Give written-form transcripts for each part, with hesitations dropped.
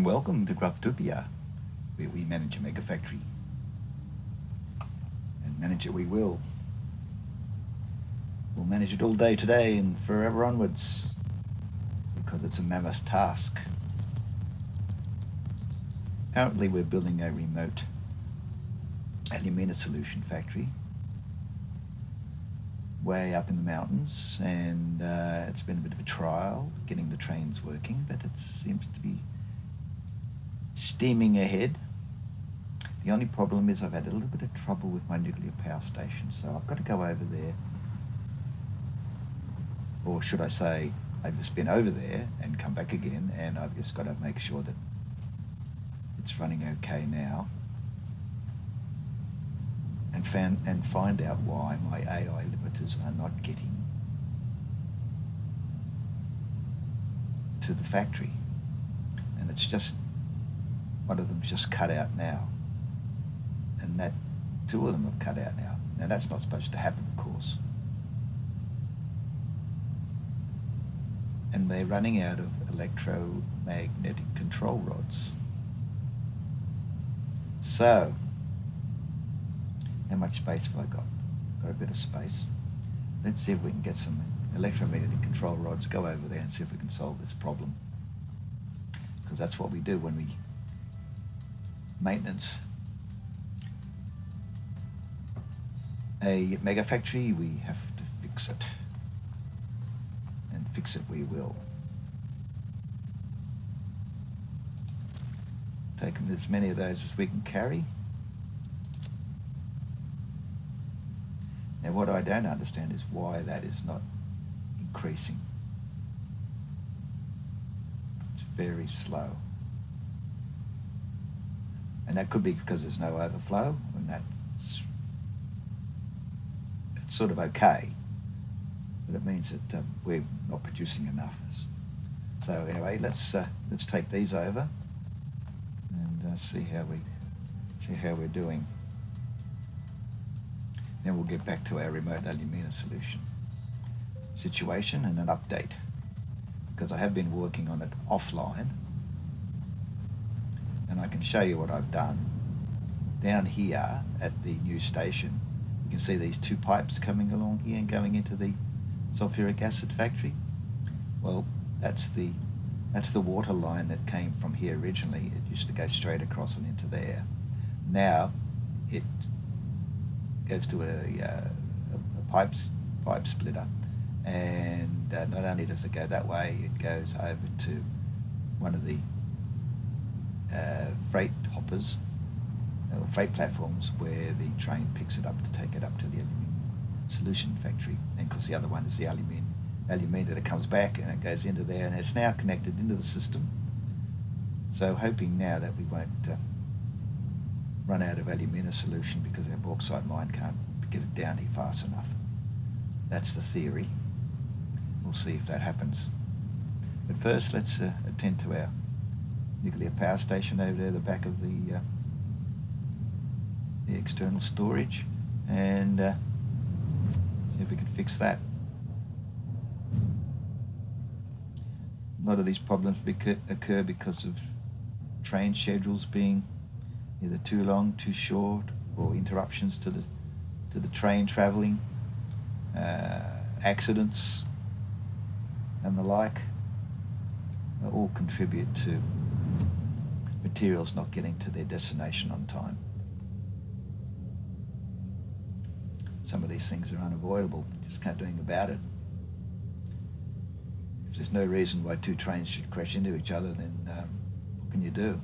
Welcome to Craftopia, where we manage a mega factory. And manage it we will. We'll manage it all day today and forever onwards, because it's a mammoth task. Currently we're building a remote alumina solution factory way up in the mountains, and it's been a bit of a trial getting the trains working, but it seems to be steaming ahead. The only problem is I've had a little bit of trouble with my nuclear power station, so I've got to go over there, or should I say I've just been over there and come back again, and I've just got to make sure that it's running okay now, and find out why my AI limiters are not getting to the factory. And it's just, one of them's just cut out now, and that two of them have cut out now. Now that's not supposed to happen, of course. And they're running out of electromagnetic control rods. So, how much space have I got? Got a bit of space. Let's see if we can get some electromagnetic control rods, go over there and see if we can solve this problem. Because that's what we do when we maintenance a mega factory. We have to fix it, and fix it we will. Take as many of those as we can carry. Now what I don't understand is why that is not increasing. It's very slow. And that could be because there's no overflow, and it's sort of okay, but it means that we're not producing enough. So anyway, let's take these over and see how we're doing. Then we'll get back to our remote alumina solution situation and an update, because I have been working on it offline, and I can show you what I've done. Down here at the new station, you can see these two pipes coming along here and going into the sulfuric acid factory. Well, that's the water line that came from here originally. It used to go straight across and into there. Now it goes to a pipe splitter, and not only does it go that way, it goes over to one of the freight hoppers, or freight platforms, where the train picks it up to take it up to the aluminium solution factory. And of course the other one is the alumina that comes back, and it goes into there, and it's now connected into the system. So hoping now that we won't run out of alumina solution, because our bauxite mine can't get it down here fast enough. That's the theory. We'll see if that happens. But first, let's attend to our nuclear power station over there, the back of the external storage, and see if we can fix that. A lot of these problems occur because of train schedules being either too long, too short, or interruptions to the train travelling, accidents and the like, all contribute to materials not getting to their destination on time. Some of these things are unavoidable, you just can't do anything about it. If there's no reason why two trains should crash into each other, then what can you do?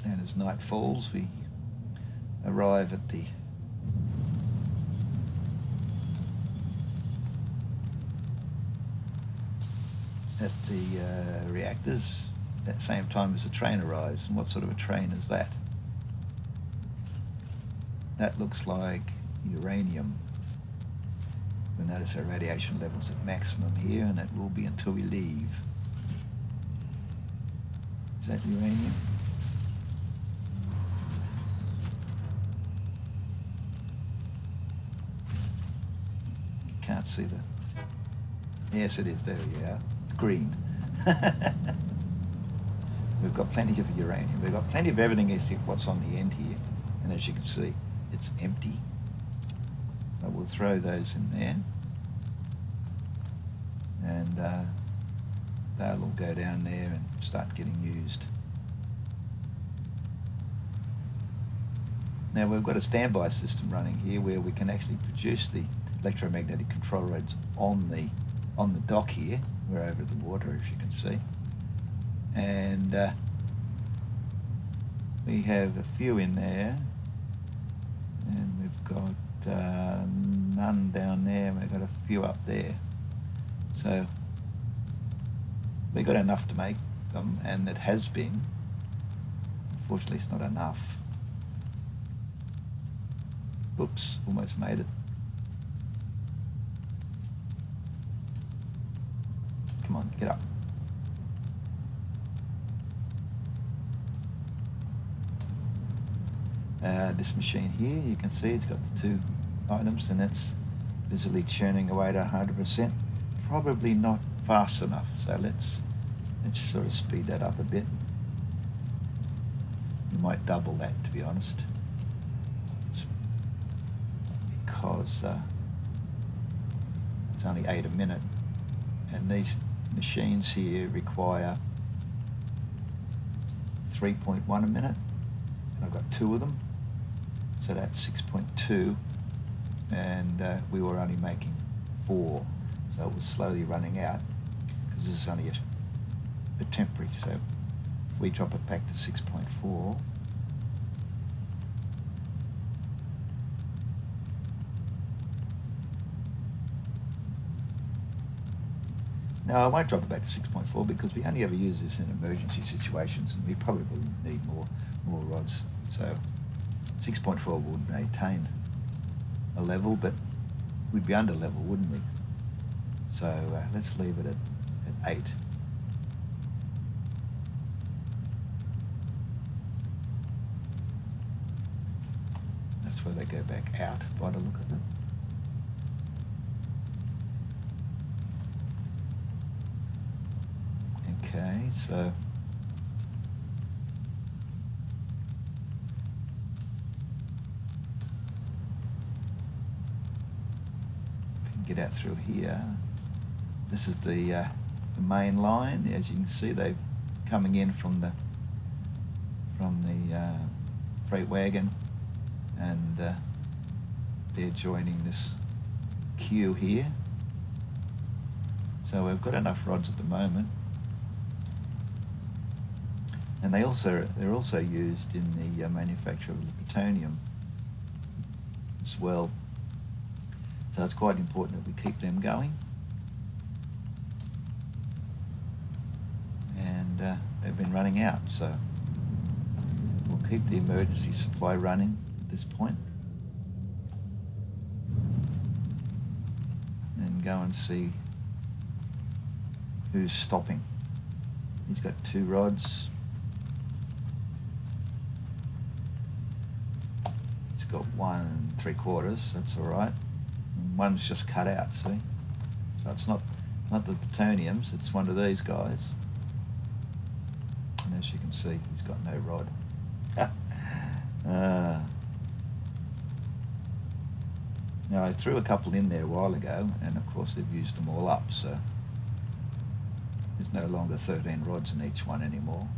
And as night falls, we arrive at the reactors at the same time as the train arrives. And what sort of a train is that? That looks like uranium. You'll notice our radiation levels at maximum here, and it will be until we leave. Is that uranium? can't see the... Yes, it is. There we are. It's green. We've got plenty of uranium. We've got plenty of everything except what's on the end here. And as you can see, it's empty. So we'll throw those in there. And they'll all go down there and start getting used. Now we've got a standby system running here where we can actually produce the electromagnetic control rods on the dock here. We're over the water, as you can see. And we have a few in there, and we've got none down there, and we've got a few up there. So we got enough to make them, and it has been. Unfortunately, it's not enough. Oops, almost made it. Come on, get up. This machine here, you can see it's got the two items, and it's busily churning away to 100%. Probably not fast enough, so let's sort of speed that up a bit. We might double that, to be honest, because it's only 8 a minute, and these machines here require 3.1 a minute, and I've got 2 of them, so that's 6.2, and we were only making 4, so it was slowly running out, because this is only a temporary. So if we drop it back to 6.4, no, I won't drop it back to 6.4 because we only ever use this in emergency situations, and we probably need more rods. So 6.4 would maintain a level, but we'd be under level, wouldn't we? So let's leave it at 8. That's where they go back out by the look of it. Okay, so if you can get out through here, this is the main line. As you can see, they're coming in from the freight wagon, and they're joining this queue here. So we've got enough rods at the moment. And they're also used in the manufacture of the plutonium as well. So it's quite important that we keep them going. And they've been running out, so we'll keep the emergency supply running at this point. And go and see who's stopping. He's got 2 rods. Got 1 3/4, that's all right. And one's just cut out, see? So it's not the plutoniums, it's one of these guys. And as you can see, he's got no rod. Now I threw a couple in there a while ago, and of course they've used them all up, so there's no longer 13 rods in each one anymore.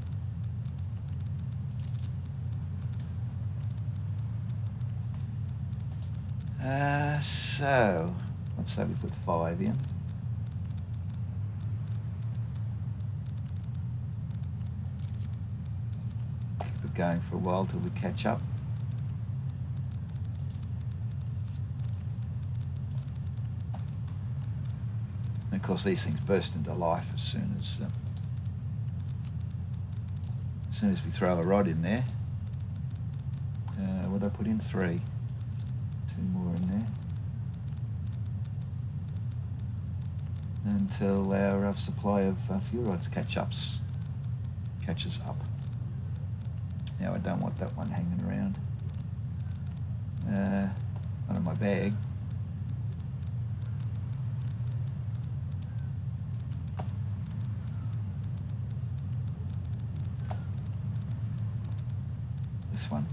So let's say we put 5 in. Keep it going for a while till we catch up. And of course these things burst into life as soon as we throw a rod in there. What did I put in? 3. 2 more in there until our supply of fuel rods catches up. Now I don't want that one hanging around. One in my bag. one.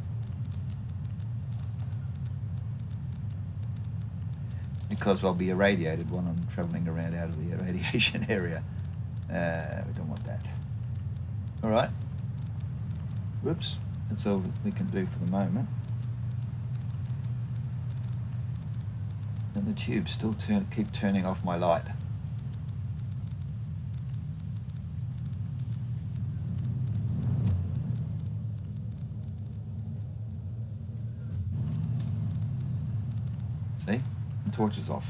Because I'll be irradiated when I'm travelling around out of the irradiation area. We don't want that. Alright. Whoops. That's all we can do for the moment. And the tubes still keep turning off my light. See? The torch is off.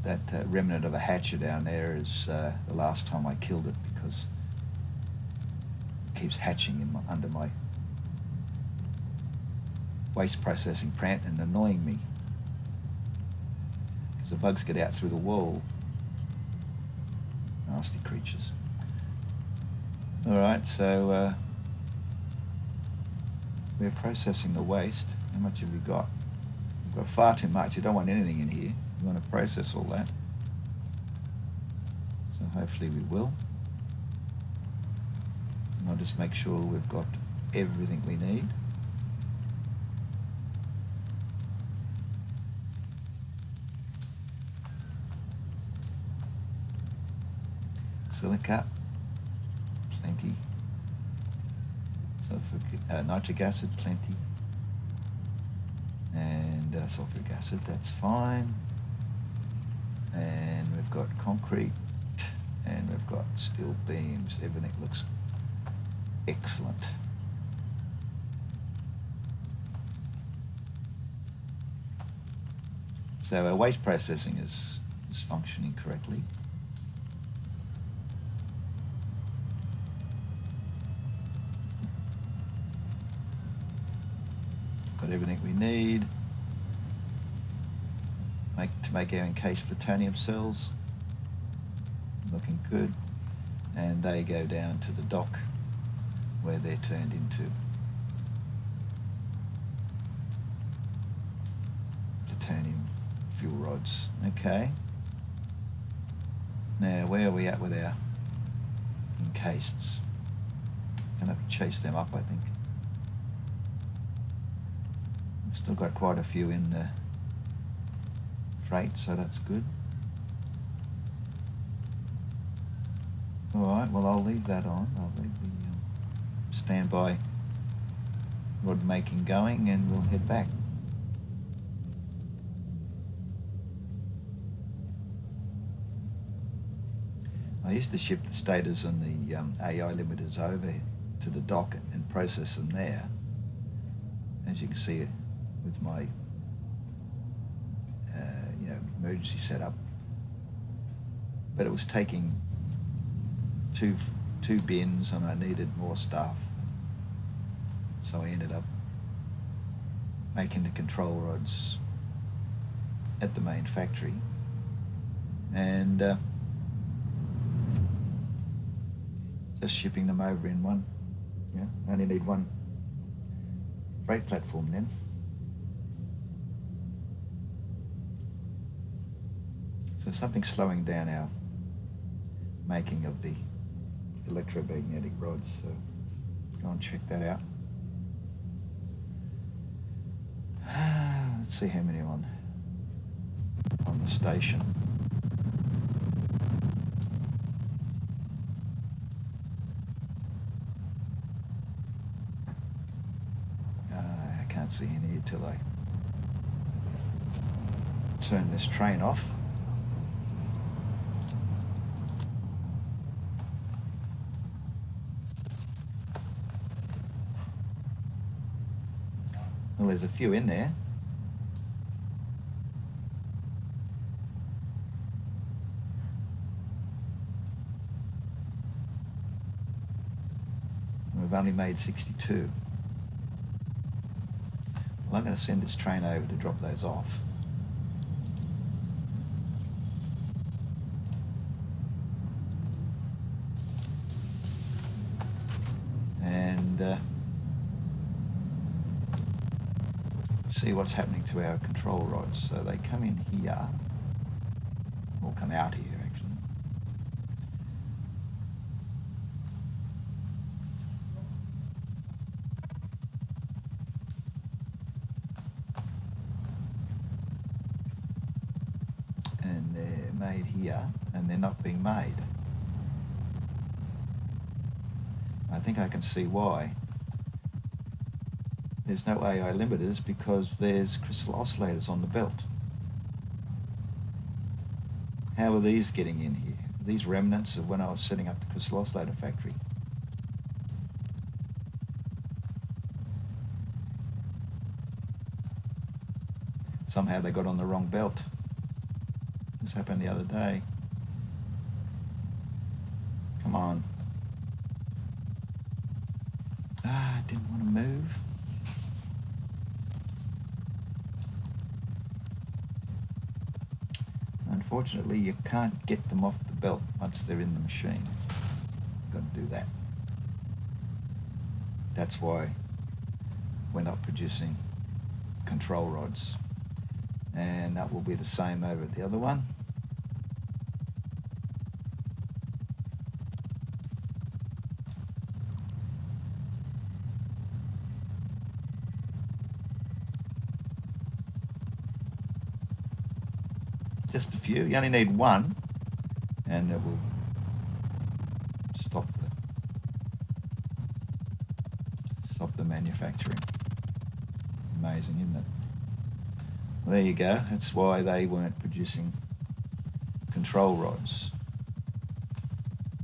That remnant of a hatcher down there is the last time I killed it, because it keeps hatching under my waste processing plant and annoying me, because the bugs get out through the wall. Nasty creatures. Alright, so we're processing the waste. How much have we got? We've got far too much. You don't want anything in here. You want to process all that. So hopefully we will. And I'll just make sure we've got everything we need. Silica, plenty. Nitric acid, plenty. And sulfuric acid, that's fine. And we've got concrete, and we've got steel beams. Everything looks excellent. So our waste processing is functioning correctly. Got everything we need to make our encased plutonium cells. Looking good. And they go down to the dock where they're turned into plutonium fuel rods. Okay. Now where are we at with our encasts? Gonna chase them up, I think. We've still got quite a few in the freight, so that's good. Alright, well I'll leave that on. I'll leave the standby rod making going, and we'll head back. I used to ship the stators and the AI limiters over to the dock and process them there, as you can see with my emergency setup. But it was taking two bins, and I needed more stuff, so I ended up making the control rods at the main factory, and just shipping them over in one. Yeah, I only need one freight platform then. So something's slowing down our making of the electromagnetic rods, so go and check that out. Let's see how many are on the station. I can't see any here till I turn this train off. Well, there's a few in there. We've only made 62. Well, I'm going to send this train over to drop those off. and see what's happening to our control rods. So they come in here, or come out here actually. And they're made here, and they're not being made. I think I can see why. There's no AI limiters because there's crystal oscillators on the belt. How are these getting in here? These remnants of when I was setting up the crystal oscillator factory. Somehow they got on the wrong belt. This happened the other day. Come on. I didn't want to move. Unfortunately, you can't get them off the belt once they're in the machine. You've got to do that. That's why we're not producing control rods. And that will be the same over at the other one. Just a few. You only need one, and it will stop the manufacturing. Amazing, isn't it? Well, there you go. That's why they weren't producing control rods.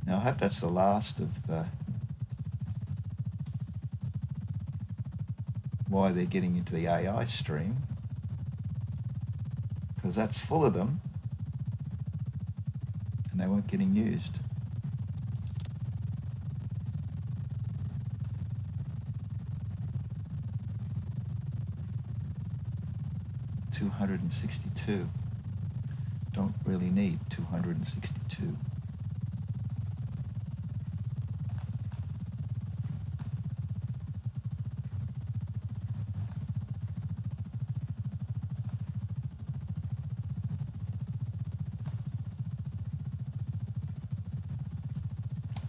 Now I hope that's the last of why they're getting into the AI stream, because that's full of them and they weren't getting used. $262. Don't really need 262.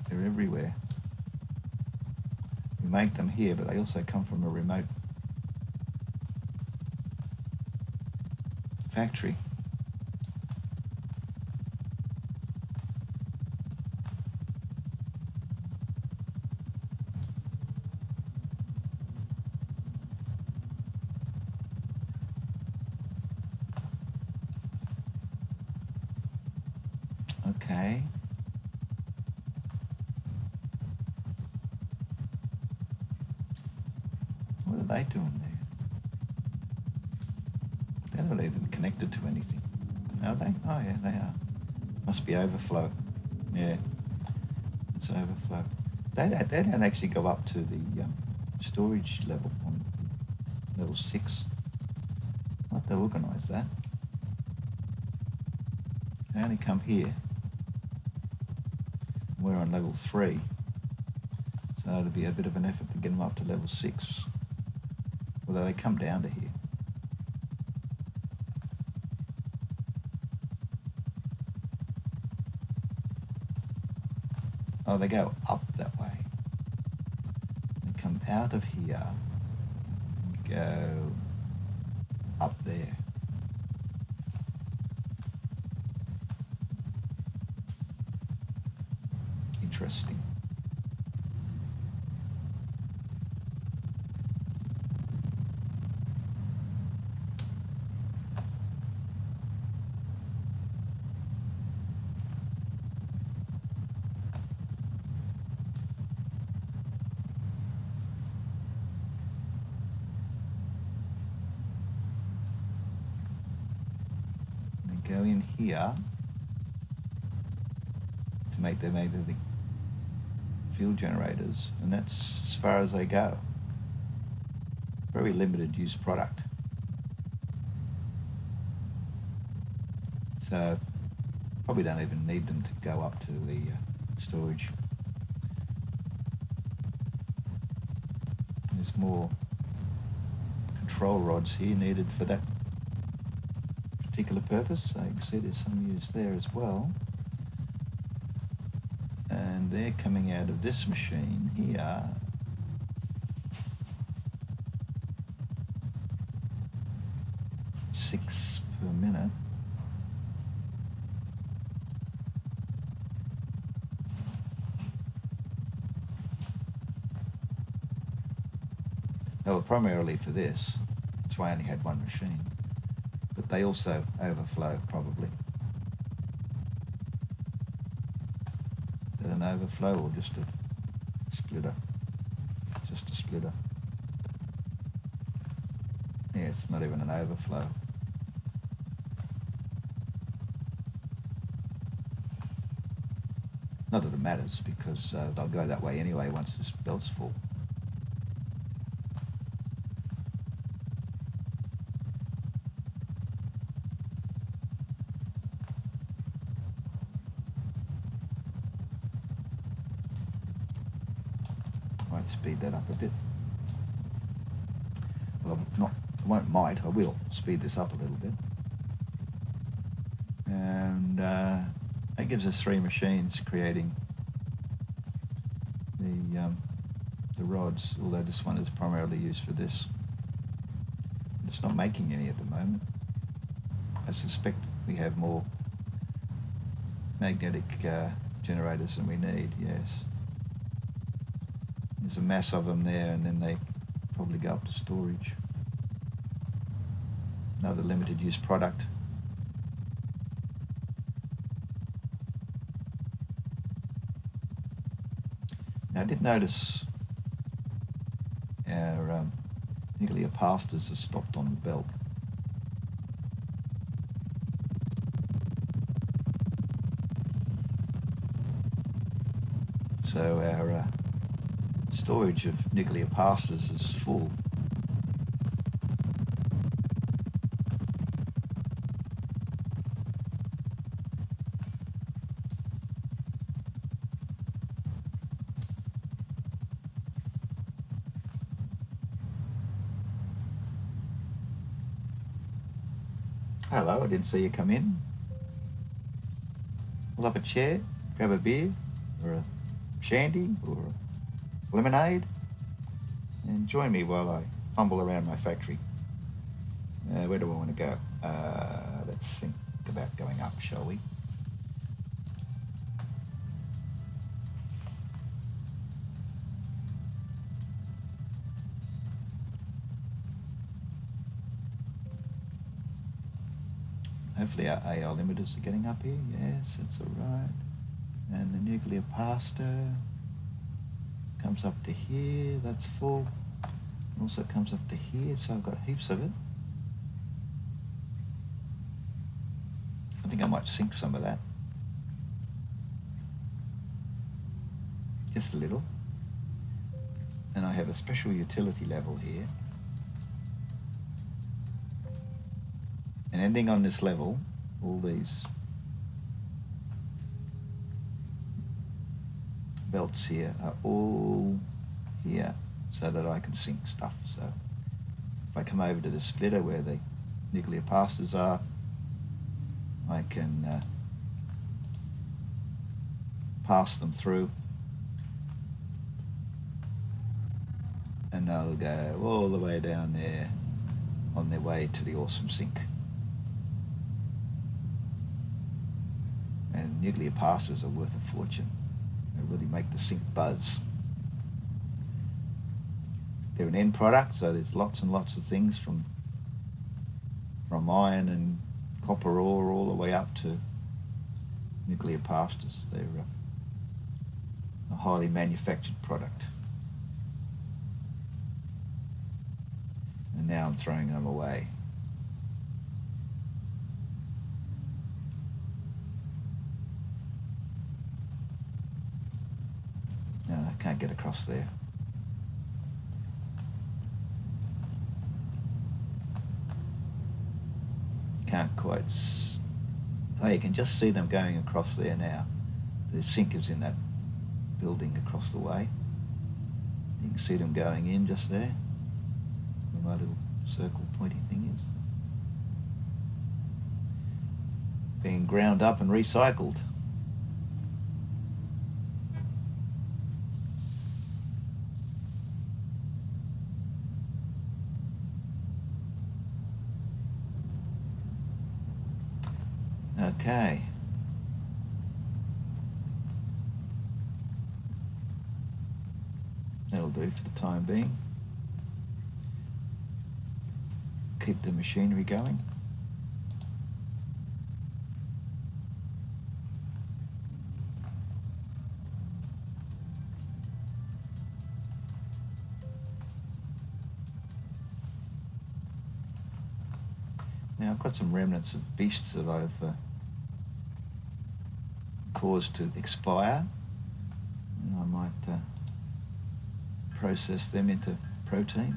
They're everywhere. We make them here, but they also come from a remote factory. Okay. What are they doing there? They're not even connected to anything. Are they? Oh yeah, they are. Must be overflow. Yeah, it's overflow. They don't actually go up to the storage level on level 6. Not to organise that. They only come here. We're on level 3. So it'll be a bit of an effort to get them up to level 6. Although they come down to here. Oh, they go up that way. They come out of here and go up there. Interesting. Go in here to make them maybe the fuel generators, and that's as far as they go. Very limited use product. So probably don't even need them to go up to the storage. There's more control rods here needed for that particular purpose. So you can see there's some used there as well. And they're coming out of this machine here. Six per minute. They were primarily for this. That's why I only had one machine. But they also overflow, probably. Is that an overflow or just a splitter? Just a splitter. Yeah, it's not even an overflow. Not that it matters, because they'll go that way anyway once this belt's full. Might speed that up a bit. Well, I will speed this up a little bit. And that gives us 3 machines creating the rods, although this one is primarily used for this. It's not making any at the moment. I suspect we have more magnetic generators than we need, yes. There's a mass of them there, and then they probably go up to storage. Another limited use product. Now I did notice our nuclear pastors are stopped on the belt. So our storage of nuclear pastors is full. Hello, I didn't see you come in. Pull up a chair, grab a beer, or a shandy, or a lemonade, and join me while I fumble around my factory. Where do I want to go? Let's think about going up, shall we? Hopefully our AL limiters are getting up here. Yes, that's all right. And the nuclear pasta comes up to here. That's full. It also comes up to here, so I've got heaps of it. I think I might sink some of that. Just a little. And I have a special utility level here. And ending on this level, all these belts here are all here so that I can sink stuff. So if I come over to the splitter where the nuclear pastors are, I can pass them through, and they'll go all the way down there on their way to the awesome sink. And nuclear pastors are worth a fortune. They really make the sink buzz. They're an end product, so there's lots and lots of things from iron and copper ore all the way up to nuclear pastors. They're a highly manufactured product. And now I'm throwing them away. No, I can't get across there. Can't quite... Oh, you can just see them going across there now. The sink is in that building across the way. You can see them going in just there, where my little circle pointy thing is. Being ground up and recycled. Okay. That'll do for the time being. Keep the machinery going. Now I've got some remnants of beasts that I've caused to expire, and I might process them into protein.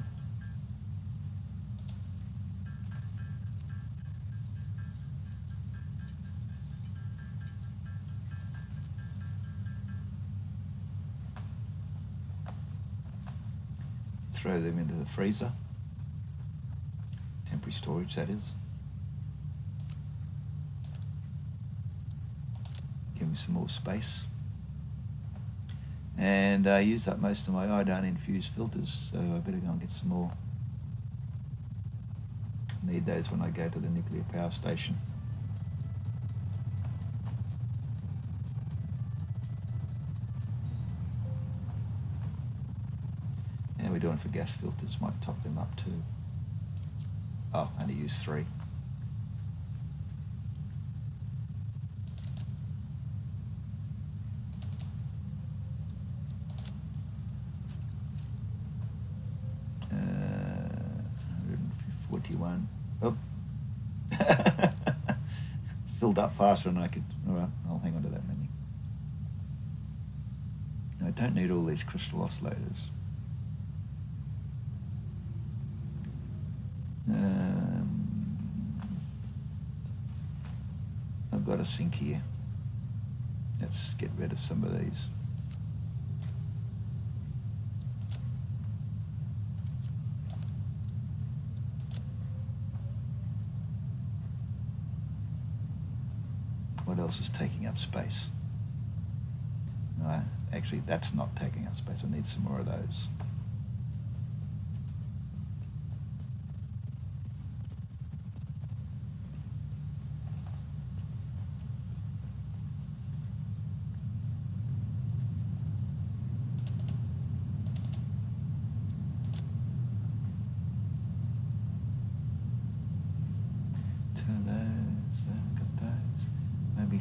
Throw them into the freezer. Temporary storage, that is. Give me some more space. And I used up most of my iodine infused filters, so I better go and get some more. Need those when I go to the nuclear power station. And we're doing for gas filters, might top them up too. Oh, only use 3. Oh. Filled up faster than I could. All right, I'll hang on to that many. I don't need all these crystal oscillators. I've got a sink here. Let's get rid of some of these. What else is taking up space? No, actually that's not taking up space. I need some more of those.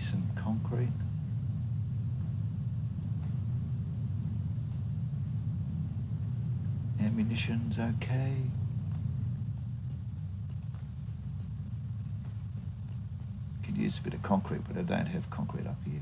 Some concrete. Ammunition's okay. Could use a bit of concrete, but I don't have concrete up here.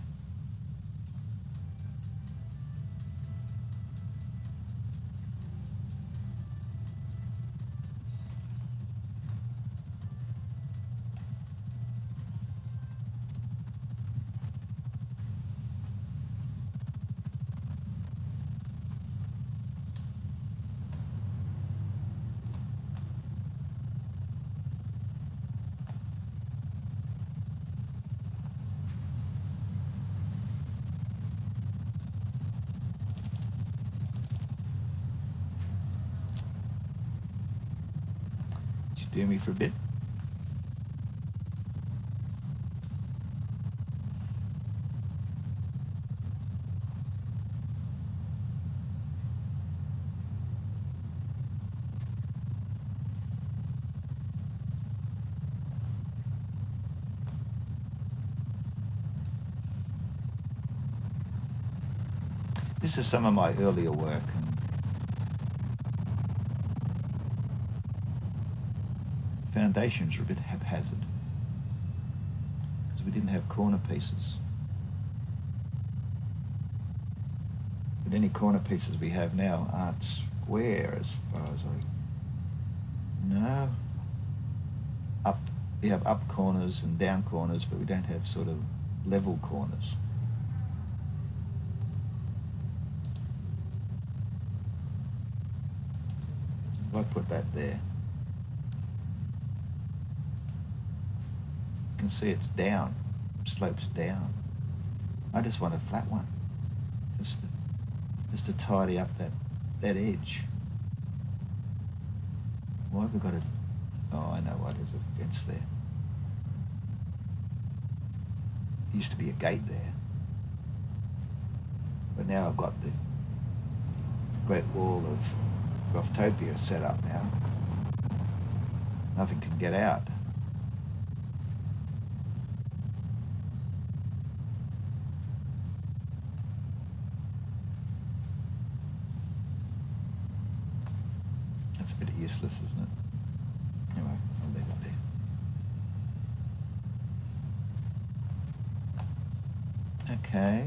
Do me for a bit. This is some of my earlier work. Foundations are a bit haphazard because we didn't have corner pieces. But any corner pieces we have now aren't square as far as I know. We have up corners and down corners, but we don't have sort of level corners. I put that there, you can see it's down, slopes down. I just want a flat one, just to tidy up that edge. Why have we got a... Oh, I know why there's a fence there. Used to be a gate there. But now I've got the Great Wall of Roftopia set up now. Nothing can get out. That's a bit useless, isn't it? Anyway, I'll leave it there. Okay.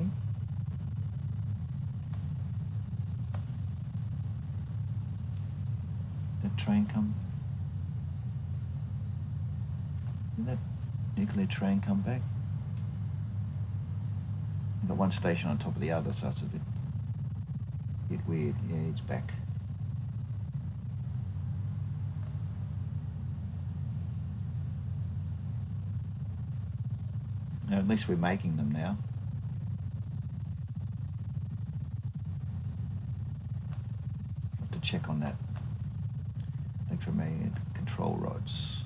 Did the train come? Did that nuclear train come back? I've got one station on top of the other, so it's a bit weird. Yeah, it's back. Now, at least we're making them now. Have to check on that electromagnetic control rods.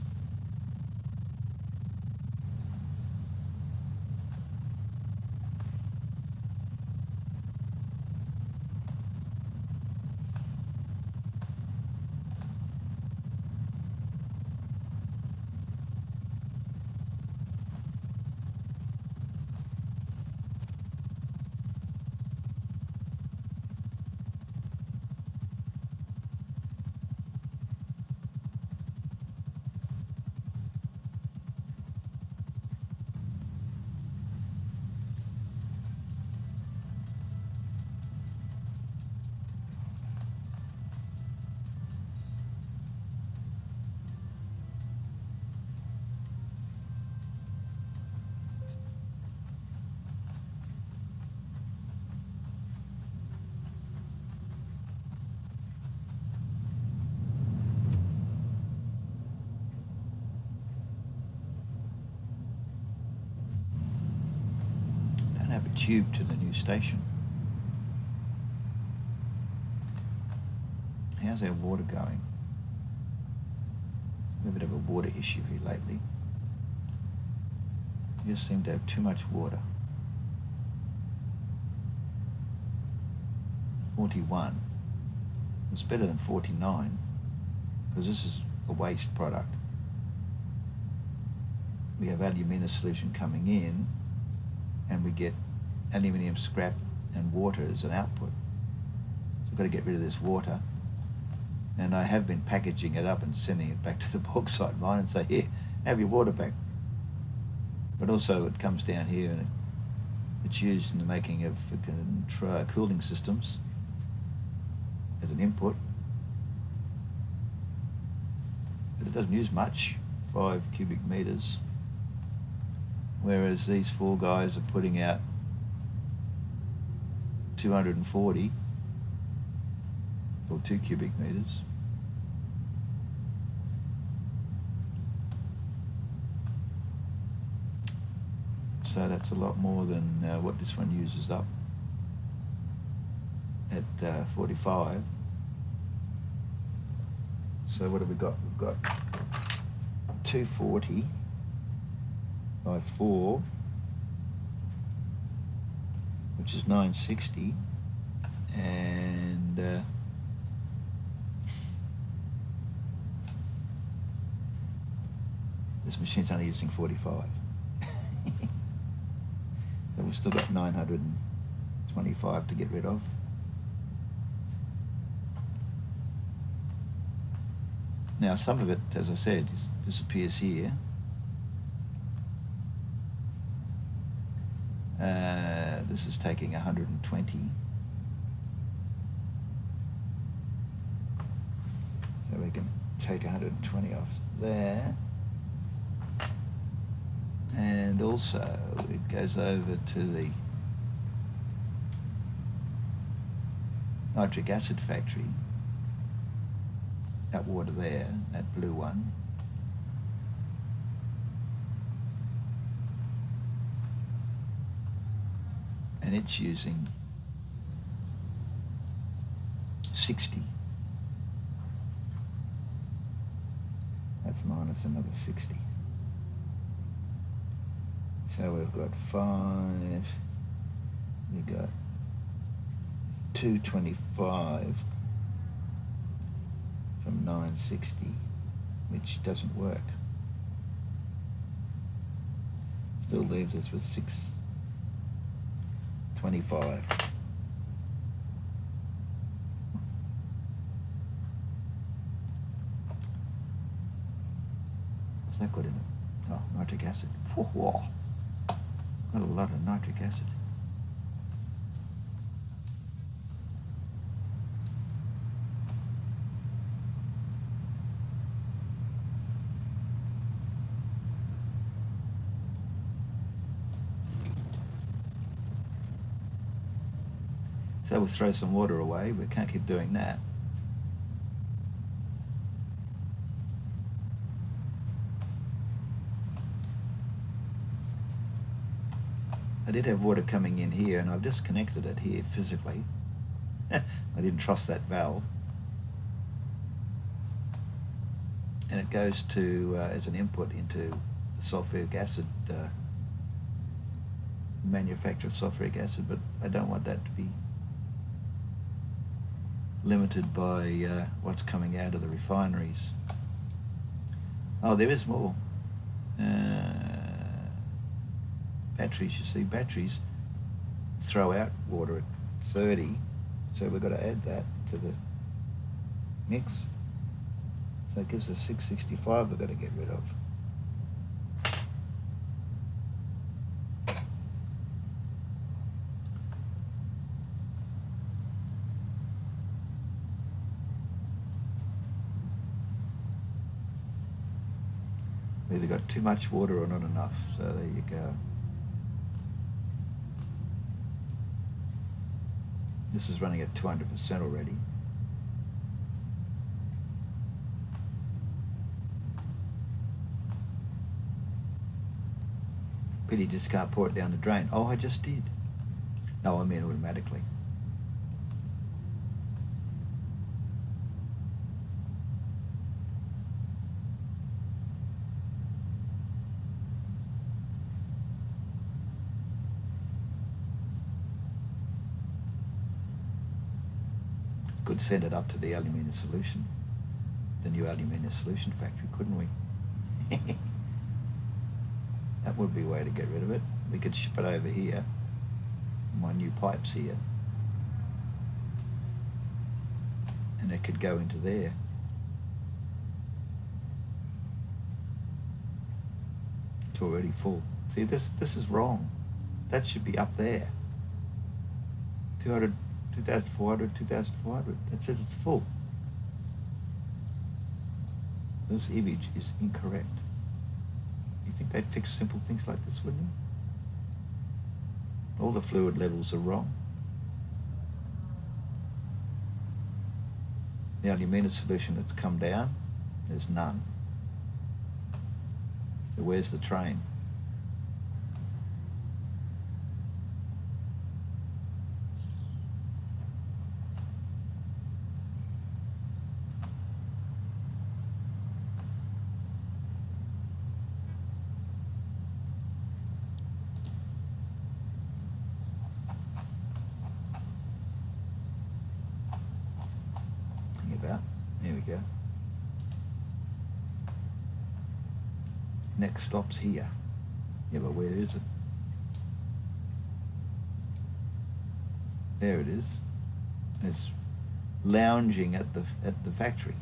Tube to the new station. How's our water going? We have a bit of a water issue here lately. We just seem to have too much water. 41. It's better than 49 because this is a waste product. We have alumina solution coming in and we get aluminium scrap and water as an output. So I've got to get rid of this water. And I have been packaging it up and sending it back to the bauxite mine and say, here, have your water back. But also it comes down here and it's used in the making of cooling systems as an input. But it doesn't use much, 5 cubic meters. Whereas these 4 guys are putting out 240 or 2 cubic meters. So that's a lot more than what this one uses up at 45. So what have we got? We've got 240 by 4, which is 960, and this machine's only using 45. So we've still got 925 to get rid of. Now some of it, as I said, disappears here. This is taking 120. So we can take 120 off there. And also it goes over to the nitric acid factory. that water there, that blue one. And it's using 60. That's minus another 60. So we've got 5, we've got 225 from 960, which doesn't work. Still leaves us with 625. What's that got in it? Oh, nitric acid. Whoa. Got a lot of nitric acid. So we'll throw some water away. We can't keep doing that. I did have water coming in here, and I've disconnected it here physically. I didn't trust that valve. And it goes to, as an input into the sulfuric acid, manufacture of sulfuric acid, but I don't want that to be limited by what's coming out of the refineries. Oh, there is more. Batteries, you see, batteries throw out water at 30, so we've got to add that to the mix. So it gives us 665 we've got to get rid of. We've either got too much water or not enough, so there you go. This is running at 200% already. Pity just can't pour it down the drain. Oh, I just did. No, I mean automatically. Could send it up to the alumina solution, the new alumina solution factory, couldn't we? That would be a way to get rid of it. We could ship it over here, my new pipes here, and it could go into there. It's already full. See, this is wrong. That should be up there. 200. 2,400, 2,400. That says it's full. This image is incorrect. You think they'd fix simple things like this, wouldn't you? All the fluid levels are wrong. The alumina solution that's come down, there's none. So where's the train? There we go. Next stop's here. Yeah, but where is it? There it is. It's lounging at the factory.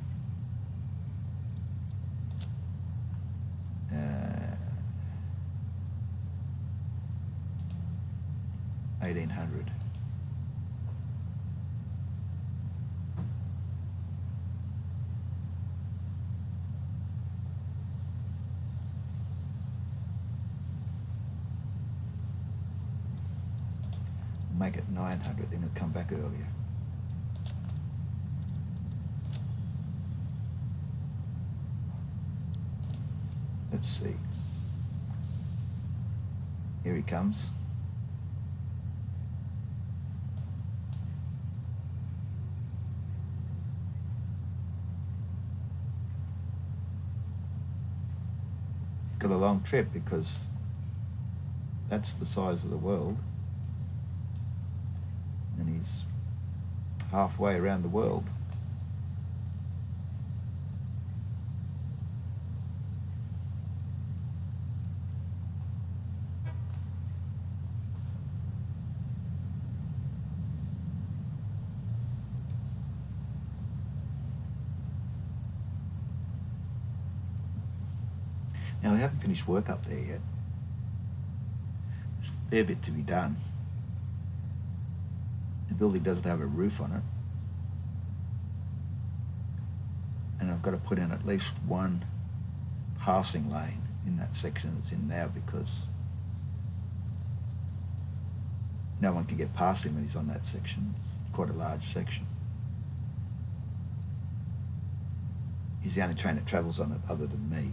1800. Make it 900, then it'll come back earlier. Let's see. Here he comes. Got a long trip because that's the size of the world, and he's halfway around the world. Now, we haven't finished work up there yet. There's a fair bit to be done. The building doesn't have a roof on it. And I've got to put in at least one passing lane in that section it's in now, because no one can get past him when he's on that section. It's quite a large section. He's the only train that travels on it other than me.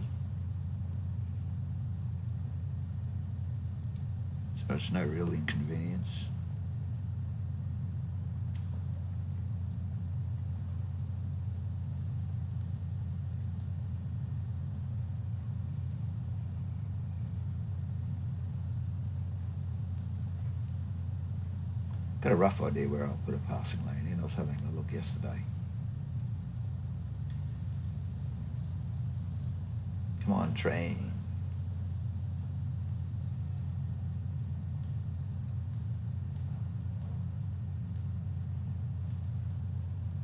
So it's no real inconvenience. Got a rough idea where I'll put a passing lane in. I was having a look yesterday. Come on, train.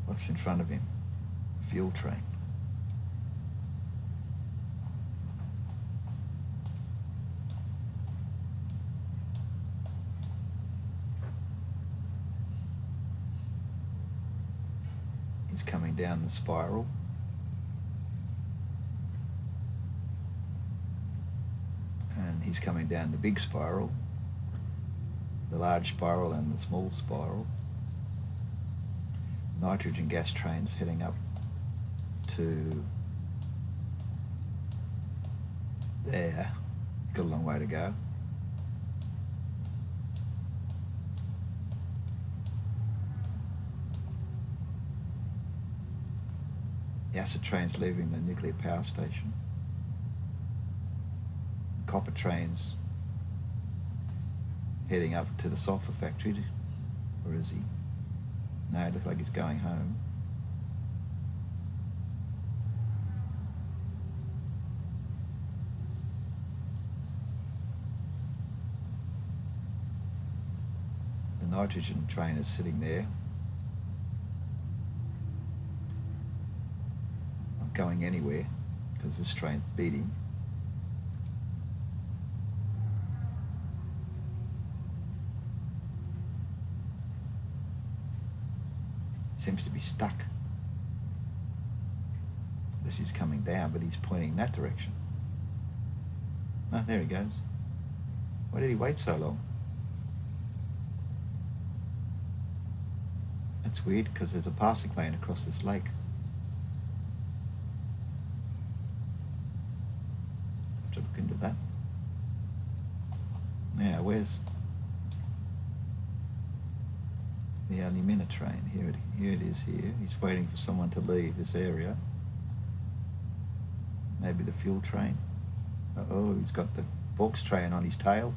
What's in front of him? Fuel train. He's coming down the spiral. And he's coming down the big spiral, the large spiral and the small spiral. Nitrogen gas trains heading up to there. Got a long way to go. The acid train's leaving the nuclear power station. The copper train's heading up to the sulfur factory. Or is he? No, it looks like he's going home. The nitrogen train is sitting there. Not going anywhere because this train's beating. Seems to be stuck. This is coming down, but he's pointing that direction. Oh, there he goes. Why did he wait so long? That's weird, because there's a passing lane across this lake. Have to look into that. Now, where's the Alumina train? Here it is here. He's waiting for someone to leave this area. Maybe the fuel train. Uh-oh, he's got the Vaux train on his tail.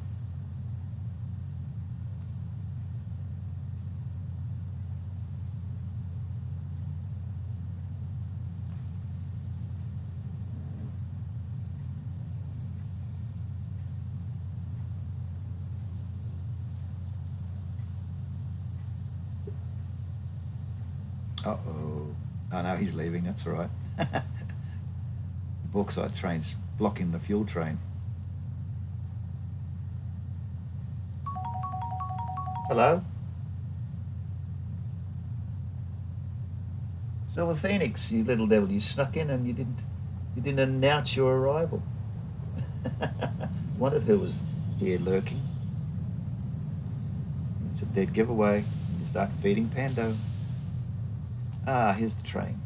Uh-oh. Oh no, he's leaving, that's all right. The bauxite train's blocking the fuel train. Hello? Silver Phoenix, you little devil, you snuck in and you didn't announce your arrival. Wondered who was here lurking. It's a dead giveaway. You start feeding Pando. Ah, here's the train.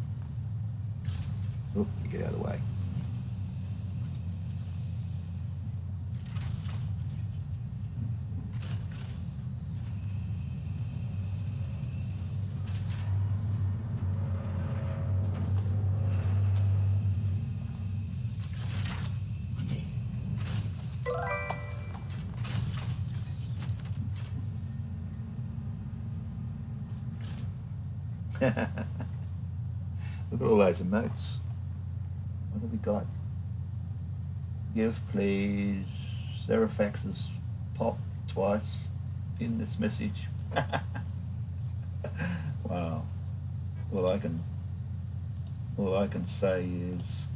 Oop, you get out of the way. Look at all those emotes. What have we got? Give please. Zerifax's pop twice in this message. Wow. All I can say is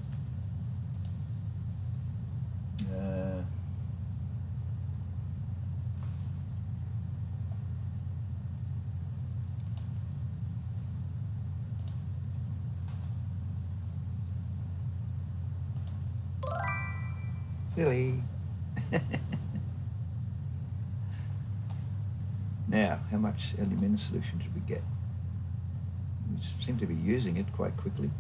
silly. Now, how much alumina solution did we get? We seem to be using it quite quickly.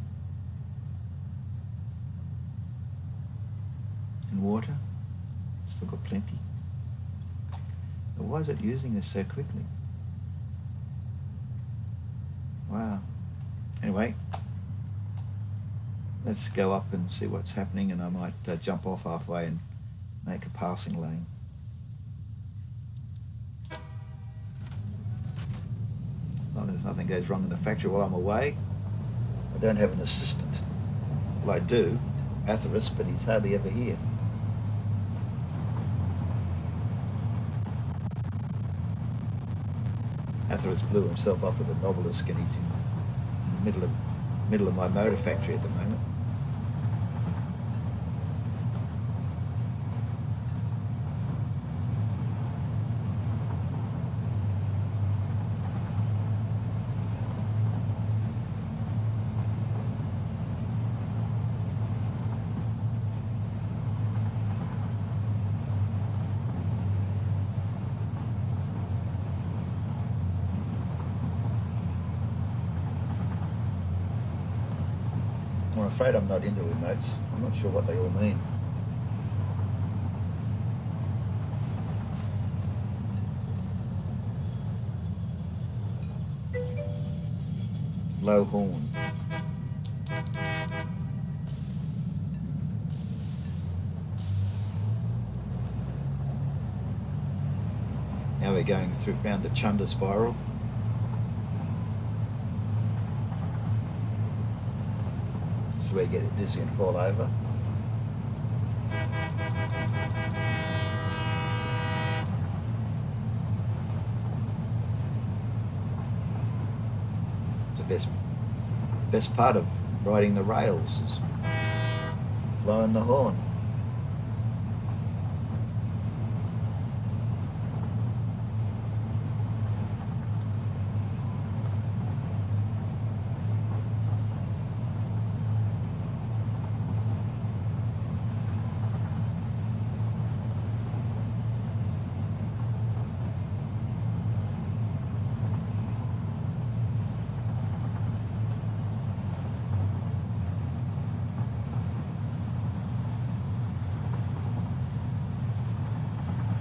And water, still got plenty. But why is it using this so quickly? Wow. Anyway, let's go up and see what's happening, and I might jump off halfway and make a passing lane. As long as nothing goes wrong in the factory while I'm away. I don't have an assistant. Well, I do, Atheris, but he's hardly ever here. Atheris blew himself up with an obelisk, and he's in the middle of my motor factory at the moment. I'm afraid I'm not into emotes. I'm not sure what they all mean. Low horn. Now we're going round the Chunder spiral. Where you get dizzy and fall over. It's the best part of riding the rails is blowing the horn.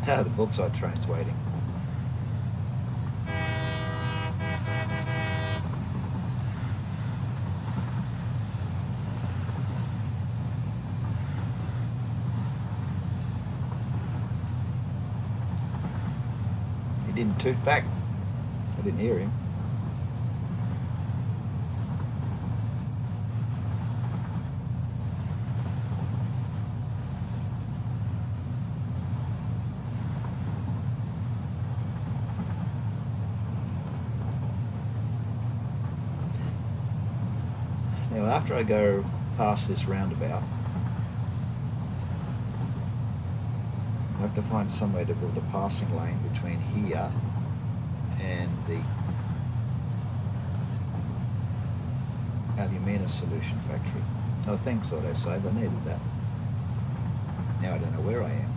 The bauxite train's waiting. He didn't toot back. I didn't hear him. Now, after I go past this roundabout, I have to find somewhere to build a passing lane between here and the Alumina Solution Factory. Oh, thanks, autosave, I needed that. Now I don't know where I am.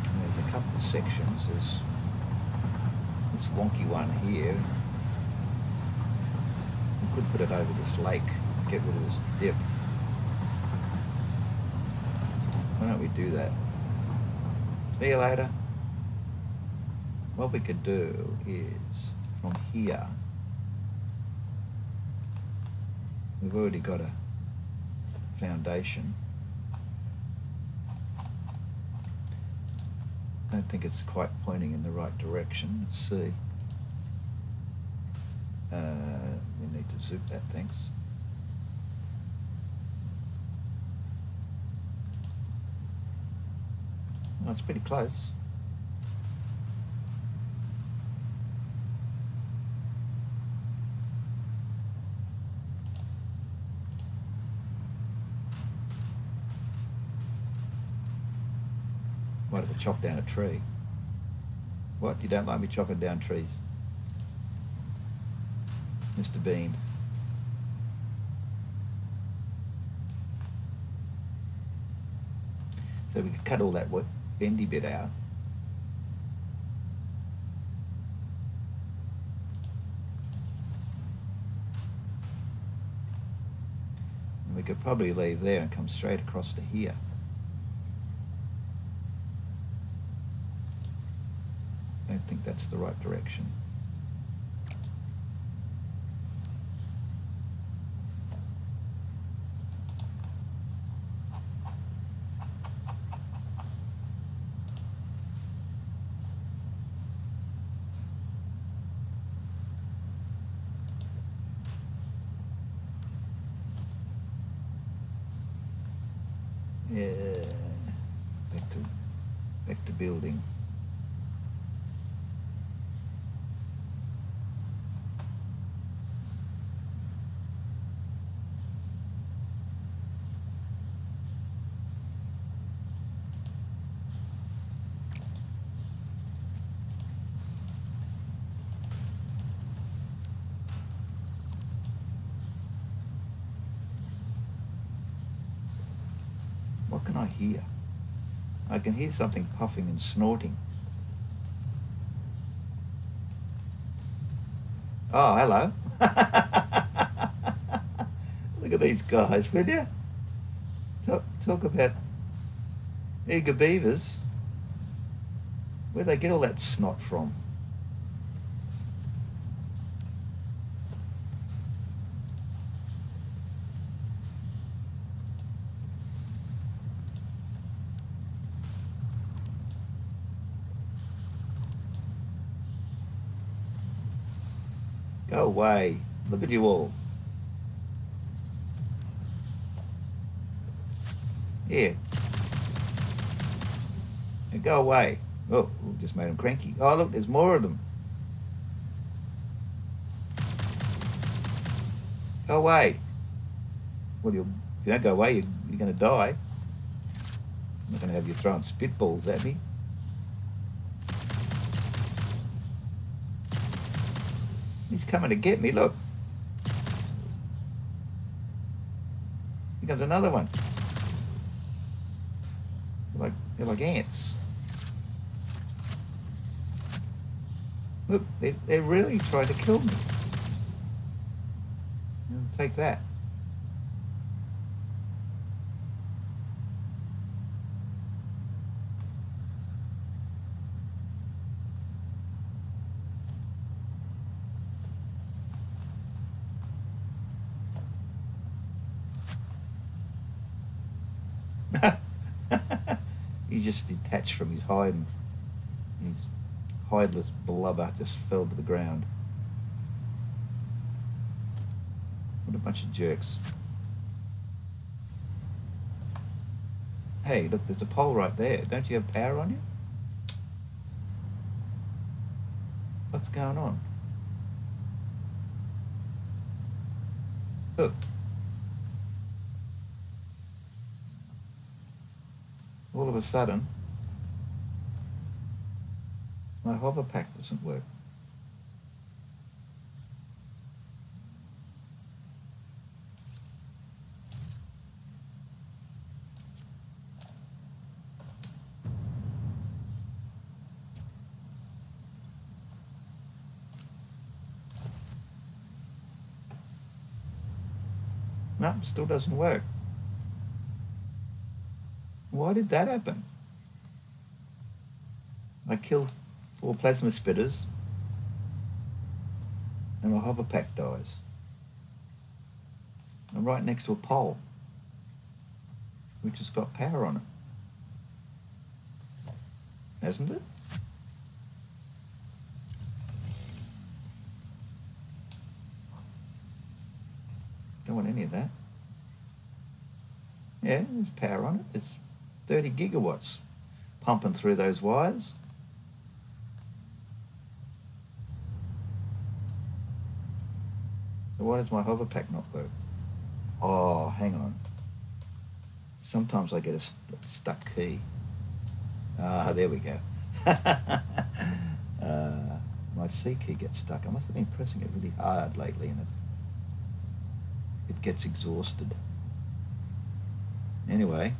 And there's a couple of sections. There's this wonky one here. We could put it over this lake, get rid of this dip. Why don't we do that? See you later. What we could do is, from here, we've already got a foundation. I don't think it's quite pointing in the right direction. Let's see. We need to zoom that, thanks. Well, it's pretty close. Might have to chop down a tree. What? You don't like me chopping down trees? Mr. Bean. So we could cut all that bendy bit out. And we could probably leave there and come straight across to here. I don't think that's the right direction. Yeah, back to building. What can I hear? I can hear something puffing and snorting. Oh, hello. Look at these guys, will you? Talk about eager beavers. Where'd they get all that snot from? Go away. Look at you all. Here. And go away. Oh, we just made them cranky. Oh, look, there's more of them. Go away. Well, if you don't go away, you're going to die. I'm not going to have you throwing spitballs at me. He's coming to get me, look. Here comes another one. They're like ants. Look, they're really trying to kill me. Take that. He just detached from his hide and his hideless blubber just fell to the ground. What a bunch of jerks. Hey, look, there's a pole right there. Don't you have power on you? What's going on? Look. All of a sudden, my hover pack doesn't work. No, still doesn't work. Why did that happen? I killed 4 plasma spitters and my hover pack dies. I'm right next to a pole which has got power on it. hasn't it? Don't want any of that. Yeah, there's power on it. It's 30 gigawatts pumping through those wires. So why does my hover pack not work? Oh, hang on. Sometimes I get a stuck key. Ah, there we go. My C key gets stuck. I must have been pressing it really hard lately and it gets exhausted. Anyway,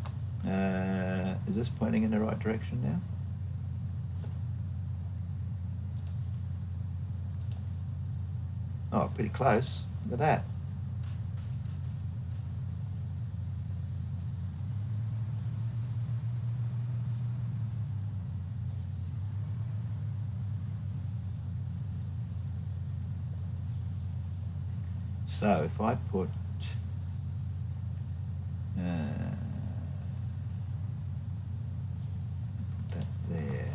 is this pointing in the right direction now? Oh, pretty close. Look at that. So if I put that there,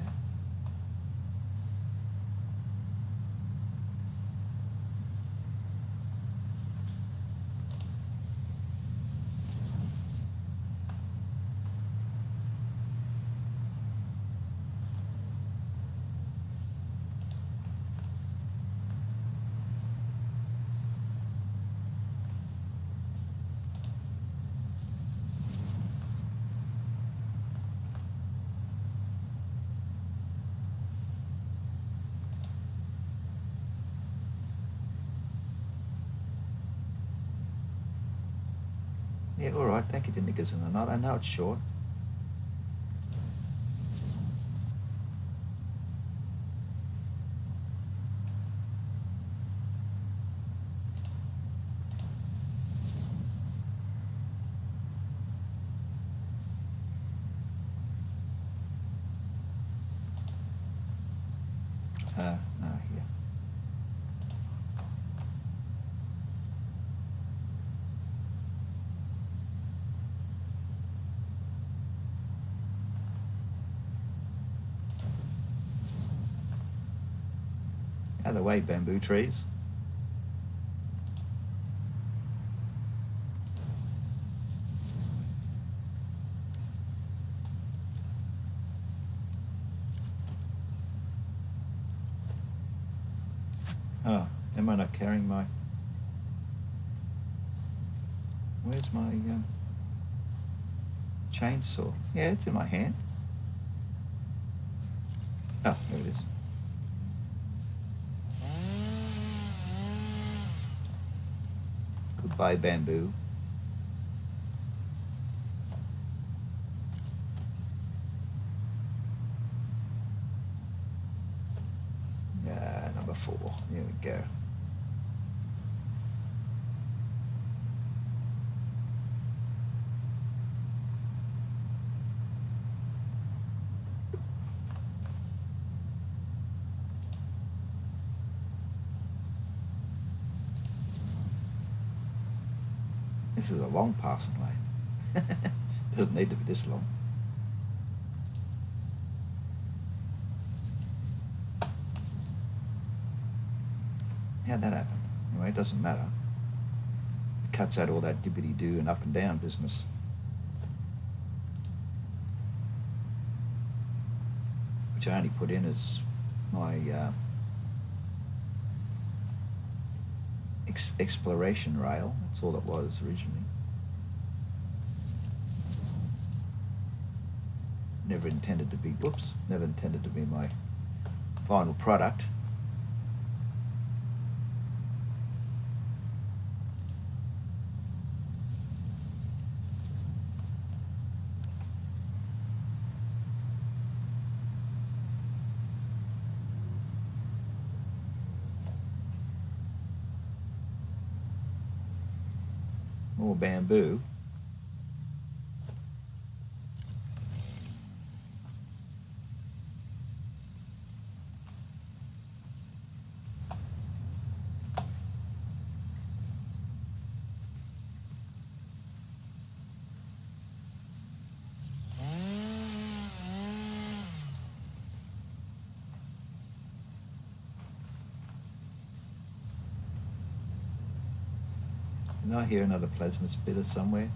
yeah, all right, thank you, the knickers in the knot. I know it's short. Here. Out of the way, bamboo trees. Oh, am I not carrying my... Where's my chainsaw? Yeah, it's in my hand. Oh, there it is. Goodbye, bamboo. Number 4. There we go. This is a long passing lane. Doesn't need to be this long. How'd that happen? Anyway, it doesn't matter. It cuts out all that dippity-doo and up and down business. Which I only put in as my exploration rail. That's all it was originally. Never intended to be, never intended to be my final product. More bamboo. I hear another plasma splitter somewhere.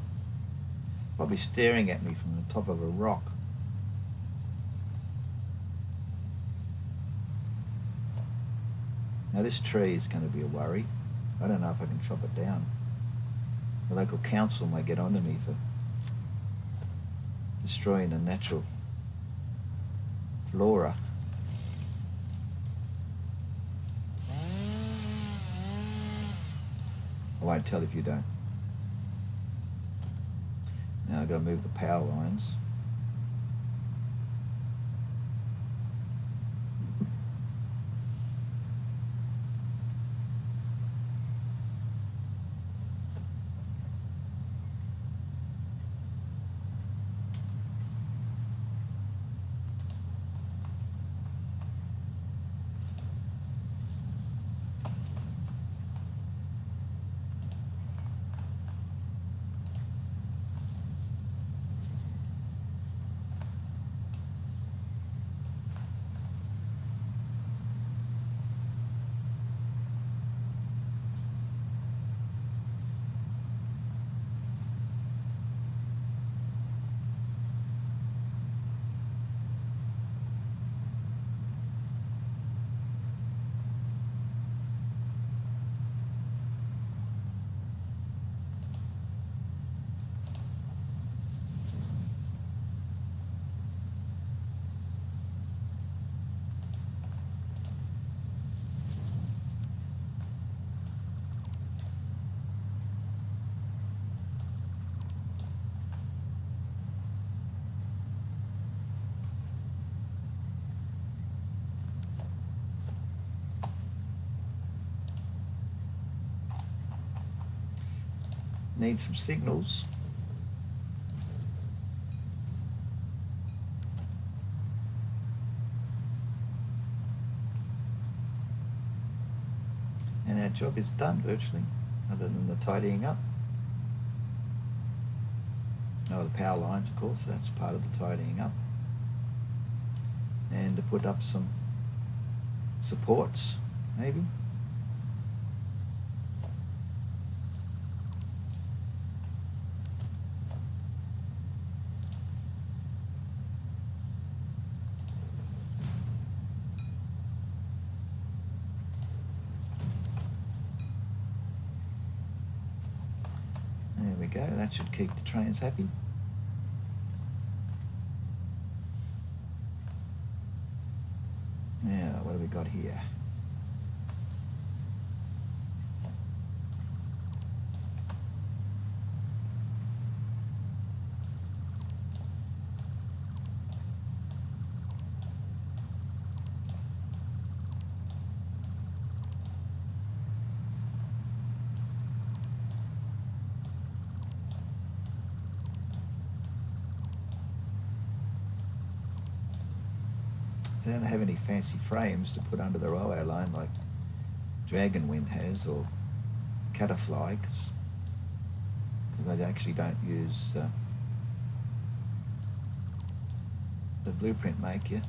Probably staring at me from the top of a rock. Now this tree is going to be a worry. I don't know if I can chop it down. The local council may get onto me for destroying the natural flora. I won't tell if you don't. Now I've got to move the power lines. Need some signals. And our job is done virtually, other than the tidying up. Oh, the power lines, of course, that's part of the tidying up. And to put up some supports, maybe. There we go, that should keep the trains happy. Now, what have we got here? They don't have any fancy frames to put under the railway line like Dragonwind has or Caterfly, because they actually don't use the blueprint maker.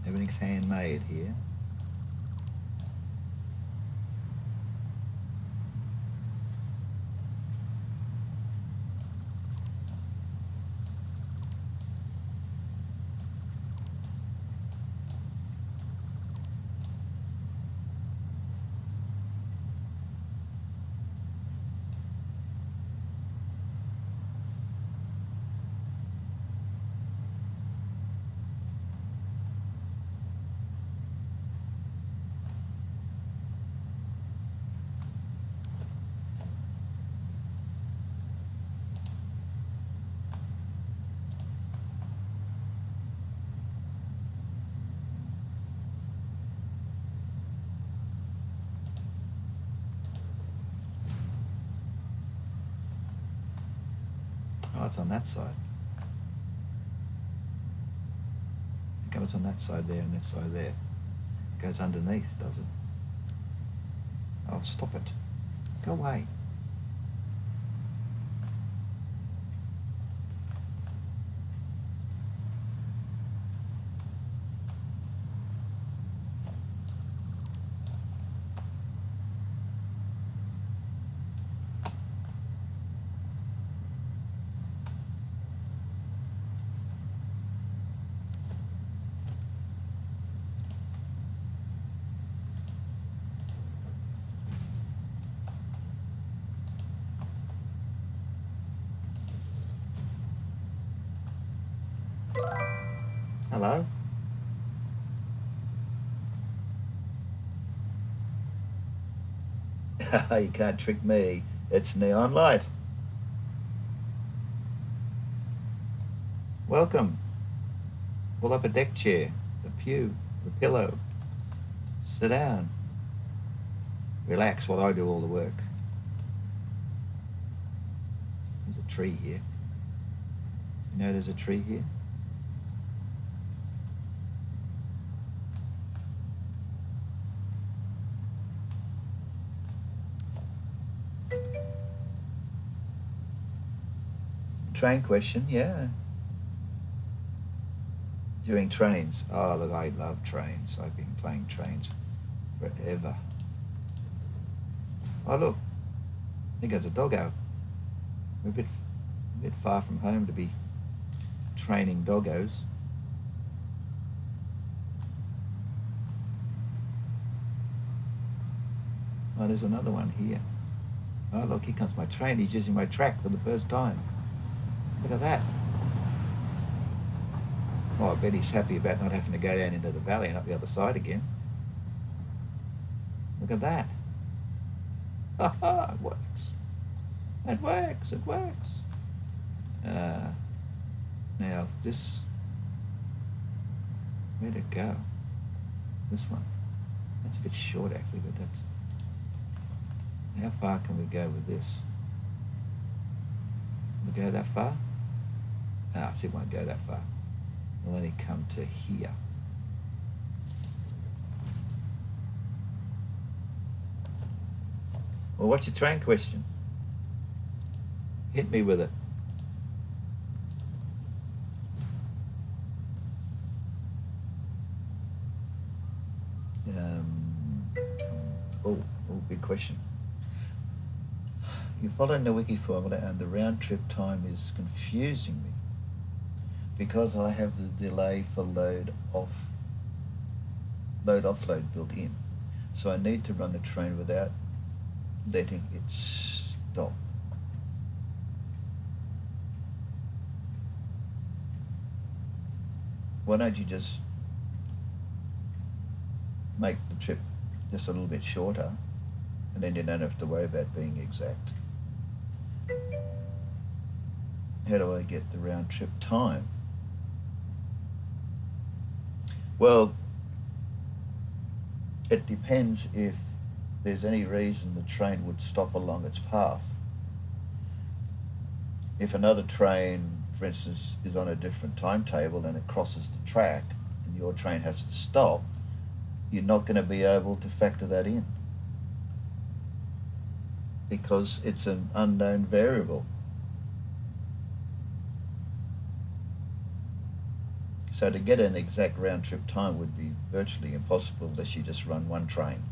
Everything's handmade here. Oh, it's on that side. It goes on that side there and this side there. It goes underneath, does it? Oh, stop it. Go away. Hello? You can't trick me. It's neon light. Welcome. Pull up a deck chair, a pew, a pillow. Sit down. Relax while I do all the work. There's a tree here. You know there's a tree here? Train question, yeah. During trains. Oh, look, I love trains. I've been playing trains forever. Oh, look. I think there's a doggo. We're a bit far from home to be training doggos. Oh, there's another one here. Oh, look, here comes my train. He's using my track for the first time. Look at that. Oh, I bet he's happy about not having to go down into the valley and up the other side again. Look at that. Ha ha, it works. It works, it works. Now, this... Where'd it go? This one. That's a bit short, actually, but that's... How far can we go with this? Can we go that far? Ah, it won't go that far. We'll only come to here. Well, what's your train question? Hit me with it. Big question. You're following the wiki formula and the round trip time is confusing me because I have the delay for load offload built in. So I need to run the train without letting it stop. Why don't you just make the trip just a little bit shorter, and then you don't have to worry about being exact. How do I get the round trip time? Well, it depends if there's any reason the train would stop along its path. If another train, for instance, is on a different timetable and it crosses the track and your train has to stop, you're not going to be able to factor that in because it's an unknown variable. So to get an exact round trip time would be virtually impossible unless you just run one train.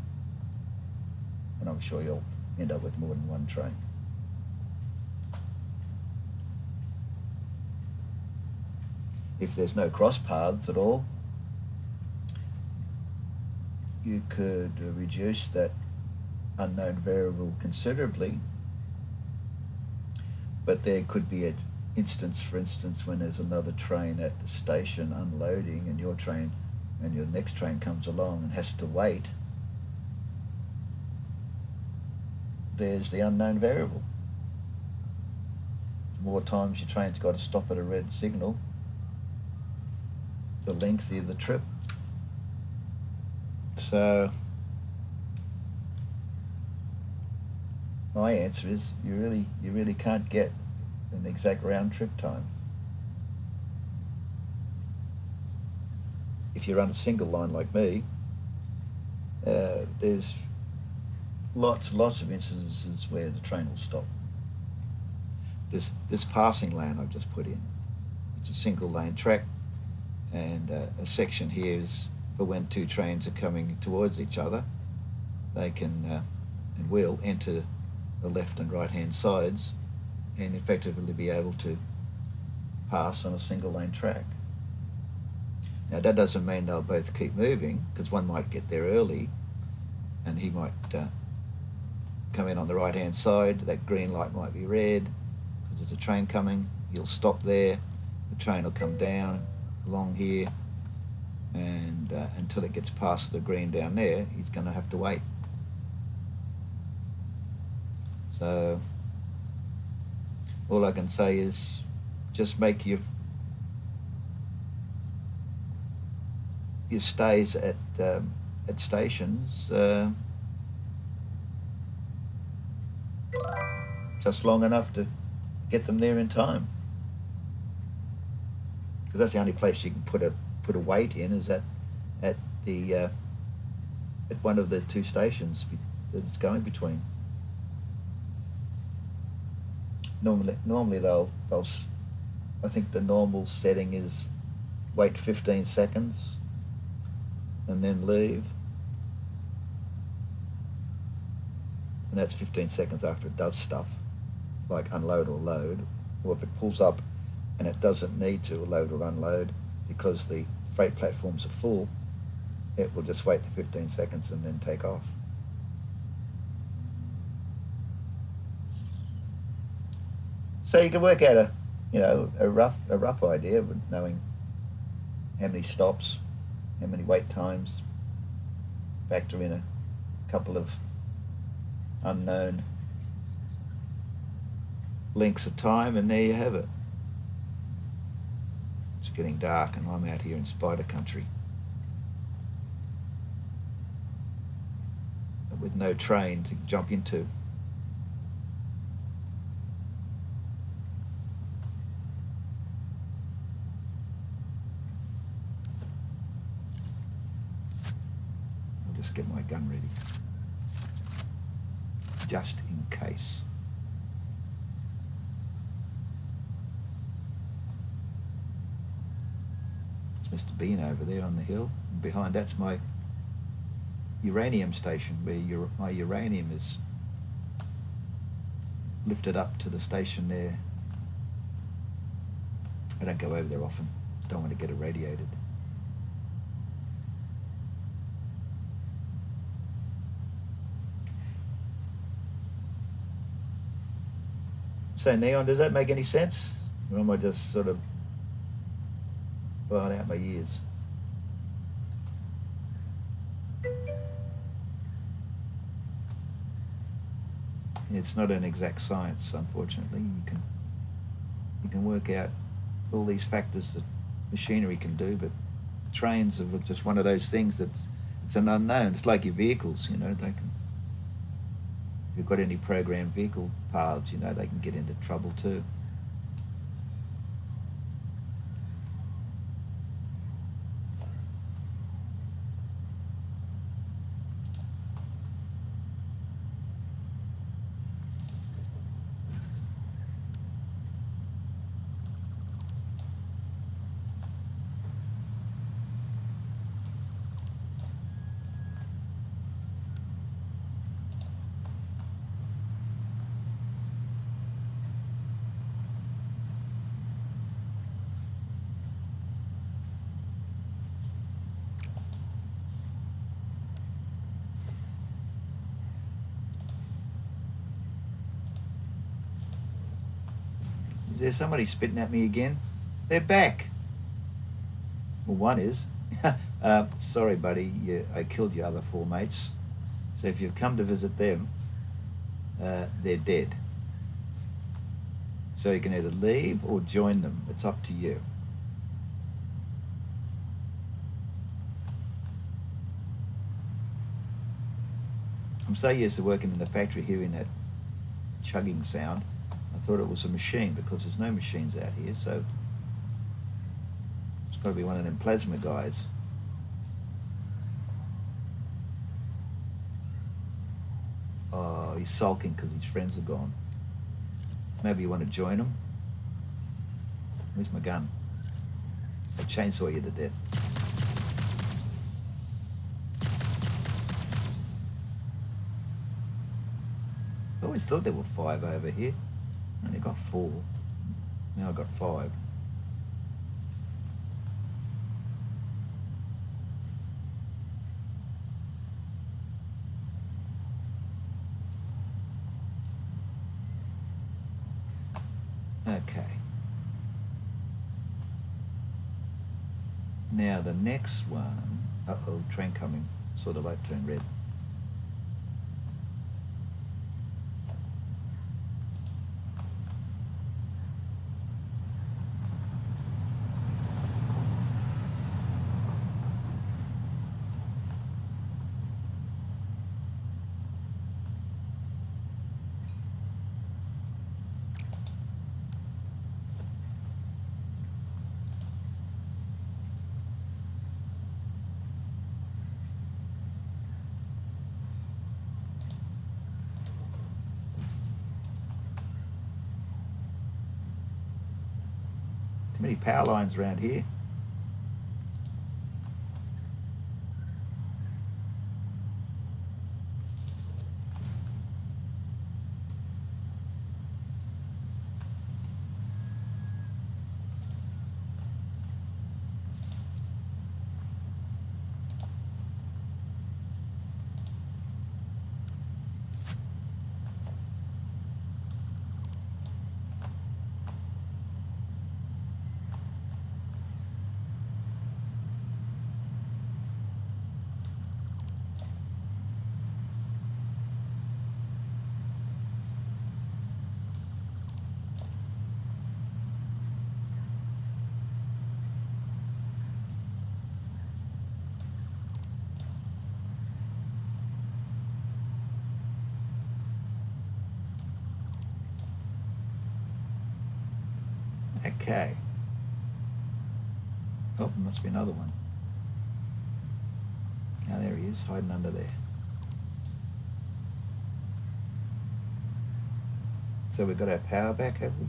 And I'm sure you'll end up with more than one train. If there's no cross paths at all, you could reduce that unknown variable considerably, but there could be an instance, for instance, when there's another train at the station unloading and your train and your next train comes along and has to wait. There's the unknown variable. The more times your train's got to stop at a red signal, the lengthier the trip. So my answer is you really can't get an exact round trip time. If you run a single line like me, there's lots of instances where the train will stop. This passing lane I've just put in, it's a single lane track, and a section here is for when two trains are coming towards each other. They can and will enter the left and right hand sides and effectively be able to pass on a single lane track. Now that doesn't mean they'll both keep moving, because one might get there early and he might come in on the right hand side. That green light might be red because there's a train coming. He'll stop there, the train will come down, along here, and until it gets past the green down there, he's going to have to wait. So all I can say is just make your stays at stations just long enough to get them there in time, because that's the only place you can put a weight in, is at one of the two stations that it's going between. Normally they'll I think the normal setting is wait 15 seconds and then leave, and that's 15 seconds after it does stuff like unload or load, or if it pulls up and it doesn't need to load or unload because the freight platforms are full, it will just wait the 15 seconds and then take off. So you can work out a rough idea of knowing how many stops, how many wait times, factor in a couple of unknown lengths of time, and there you have it. It's getting dark and I'm out here in spider country with no train to jump into. I'll just get my gun ready, just in case. It's Mr. Bean over there on the hill. And behind that's my uranium station, where my uranium is lifted up to the station there. I don't go over there often. Don't want to get irradiated. So Neon, does that make any sense? Or am I just sort of blowing out my ears? It's not an exact science, unfortunately. You can work out all these factors that machinery can do, but trains are just one of those things it's an unknown. It's like your vehicles, they can. If you've got any programmed vehicle paths, they can get into trouble too. Is there somebody spitting at me again? They're back. Well, one is. Sorry, buddy, I killed your other 4 mates. So if you've come to visit them, they're dead. So you can either leave or join them. It's up to you. I'm so used to working in the factory hearing that chugging sound. I thought it was a machine because there's no machines out here, so it's got to be one of them plasma guys. Oh, he's sulking because his friends are gone. Maybe you want to join him? Where's my gun? I'll chainsaw you to death. I always thought there were 5 over here. I only got 4. Now I've got 5. Okay. Now the next one, uh-oh, train coming, saw the light turn red. Too many power lines around here. Okay. Oh, there must be another one. Oh, there he is, hiding under there. So we've got our power back, have we?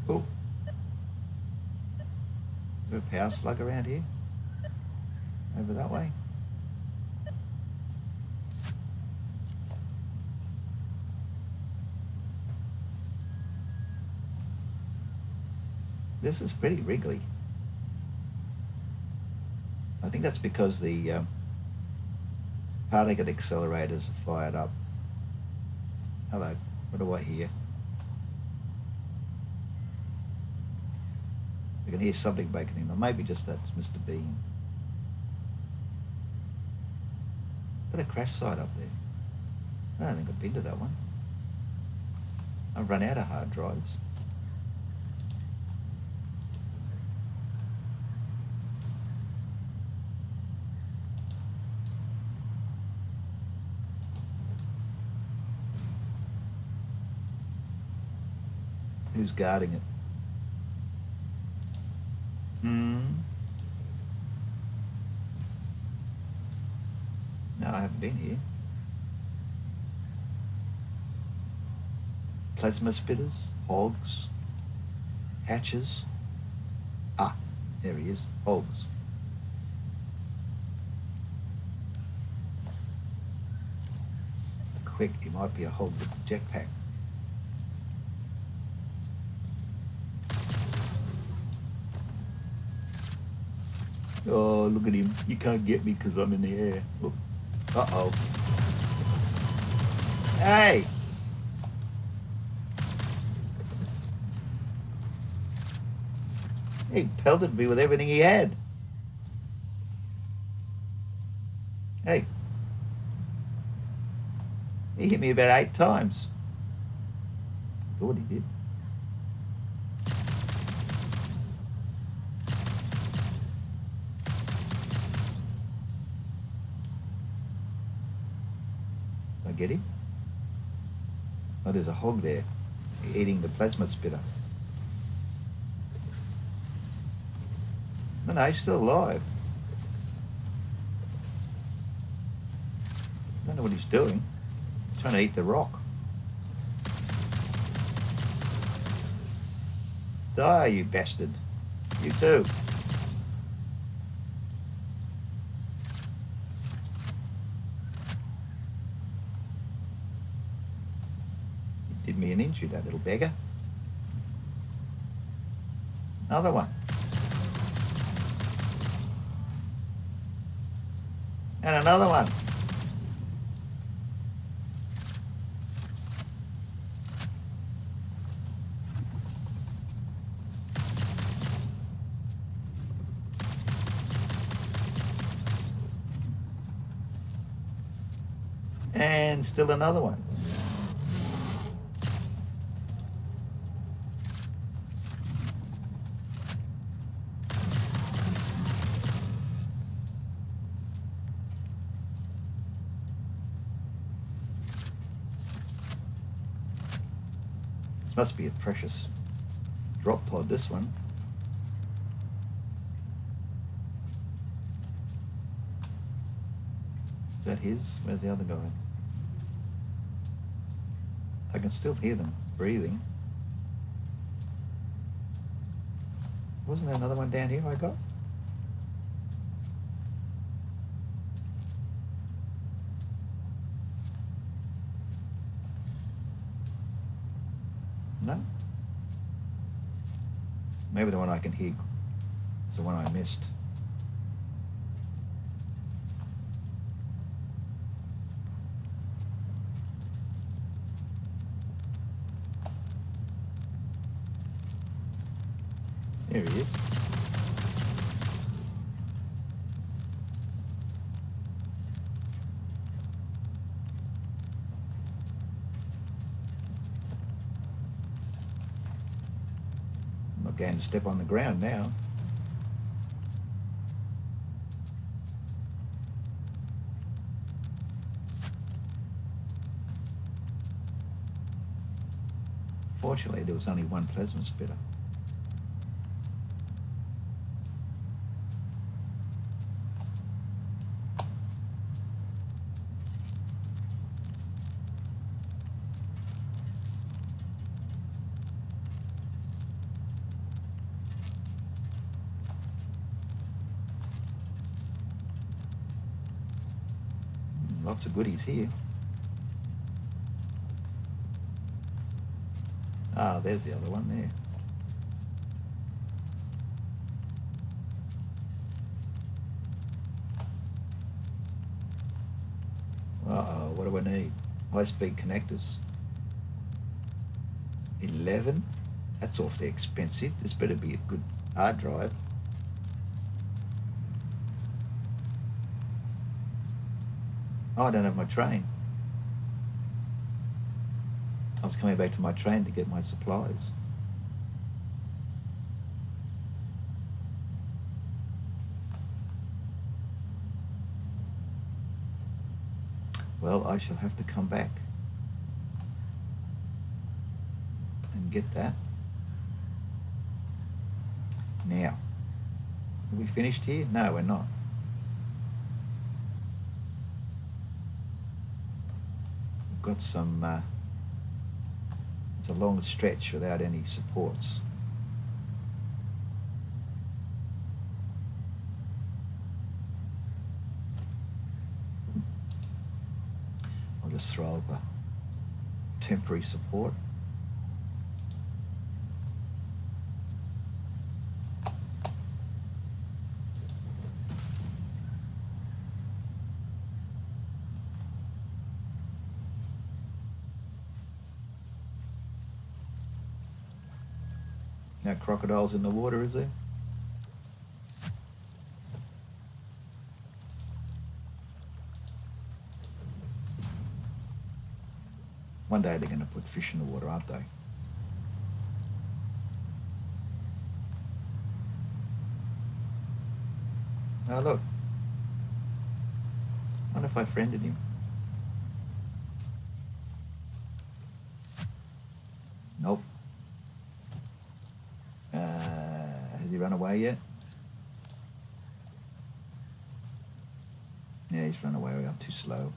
Oh. Is there a power slug around here? Over that way? This is pretty wriggly. I think that's because the particle accelerators are fired up. Hello, what do I hear? I can hear something breaking in, or maybe just that's Mr. Bean. Got a crash site up there. I don't think I've been to that one. I've run out of hard drives. Who's guarding it? No, I haven't been here. Plasma spitters, hogs, hatches. Ah, there he is, hogs. Quick, he might be a hog with a jetpack. Oh, look at him. You can't get me because I'm in the air. Look. Uh-oh. Hey! He pelted me with everything he had. Hey. He hit me about 8 times. Thought he did. Get him? Oh, there's a hog there eating the plasma spitter. No, he's still alive. I don't know what he's doing. He's trying to eat the rock. Die, you bastard. You too. Did me an injury, that little beggar. Another one. And another one. And still another one. This must be a precious drop pod, this one. Is that his? Where's the other guy? I can still hear them breathing. Wasn't there another one down here I got? No? Maybe the one I can hear is the one I missed. There he is. I'm not going to step on the ground now. Fortunately, there was only one plasma spitter. Lots of goodies here. Ah, there's the other one there. Uh-oh, what do I need? High-speed connectors. 11? That's awfully expensive. This better be a good hard drive. Oh, I don't have my train. I was coming back to my train to get my supplies. Well, I shall have to come back and get that. Now, are we finished here? No, we're not. We've got some, it's a long stretch without any supports. I'll just throw up a temporary support. No crocodiles in the water, is there? One day they're going to put fish in the water, aren't they? Oh, look. I wonder if I friended him. Nope. Has he run away yet? Yeah, he's run away. I'm too slow.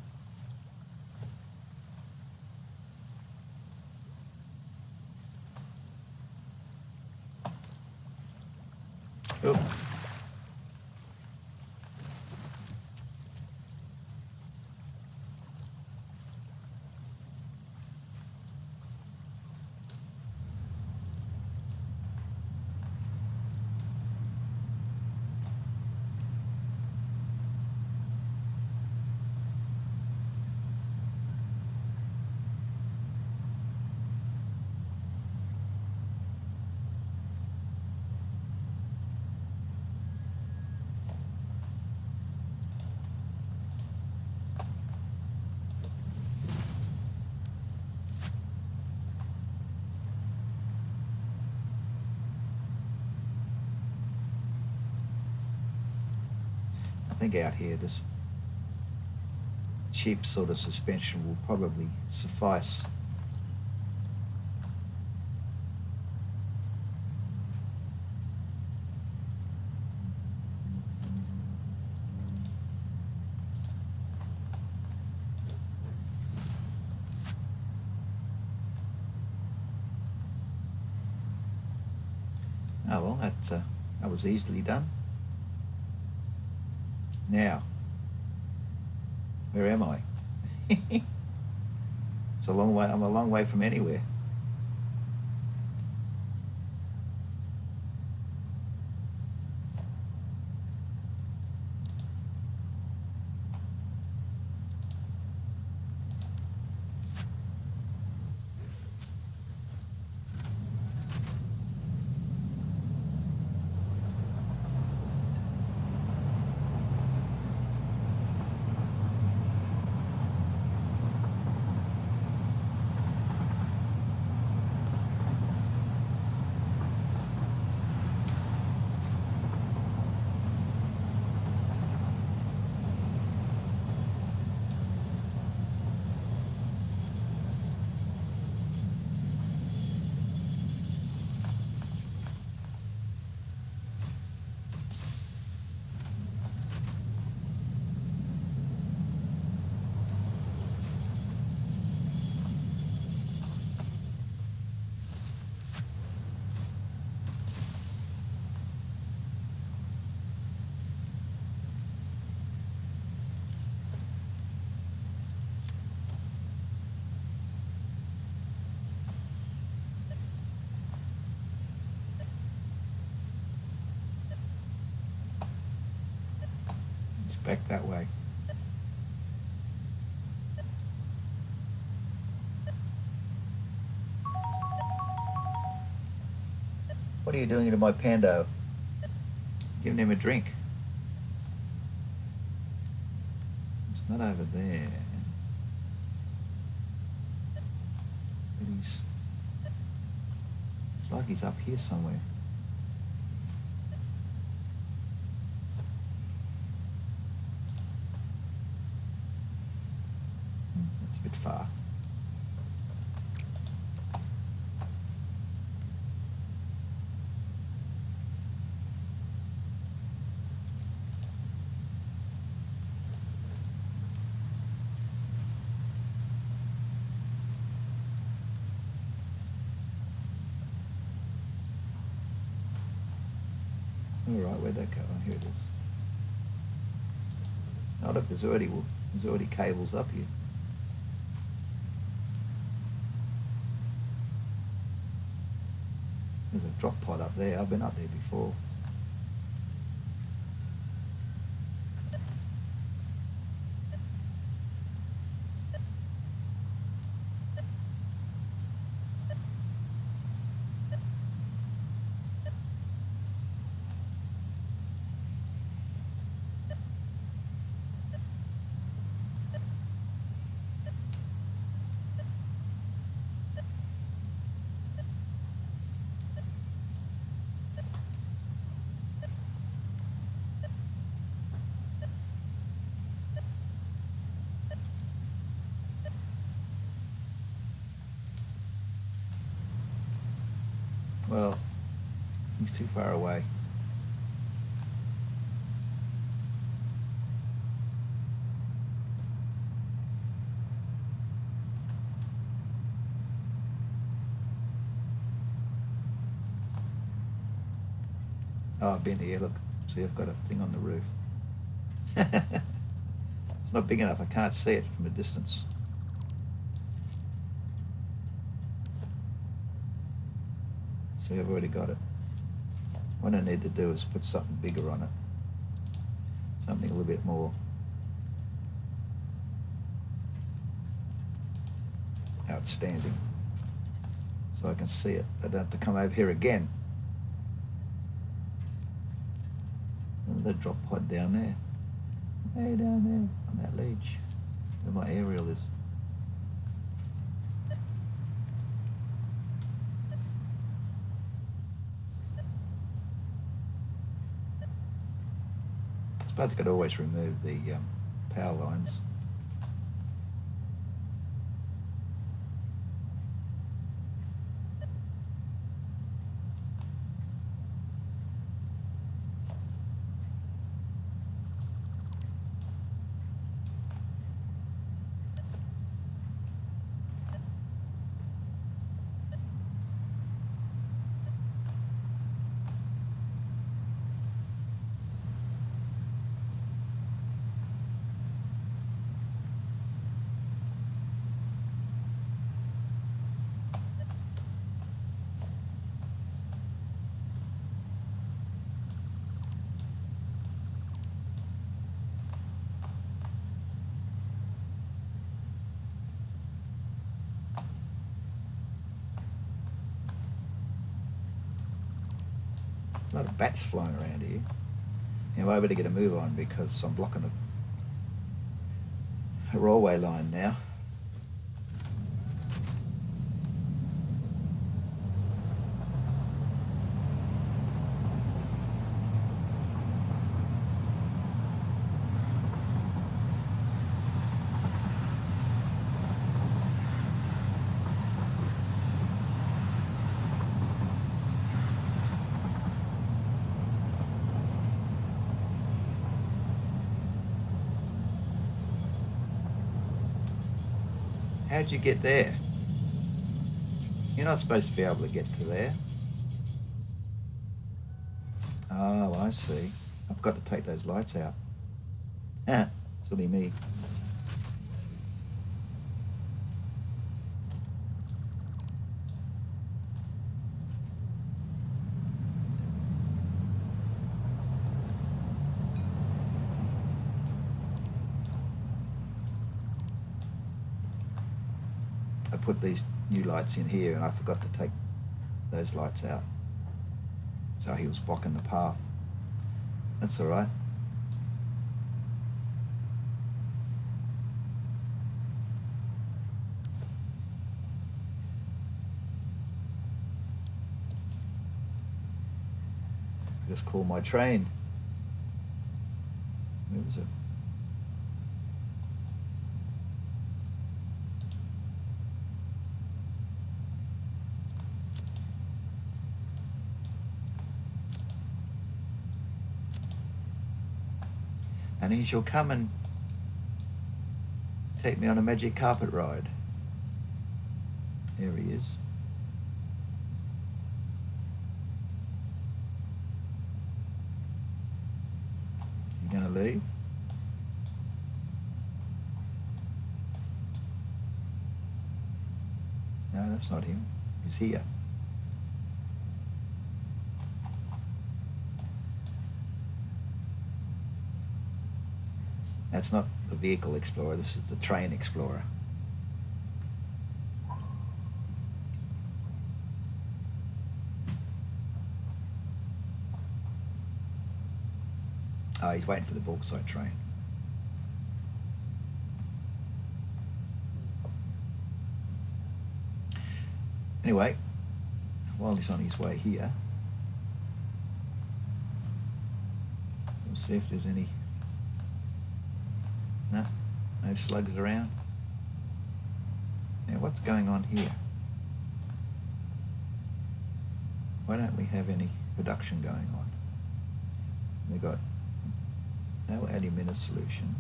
Oh. think out here this cheap sort of suspension will probably suffice. Oh well, that was easily done. Now, where am I? It's a long way. I'm a long way from anywhere. Back that way. What are you doing to my Pando? Giving him a drink. It's not over there. But it's like he's up here somewhere. A bit far. All right, where'd that go? Oh, here it is. Oh look, there's already cables up here. There's a drop pod up there. I've been up there before. Well, he's too far away. Oh, I've been here, look. See, I've got a thing on the roof. It's not big enough, I can't see it from a distance. See, I've already got it. What I need to do is put something bigger on it. Something a little bit more outstanding. So I can see it. I don't have to come over here again. The drop pod down there. Way down there on that ledge where my aerial is. suppose I could always remove the power lines. A lot of bats flying around here. Anyway, I better get a move on because I'm blocking a railway line now. How'd you get there? You're not supposed to be able to get to there. Oh, I see. I've got to take those lights out. Silly me. I put these new lights in here and I forgot to take those lights out. So he was blocking the path. That's all right. I just call my train. Where was it? And he shall come and take me on a magic carpet ride. There he is. Is he going to leave? No, that's not him. He's here. That's not the vehicle explorer, this is the train explorer. Oh, he's waiting for the bauxite train. Anyway, while he's on his way here, we'll see if there's any... No slugs around. Now what's going on here? Why don't we have any production going on? We've got no alumina solution.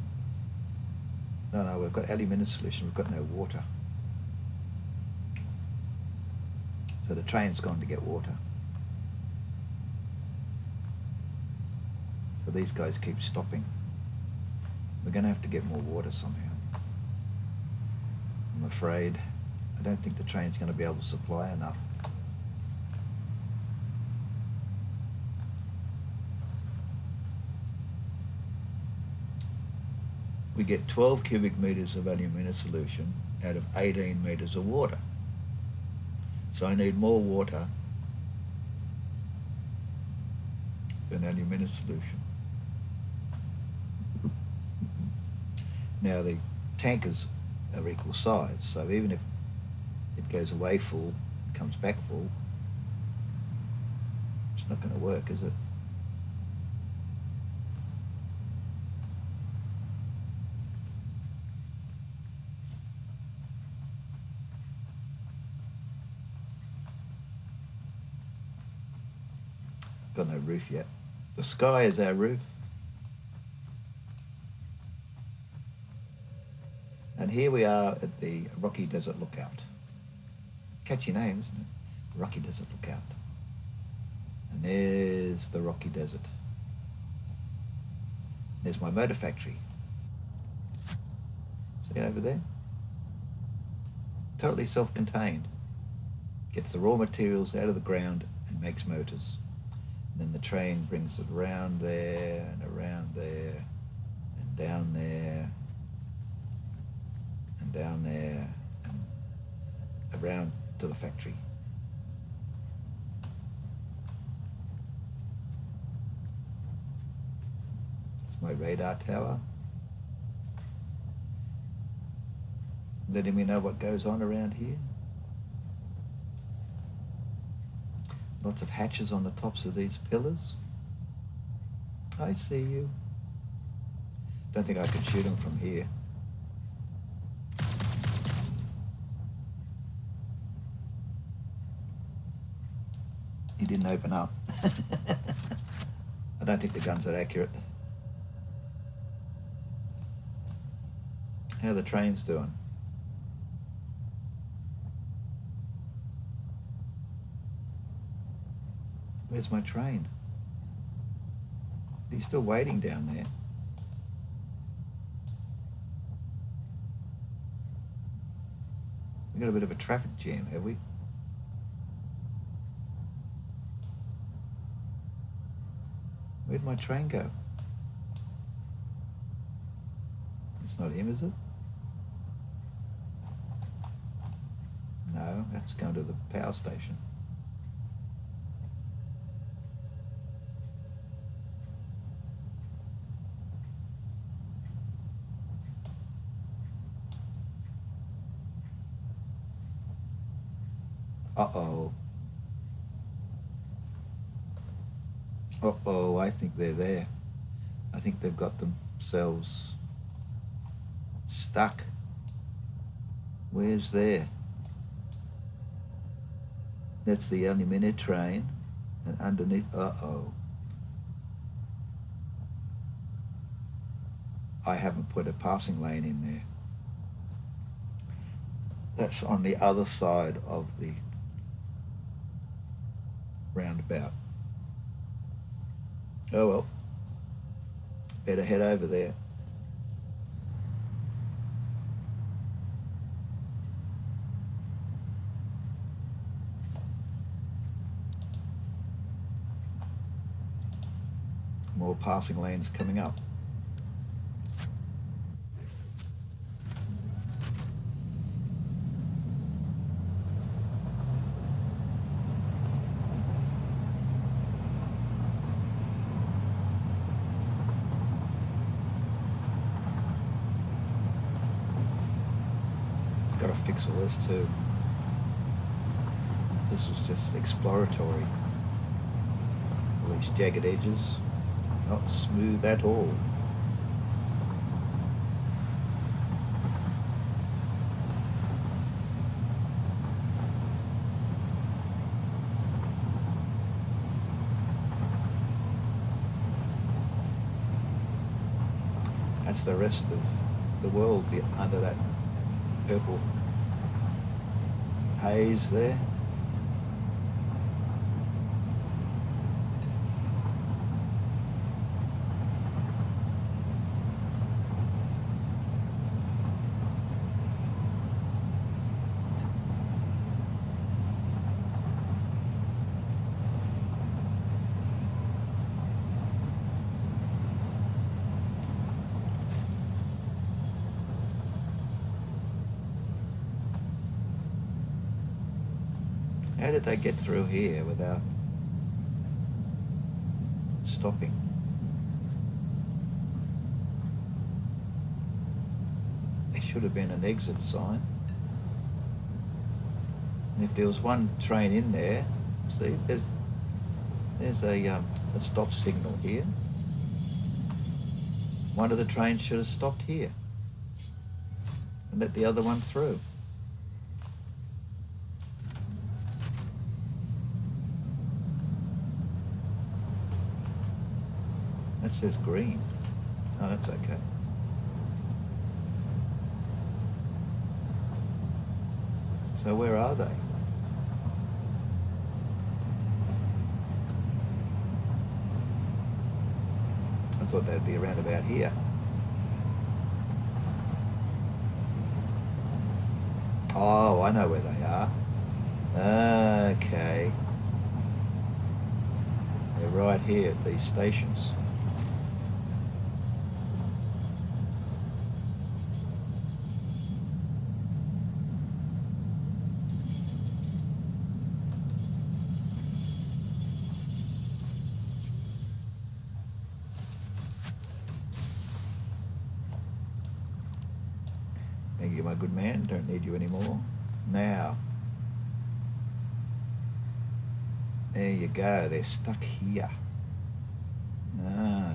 No, we've got alumina solution, we've got no water. So the train's gone to get water. So these guys keep stopping. We're going to have to get more water somehow. I'm afraid. I don't think the train's going to be able to supply enough. We get 12 cubic meters of alumina solution out of 18 meters of water. So I need more water than alumina solution. Now the tankers are equal size, so even if it goes away full, comes back full, it's not going to work, is it? Got no roof yet. The sky is our roof. And here we are at the Rocky Desert Lookout. Catchy name, isn't it? Rocky Desert Lookout. And there's the Rocky Desert. There's my motor factory. See over there? Totally self-contained. Gets the raw materials out of the ground and makes motors. And then the train brings it around there and around there and down there and down there and around to the factory. It's my radar tower, letting me know what goes on around here. Lots of hatches on the tops of these pillars. I see you. Don't think I can shoot them from here. He didn't open up. I don't think the gun's that accurate. How are the trains doing? Where's my train? Are you still waiting down there? We've got a bit of a traffic jam, have we? Where'd my train go? It's not him, is it? No, that's going to the power station. Uh-oh. Uh-oh, I think they're there. I think they've got themselves stuck. Where's there? That's the Alumina train. And underneath, uh-oh. I haven't put a passing lane in there. That's on the other side of the roundabout. Oh well, better head over there. More passing lanes coming up. Got to fix all this too. This was just exploratory. All these jagged edges, not smooth at all. That's the rest of the world under that purple haze there. How did they get through here without stopping? There should have been an exit sign. And if there was one train in there, see, there's a stop signal here. One of the trains should have stopped here and let the other one through. That says green. Oh, that's okay. So where are they? I thought they'd be around about here. Oh, I know where they are. Okay. They're right here at these stations. Thank you, my good man. Don't need you anymore. Now. There you go. They're stuck here.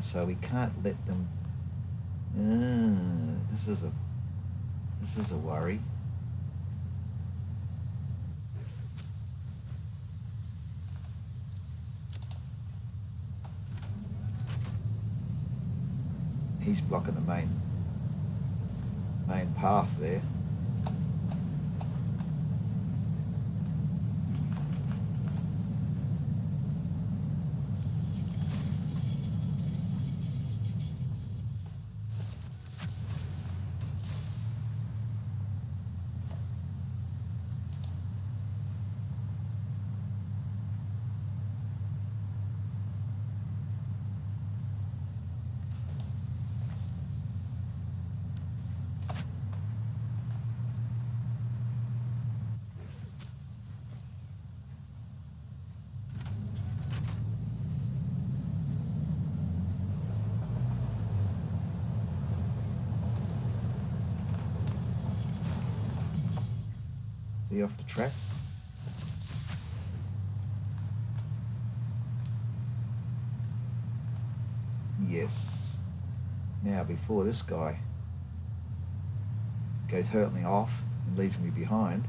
So we can't let them. This is a worry. He's blocking the main path there. Is he off the track? Yes. Now, before this guy goes hurtling off and leaves me behind,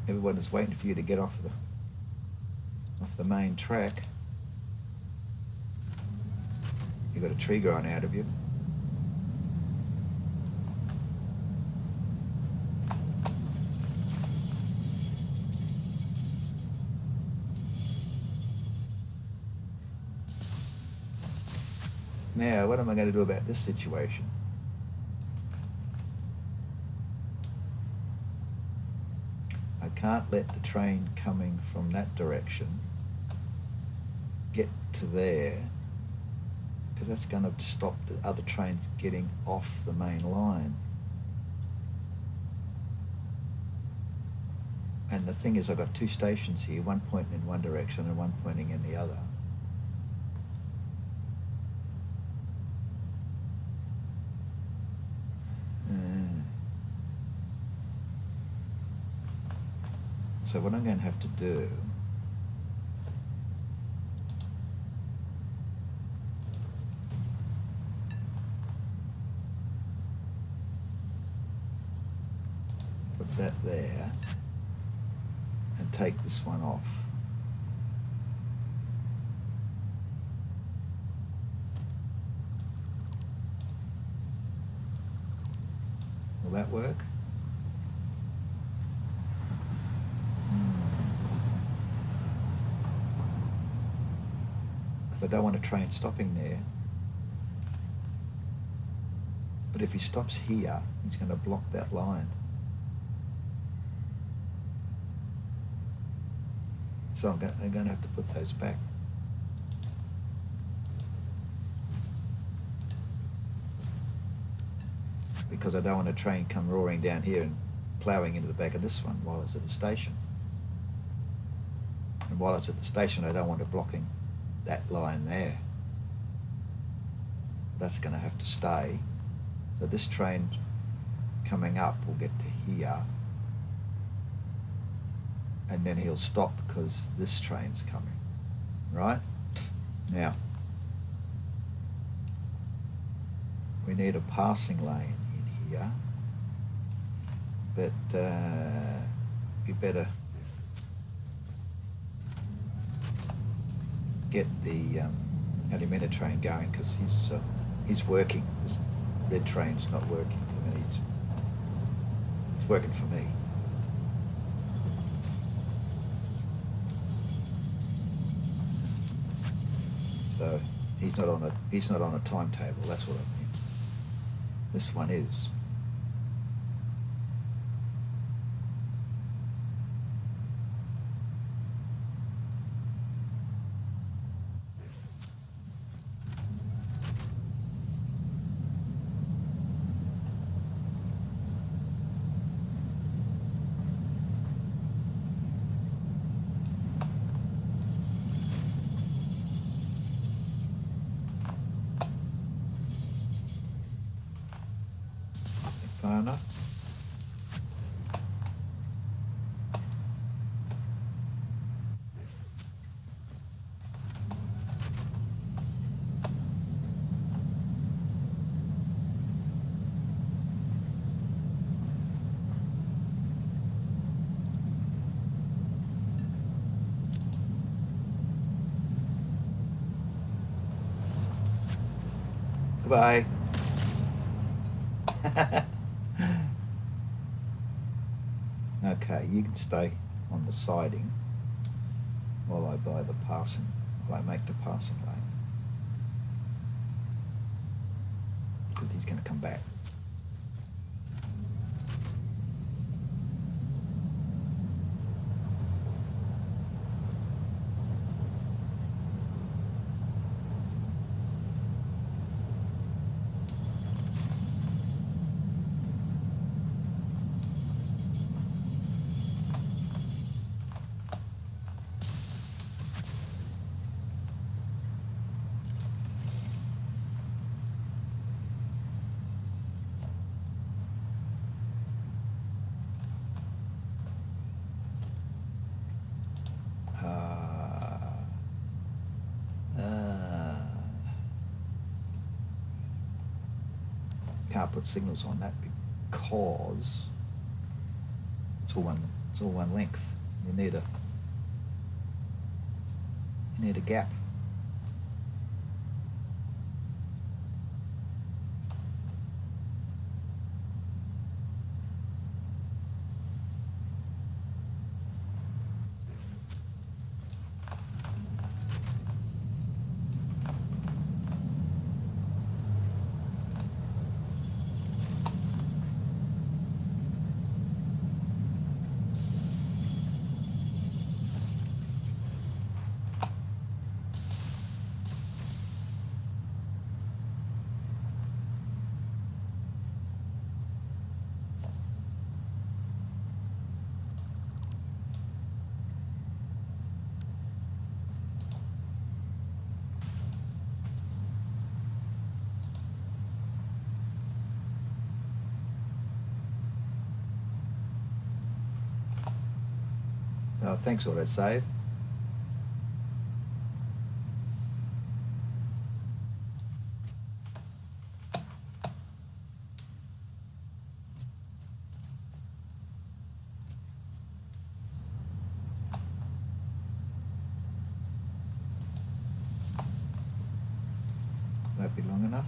everyone is waiting for you to get off the main track. You've got a tree growing out of you. Now, what am I going to do about this situation? I can't let the train coming from that direction get to there, because that's going to stop the other trains getting off the main line. And the thing is, I've got two stations here, one pointing in one direction and one pointing in the other. So what I'm going to have to do put that there and take this one off. Will that work? I don't want a train stopping there. But if he stops here, he's going to block that line. So I'm going to have to put those back. Because I don't want a train come roaring down here and ploughing into the back of this one while it's at the station. And while it's at the station, I don't want it blocking that line there. That's going to have to stay. So this train coming up will get to here, and then he'll stop because this train's coming. Right? Now, we need a passing lane in here, but we better get the Alumina train going, because he's working. This red train's not working, and he's working for me. So he's not on a timetable. That's what I mean. This one is. Far enough. Goodbye. Okay, you can stay on the siding while I buy the passing, while I make the passing lane. Because he's going to come back. Can't put signals on that because it's all one length. You need a gap. Oh, thanks, autosave. Won't be long enough.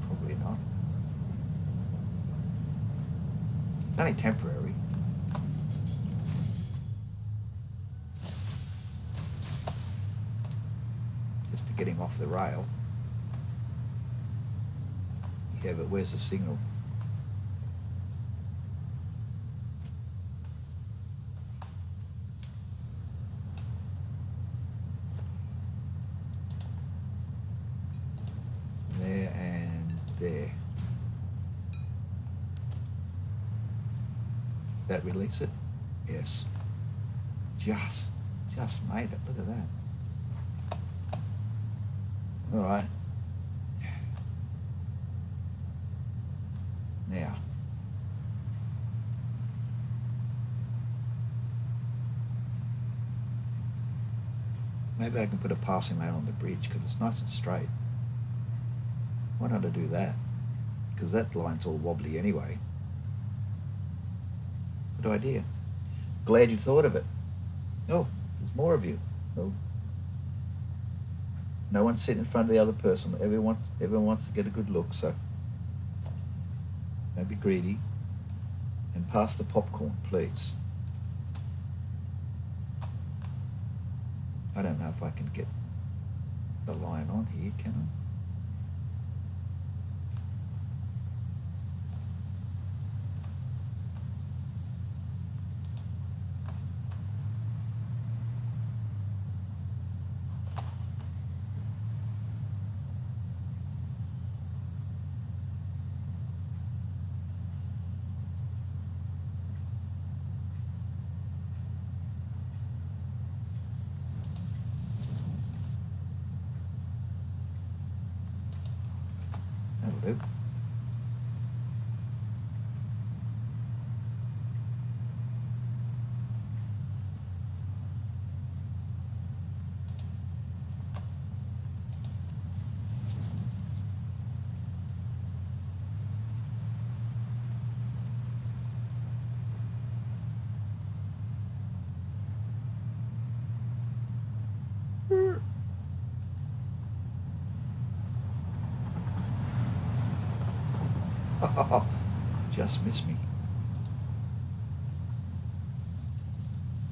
Probably not. It's only temporary. Just to get him off the rail. Yeah, but where's the signal? There and there. That release it? Yes. Just made it. Look at that. All right. Now. Maybe I can put a passing lane on the bridge because it's nice and straight. Why not I do that? because that line's all wobbly anyway. Good idea. Glad you thought of it. Oh, there's more of you. Oh. No one's sitting in front of the other person. Everyone wants to get a good look, so don't be greedy. And pass the popcorn, please. I don't know if I can get the line on here, can I? That'll do. Just missed me.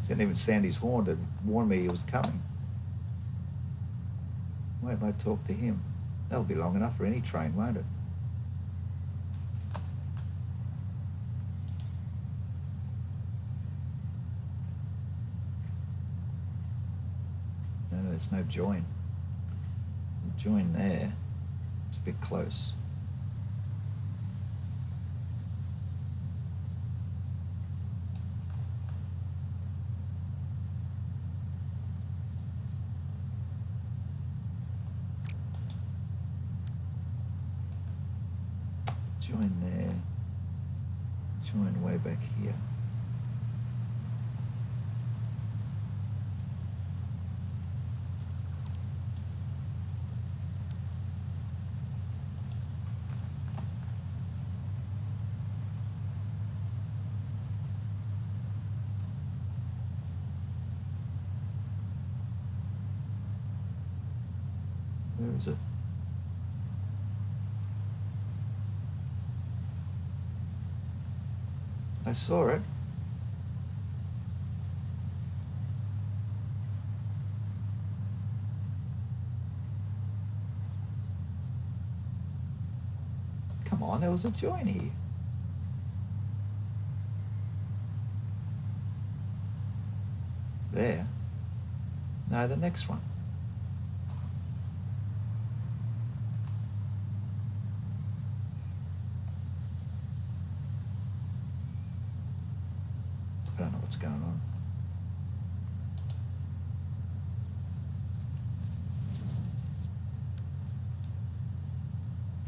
Didn't even sound his horn to warn me he was coming. Wait if I talk to him. That'll be long enough for any train, won't it? No, there's no join. Join there. It's a bit close. Join there. Join way back here. Where is it? I saw it. Come on, there was a join here. There. No, the next one. I don't know what's going on.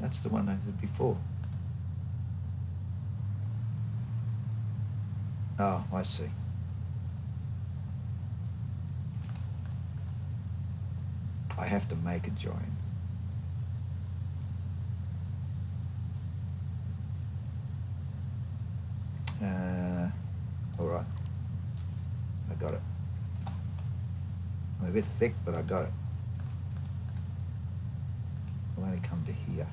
That's the one I did before. Oh, I see. I have to make a join. All right. I got it. I'm a bit thick, but I got it. I'll only come to here.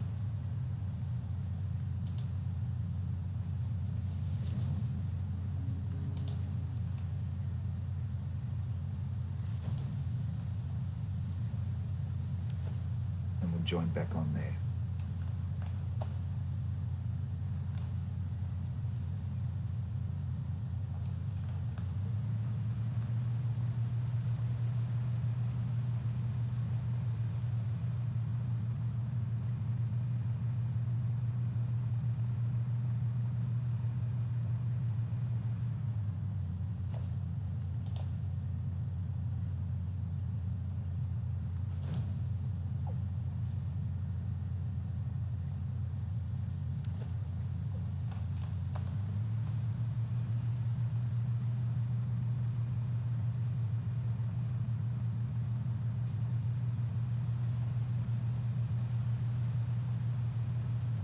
And we'll join back on there.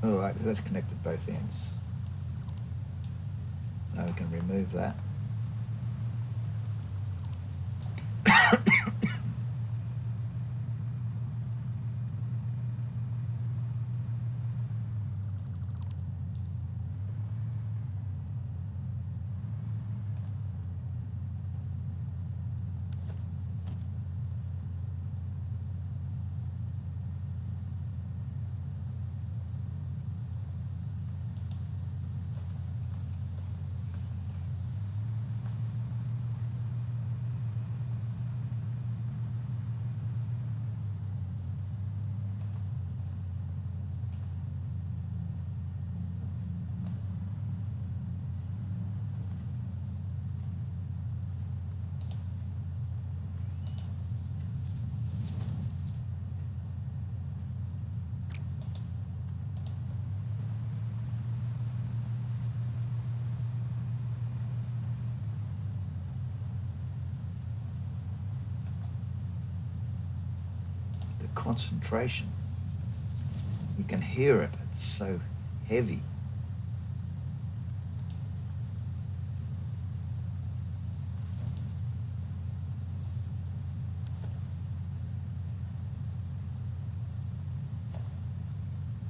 Alright, that's connected both ends. Now we can remove that. Concentration. You can hear it, it's so heavy.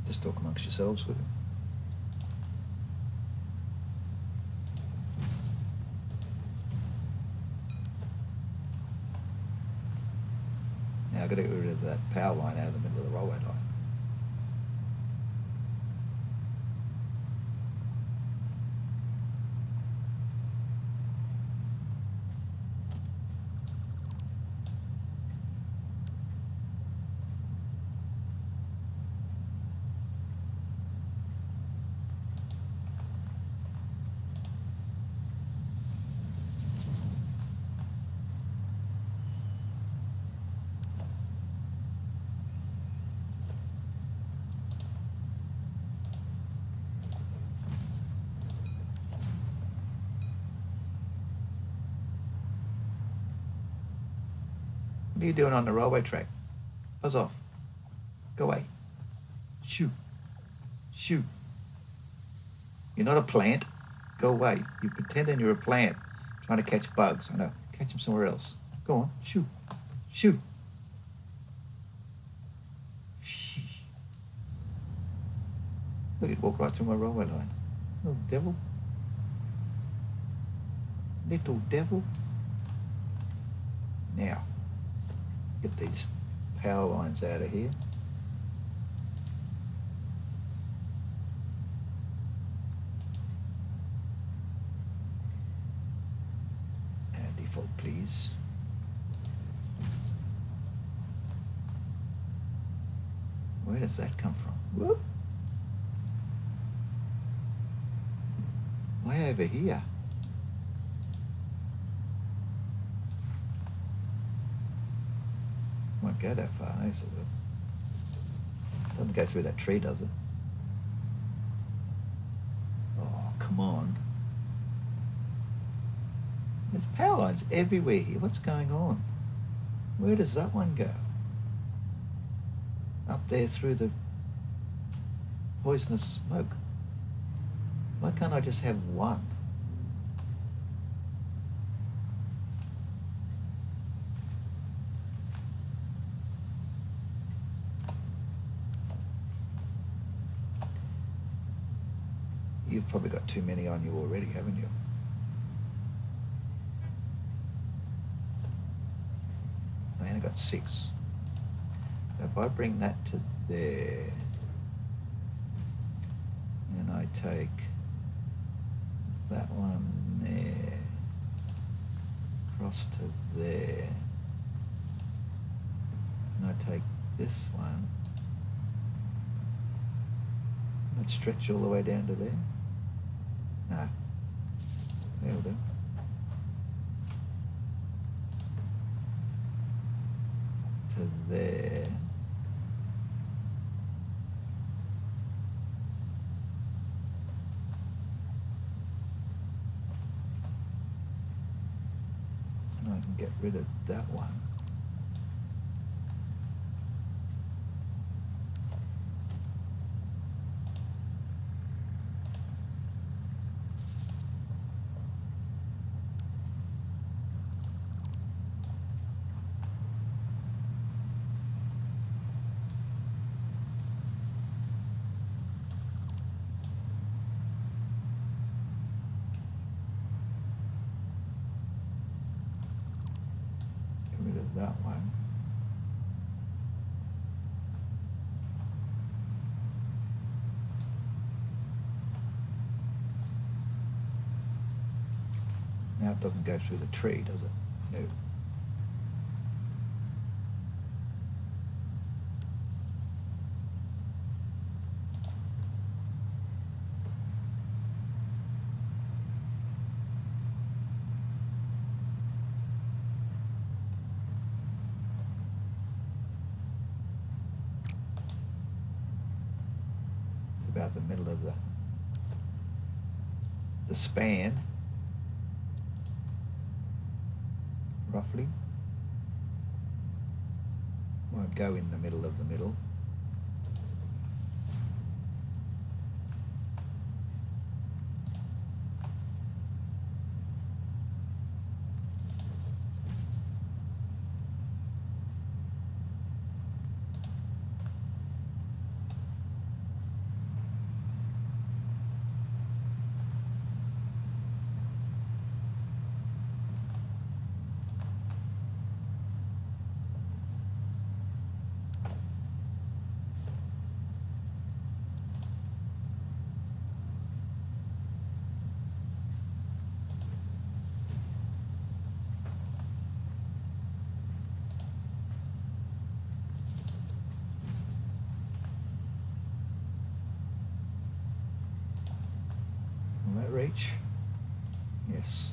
Just talk amongst yourselves with it. Now I've got to get rid of that power line out of the middle of the railway line. What are you doing on the railway track? Buzz off. Go away. Shoo. Shoo. You're not a plant. Go away. You're pretending you're a plant, trying to catch bugs. I know. Catch them somewhere else. Go on. Shoo. Shoo. Look, it walked right through my railway line. Little devil. Little devil. Now, get these power lines out of here. And default, please. Where does that come from? Whoop. Way over here. Won't go that far, no, so it doesn't go through that tree, does it? Oh, come on. There's power lines everywhere here. What's going on? Where does that one go? Up there through the poisonous smoke. Why can't I just have one? You've probably got too many on you already, haven't you? I only got 6. So if I bring that to there, and I take that one there, across to there, and I take this one, I'd stretch all the way down to there. No, that'll do. To there. And I can get rid of that one. got one. Now it doesn't go through the tree, does it? No. About the middle of the span, roughly. Won't go in the middle of the middle. Will that reach? Yes.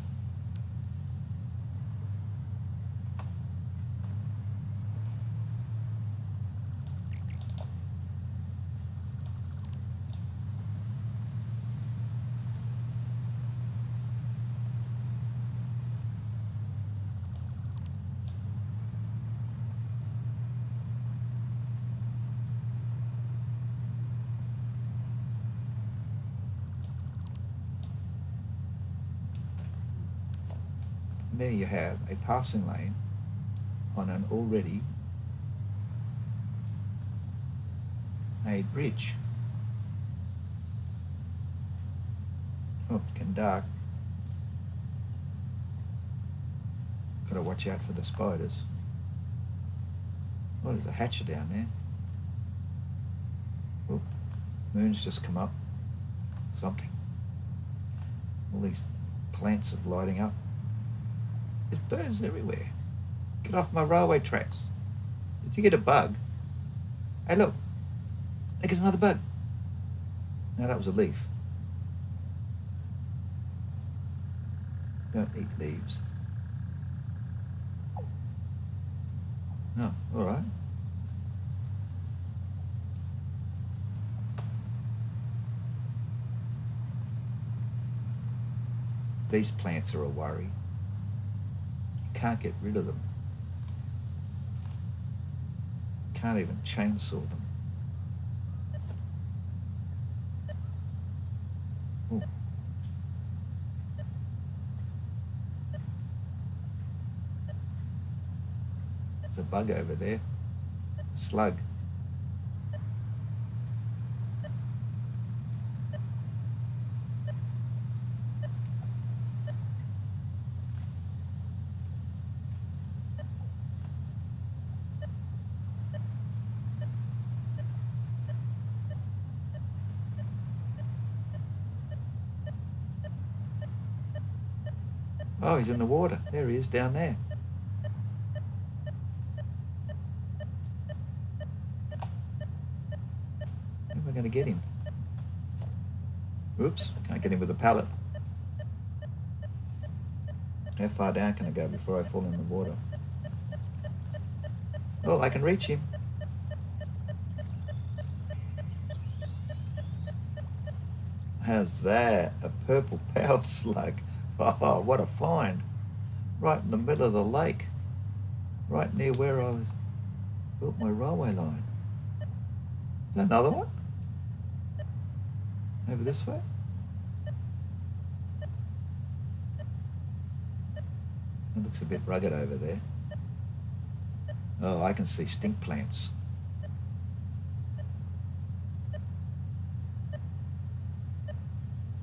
There you have a passing lane on an already made bridge. Oh, it's getting dark. Gotta watch out for the spiders. Oh, there's a hatcher down there. Oh, moon's just come up. Something. All these plants are lighting up. There's birds everywhere. Get off my railway tracks. Did you get a bug? Hey, look. There's another bug. No, that was a leaf. Don't eat leaves. Oh, all right. These plants are a worry. Can't get rid of them. Can't even chainsaw them. Ooh. There's a bug over there. A slug. Oh, he's in the water. There he is, down there. How am I going to get him? Oops, can't get him with a pallet. How far down can I go before I fall in the water? Oh, I can reach him. How's that? A purple power slug. Oh, what a find. Right in the middle of the lake. Right near where I built my railway line. Is that another one? Over this way? It looks a bit rugged over there. Oh, I can see stink plants.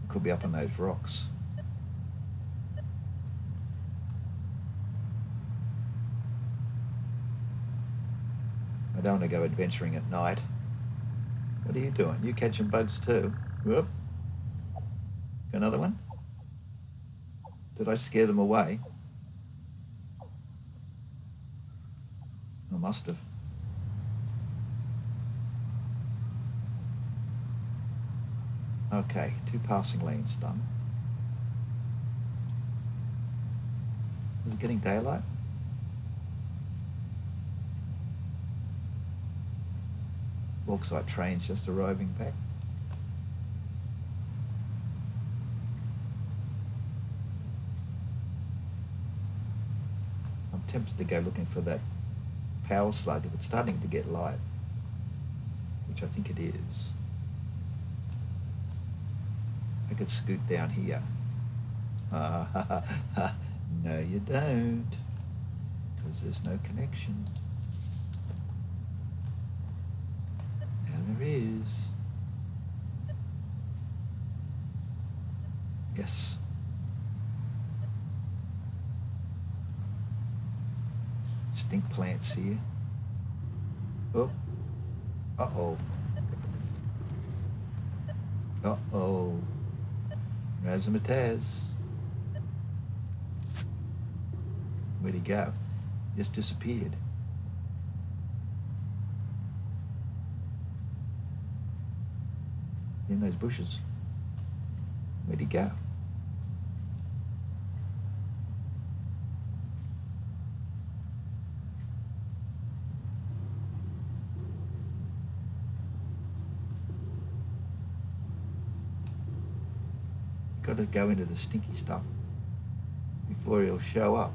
Could be up on those rocks. I don't want to go adventuring at night. What are you doing? You catching bugs too? Whoop. Another one? Did I scare them away? I must have. Okay, 2 passing lanes done. Is it getting daylight? Bauxite train's just arriving back. I'm tempted to go looking for that power slug if it's starting to get light, which I think it is. I could scoot down here. No you don't, because there's no connection. Now there is. Yes. Stink plants here. Oh. Uh-oh. Uh-oh. Razzmatazz. Where'd he go? Just disappeared. In those bushes. Where'd he go? Got to go into the stinky stuff before he'll show up.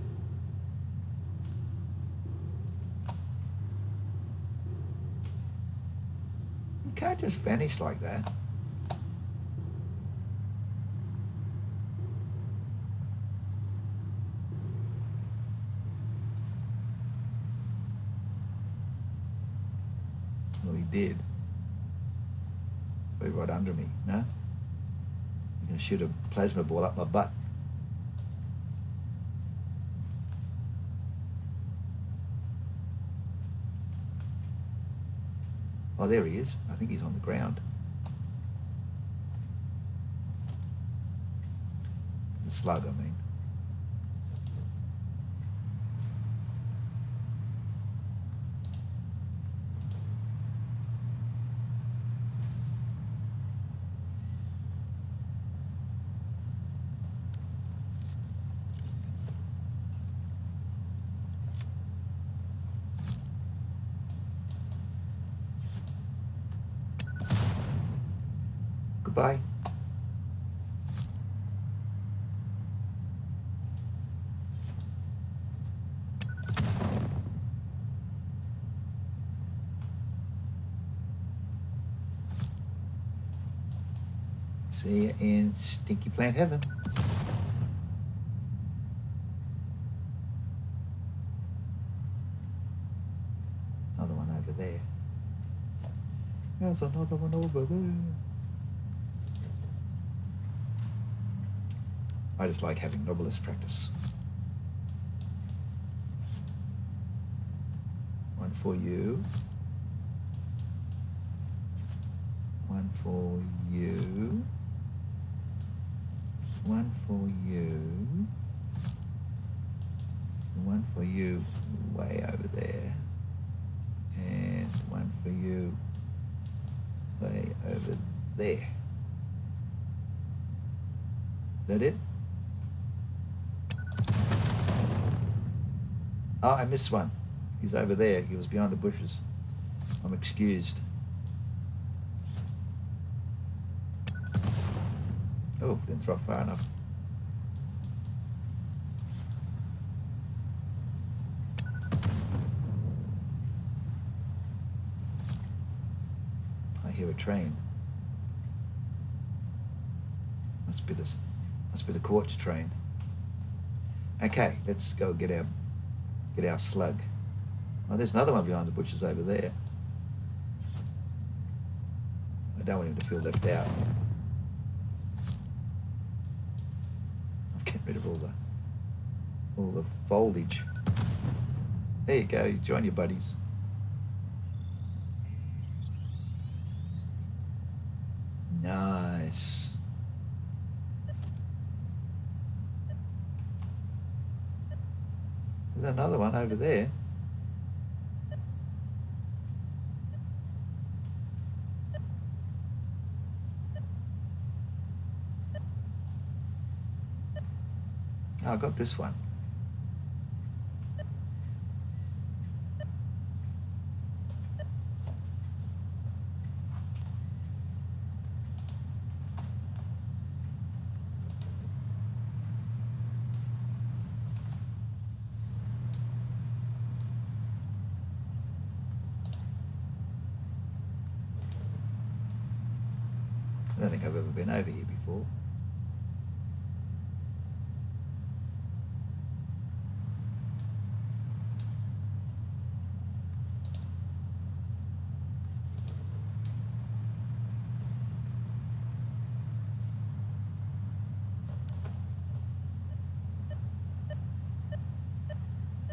You can't just vanish like that. Well, he did. Probably right under me, no? I'm going to shoot a plasma ball up my butt. Oh, there he is. I think he's on the ground. The slug, I mean. Goodbye. See you in stinky plant heaven. Another one over there. There's another one over there. I just like having novelist practice. One for you. One for you. One for you. One for you way over there. And one for you way over there. Is that it? Oh, I missed one. He's over there. He was behind the bushes. I'm excused. Oh, didn't throw far enough. I hear a train. Must be the quartz train. Okay, let's go get our slug. Oh, there's another one behind the bushes over there. I don't want him to feel left out. I'm getting rid of all the foliage. There you go, join your buddies. Nice. There's another one over there. Oh, I got this one. I don't think I've ever been over here before.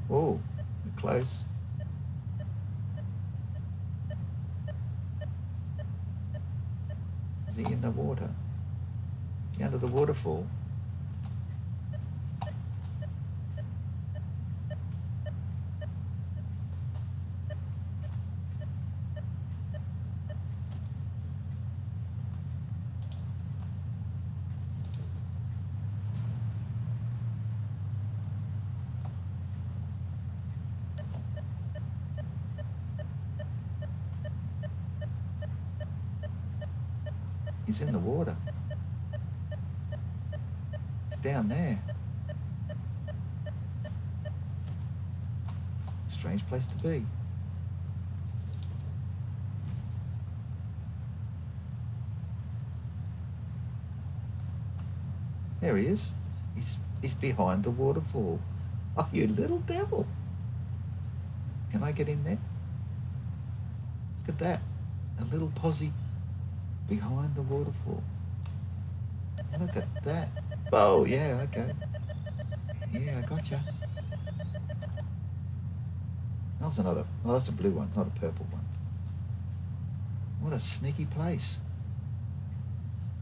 Oh, we're close. Is he in the water? Is he under the waterfall? He's in the water. He's down there. Strange place to be. There he is. He's behind the waterfall. Oh, you little devil. Can I get in there? Look at that. A little posse behind the waterfall. Look at that. Oh, yeah, okay. Yeah, I gotcha. That was another. Oh, that's a blue one, not a purple one. What a sneaky place.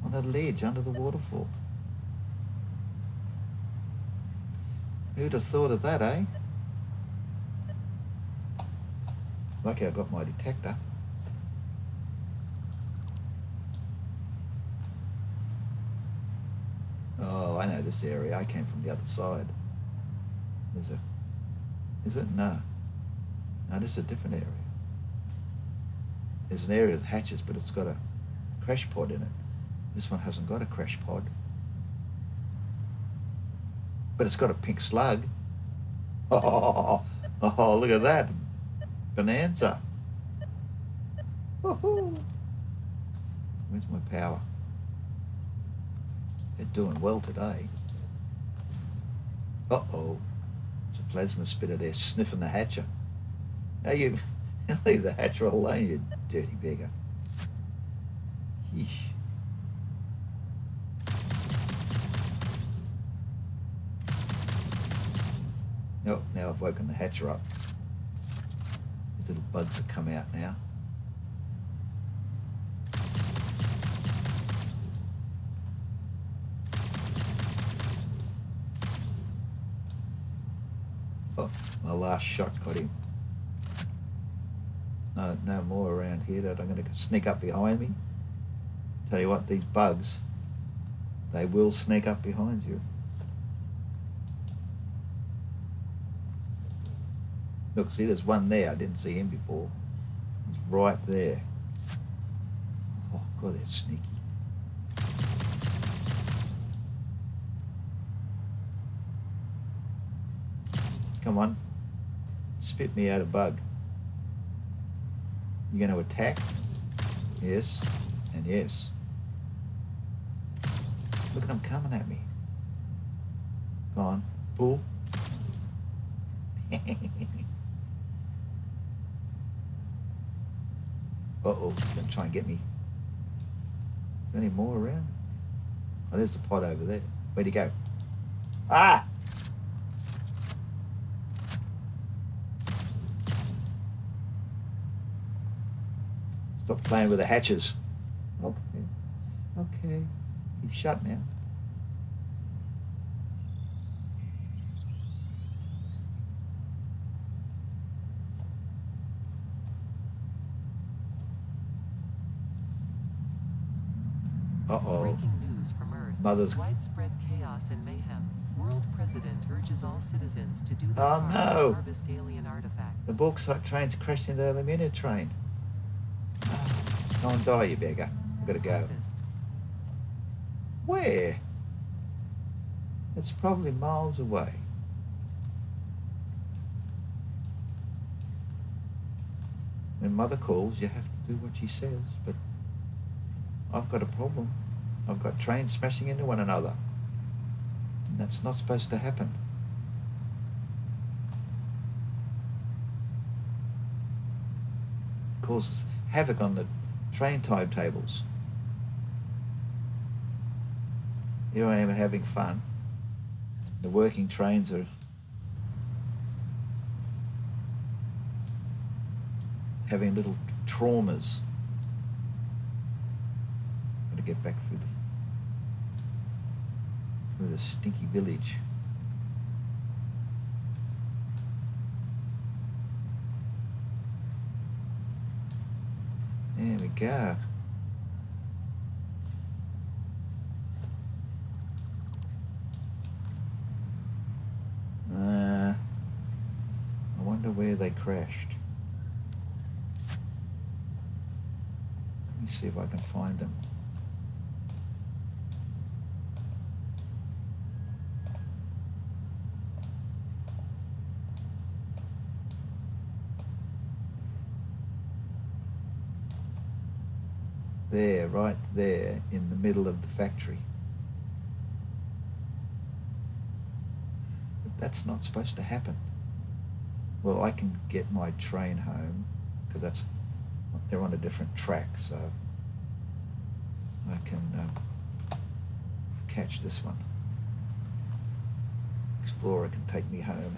On a ledge under the waterfall. Who'd have thought of that, eh? Lucky I got my detector. Oh, I know this area. I came from the other side. There's a... Is it? No. No, this is a different area. There's an area with hatches, but it's got a crash pod in it. This one hasn't got a crash pod. But it's got a pink slug. Oh, look at that. Bonanza. Woohoo. Where's my power? They're doing well today. Uh-oh. It's a plasma spitter there sniffing the hatcher. Now you leave the hatcher alone, you dirty beggar. Yeesh. Oh, now I've woken the hatcher up. These little bugs have come out now. Oh, my last shot got him. No more around here that I'm going to sneak up behind me. Tell you what, these bugs, they will sneak up behind you. Look, see, there's one there. I didn't see him before. He's right there. Oh, God, they're sneaky. Come on. Spit me out a bug. You going to attack? Yes, and yes. Look at them coming at me. Go on, pull. Uh-oh, he's going to try and get me. Is there any more around? Oh, there's the pod over there. Where'd he go? Ah! Stop playing with the hatches. Okay. Okay, he's shut now. Uh-oh. Breaking news from Earth. Mother's... Widespread chaos and mayhem. World President urges all citizens to do their Oh part no! to harvest alien artifacts. The bauxite train's crashed into the alumina train. Go and die, you beggar. I've got to go. Harvest. Where? It's probably miles away. When Mother calls, you have to do what she says, but I've got a problem. I've got trains smashing into one another. And that's not supposed to happen. It causes havoc on the train timetables. Here I am having fun. The working trains are having little traumas. Got to get back through the stinky village. There we go. I wonder where they crashed. Let me see if I can find them. There, right there, in the middle of the factory. But that's not supposed to happen. Well, I can get my train home, because they're on a different track, so I can catch this one. Explorer can take me home.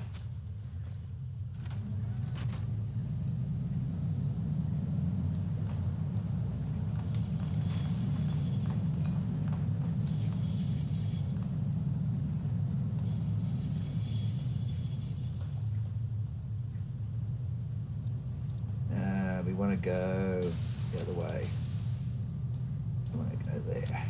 We want to go the other way. We want to go there.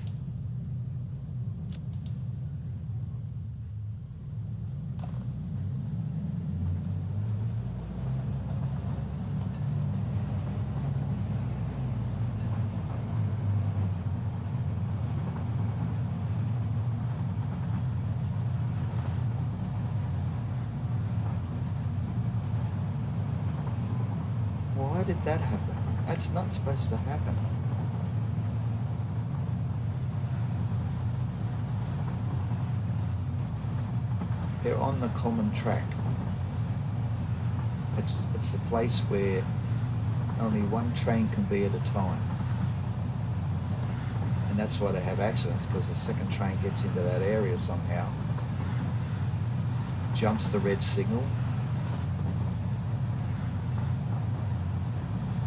Why did that happen? That's not supposed to happen. They're on the common track. It's a place where only one train can be at a time. And that's why they have accidents, because the second train gets into that area somehow, jumps the red signal,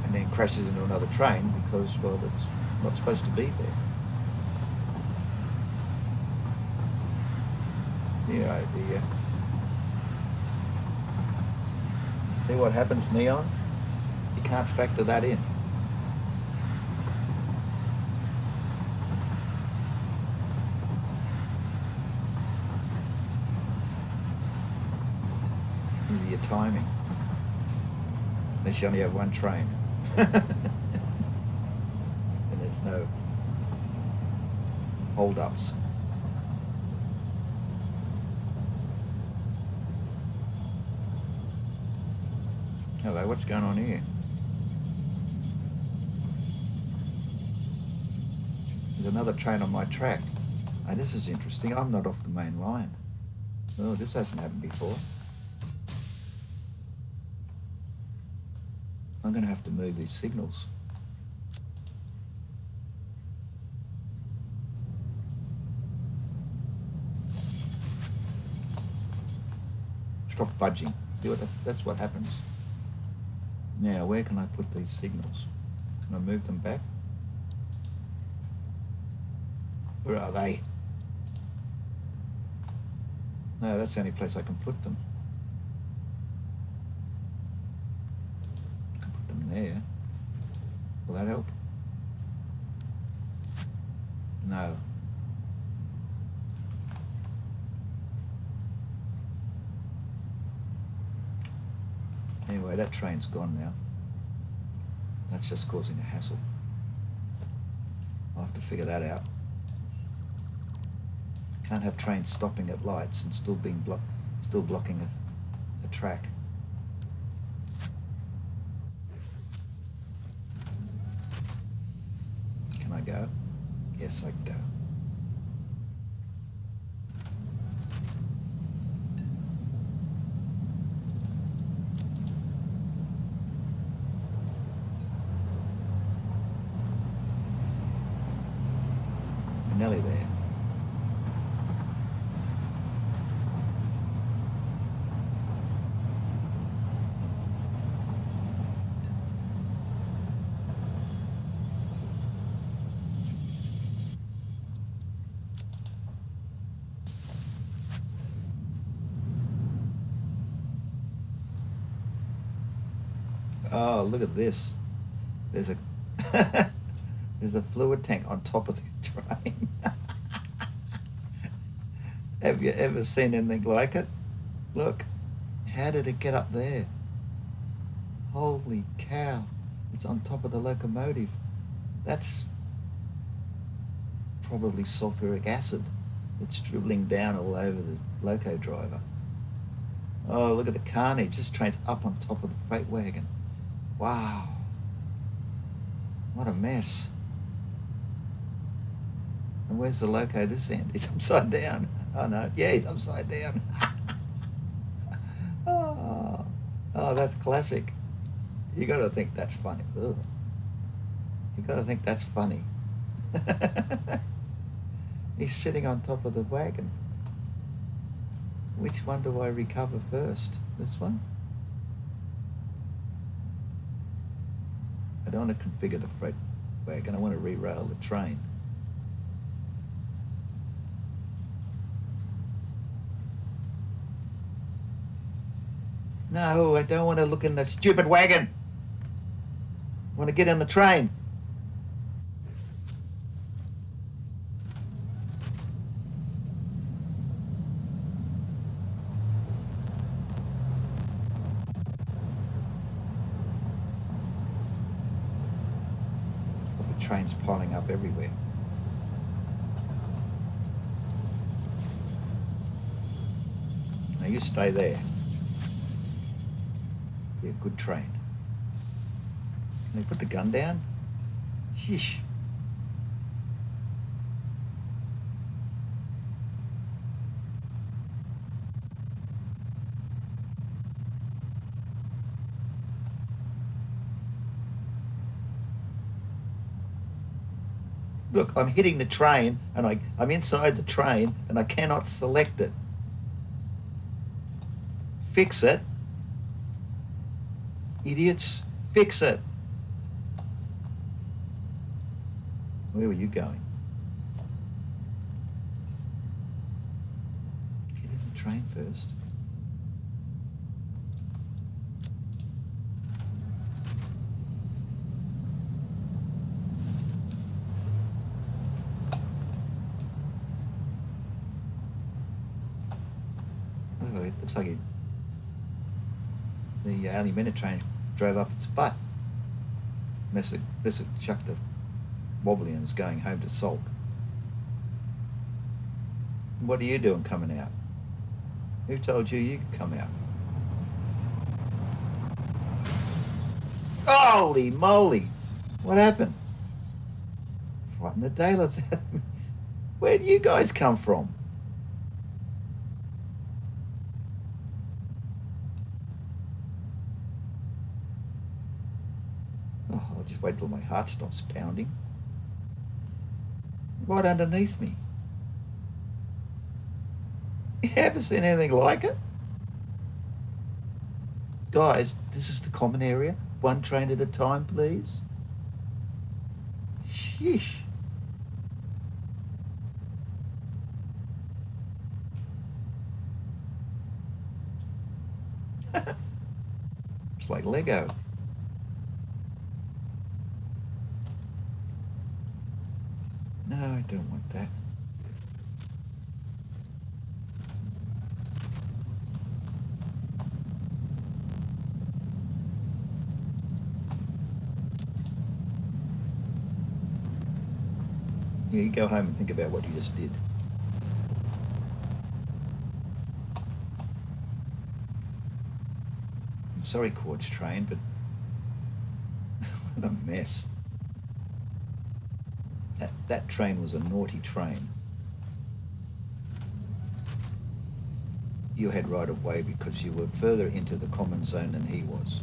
and then crashes into another train because, well, it's not supposed to be there. Yeah, idea. See what happens, Neon? You can't factor that in. Maybe your timing. Unless you only have one train. And there's no hold-ups. Hello, what's going on here? There's another train on my track. Oh, this is interesting. I'm not off the main line. Oh, this hasn't happened before. I'm going to have to move these signals. Stop fudging. See what that's what happens. Now, where can I put these signals? Can I move them back? Where are they? No, that's the only place I can put them. I can put them there. Will that help? No. Anyway, that train's gone now. That's just causing a hassle. I'll have to figure that out. Can't have trains stopping at lights and still blocking a track. Can I go? Yes, I can go. We're nearly there. Oh, look at this. There's a there's a fluid tank on top of the train. Have you ever seen anything like it? Look, how did it get up there? Holy cow. It's on top of the locomotive. That's probably sulfuric acid. It's dribbling down all over the loco driver. Oh, look at the carnage. This train's up on top of the freight wagon. Wow. What a mess. And where's the loco this end? He's upside down. Oh no, yeah, he's upside down. Oh, that's classic. You gotta think that's funny. Ugh. You gotta think that's funny. He's sitting on top of the wagon. Which one do I recover first? This one? I don't want to configure the freight wagon. I want to re-rail the train. No, I don't want to look in the stupid wagon. I want to get in the train. Trains piling up everywhere. Now you stay there. Be a good train. Can they put the gun down? Sheesh. Look, I'm hitting the train and I'm inside the train and I cannot select it. Fix it. Idiots, fix it. Where were you going? Get in the train first. It looks like the alumina train drove up its butt. This had chucked the wobbly and is going home to sulk. What are you doing coming out? Who told you could come out? Holy moly! What happened? Frightened the daylights out of me. Where do you guys come from? Oh, I'll just wait till my heart stops pounding. Right underneath me. You ever seen anything like it? Guys, this is the common area. One train at a time, please. Sheesh. It's like Lego. No, I don't want that. Yeah, you go home and think about what you just did. I'm sorry, Quartz Train, but what a mess. That train was a naughty train. You had right of way because you were further into the common zone than he was.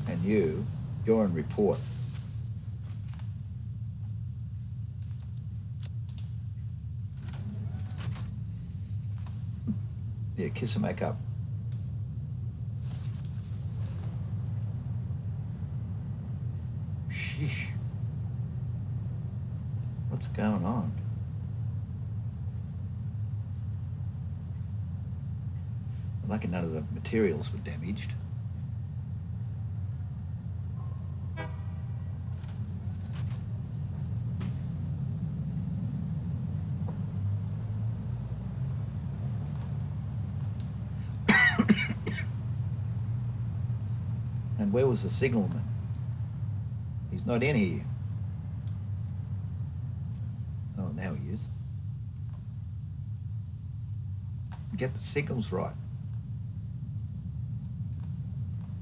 And you're in report. Yeah, kiss and make up. Sheesh. What's going on? Lucky none of the materials were damaged. And where was the signalman? He's not in here. Oh, now he is. Get the signals right.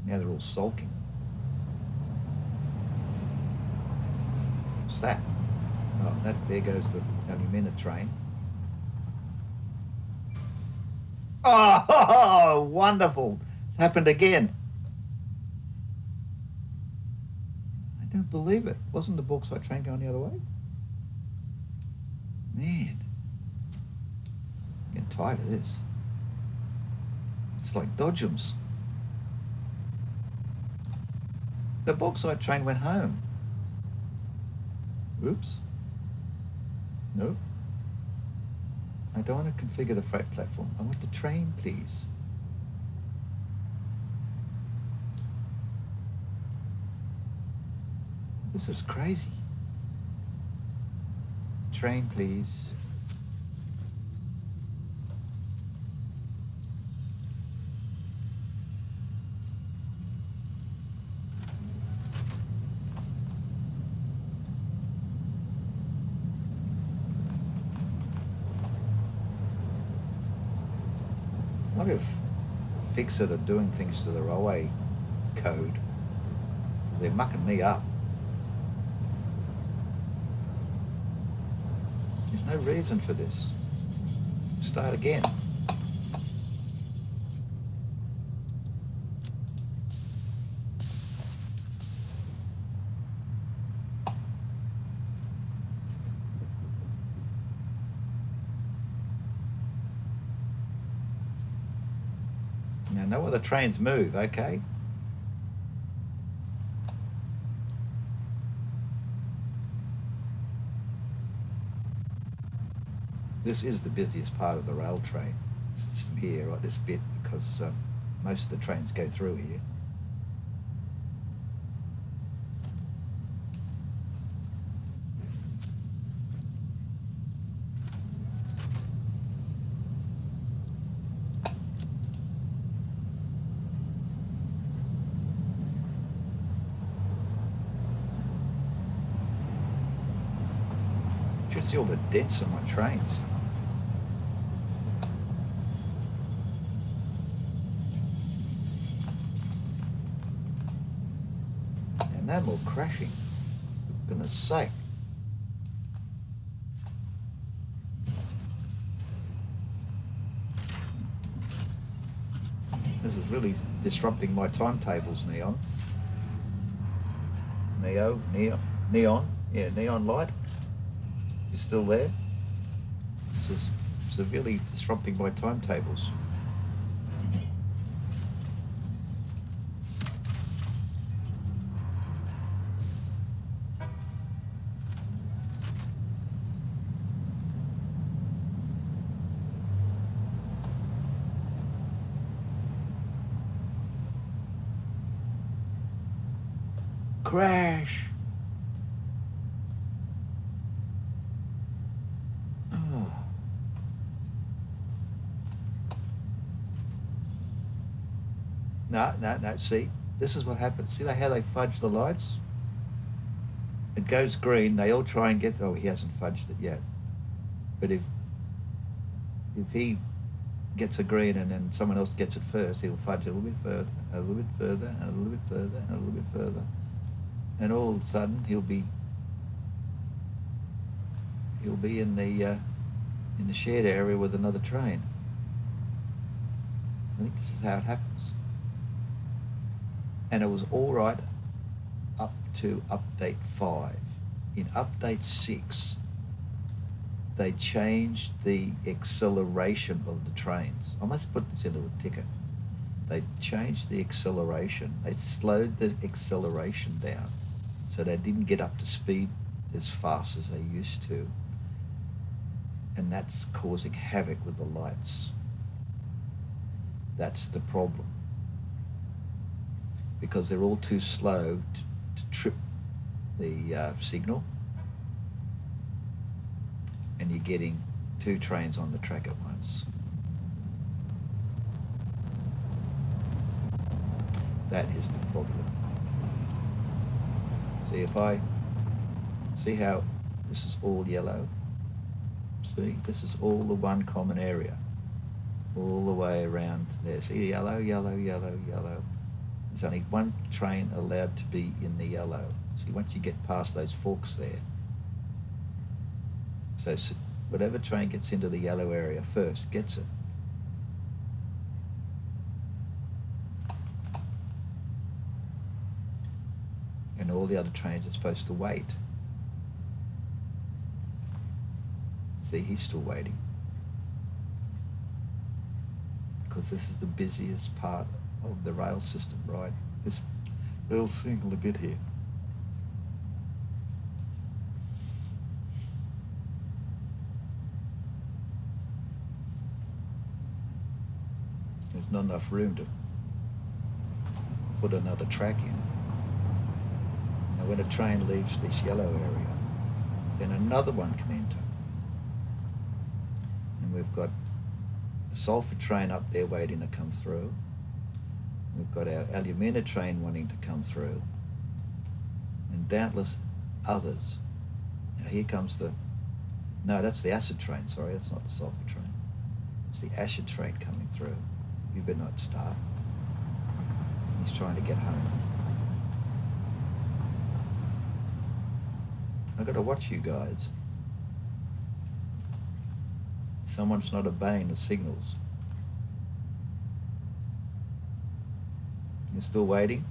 Now they're all sulking. What's that? Oh, there goes the Alumina train. Oh, wonderful. It's happened again. I don't believe it. Wasn't the bauxite train going the other way? Man. I'm getting tired of this. It's like Dodgems. The bauxite train went home. Oops. Nope. I don't want to configure the freight platform. I want the train, please. This is crazy. Train, please. I wonder if Fixit are doing things to the railway code. They're mucking me up. There's no reason for this. Start again. Now, no other trains move, okay? This is the busiest part of the rail train system here, right, this bit, because most of the trains go through here. You should see all the dents on my trains. No more crashing, for goodness sake. This is really disrupting my timetables, Neon. Neon, yeah, neon light. You're still there? This is severely disrupting my timetables. Crash! Oh. No, see? This is what happens. See how they fudge the lights? It goes green, they all try and get... Oh, he hasn't fudged it yet. But if he gets a green and then someone else gets it first, he'll fudge it a little bit further, and a little bit further, and a little bit further, and a little bit further. And all of a sudden, he'll be in the shared area with another train. I think this is how it happens. And it was all right up to update 5. In update 6, they changed the acceleration of the trains. I must put this into a ticket. They changed the acceleration. They slowed the acceleration down so they didn't get up to speed as fast as they used to. And that's causing havoc with the lights. That's the problem. Because they're all too slow to trip the signal, and you're getting 2 trains on the track at once. That is the problem. See how this is all yellow? See, this is all the one common area, all the way around there. See, yellow, yellow, yellow, yellow. There's only one train allowed to be in the yellow. See, once you get past those forks there, so whatever train gets into the yellow area first gets it. And all the other trains are supposed to wait. See, he's still waiting. Because this is the busiest part of the rail system, right? This little single bit here. There's not enough room to put another track in. Now when a train leaves this yellow area, then another one can enter. And we've got a sulfur train up there waiting to come through. We've got our alumina train wanting to come through, and doubtless others. Now here comes that's the acid train, sorry, that's not the sulfur train. It's the acid train coming through. You better not start. He's trying to get home. I've got to watch you guys. Someone's not obeying the signals. You're still waiting?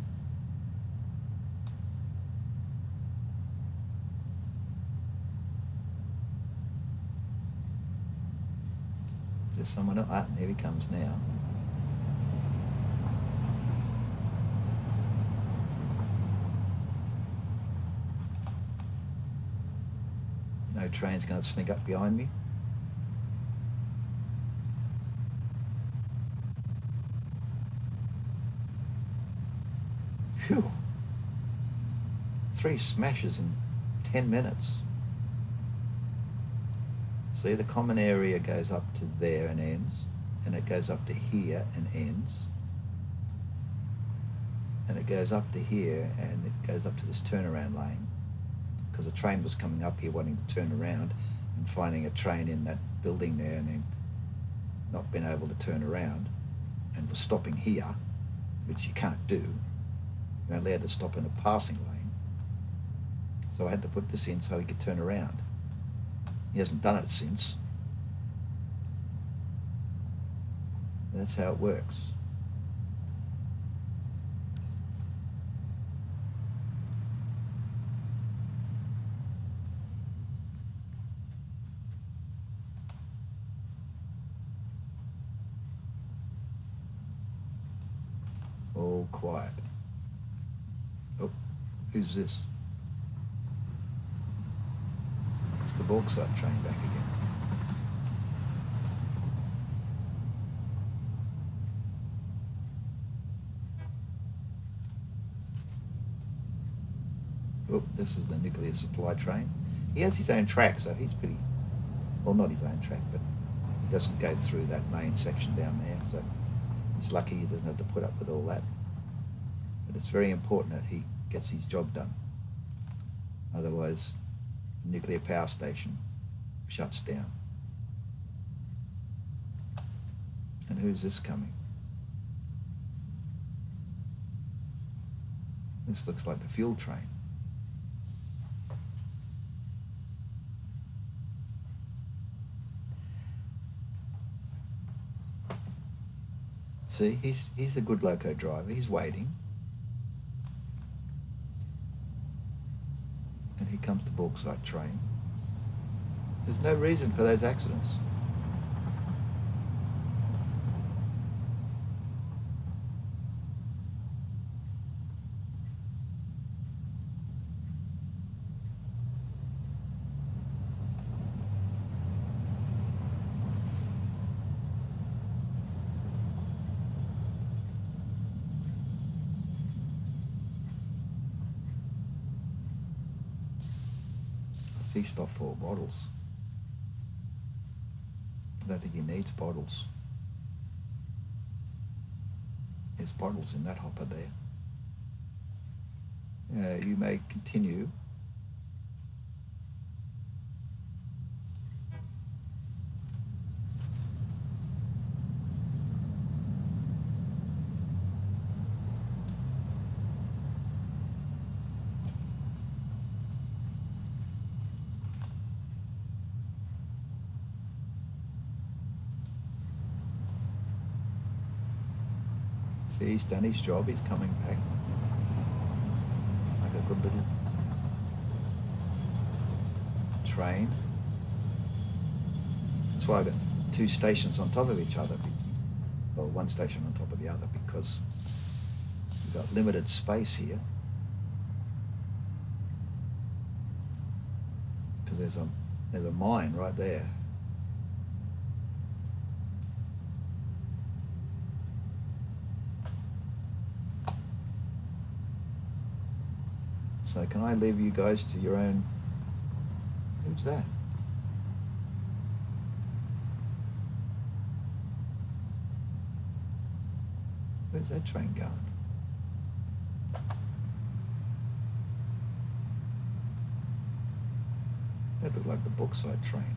There's someone else. Ah, there he comes now. No train's going to sneak up behind me. Phew. 3 smashes in 10 minutes. See, the common area goes up to there and ends, and it goes up to here and ends, and it goes up to here and it goes up to this turnaround lane, because a train was coming up here wanting to turn around and finding a train in that building there and then not being able to turn around and was stopping here, which you can't do. You're only allowed to stop in a passing lane. So I had to put this in so he could turn around. He hasn't done it since. That's how it works. All quiet. Oh, who's this? It's the bauxite train back again. Oh, this is the nuclear supply train. He has his own track, so he's pretty, well, not his own track, but he doesn't go through that main section down there, so he's lucky he doesn't have to put up with all that. But it's very important that he gets his job done. Otherwise, the nuclear power station shuts down. And who's this coming? This looks like the fuel train. See, he's a good loco driver. He's waiting. And here comes the bauxite train. There's no reason for those accidents. He stopped 4 bottles. I don't think he needs bottles. There's bottles in that hopper there. You may continue. See, he's done his job, he's coming back. Like a good little train. That's why I've got 2 stations on top of each other. Well, 1 station on top of the other, because we've got limited space here. Because there's a mine right there. So can I leave you guys to your own... Who's that? Where's that train going? That looked like the bauxite train.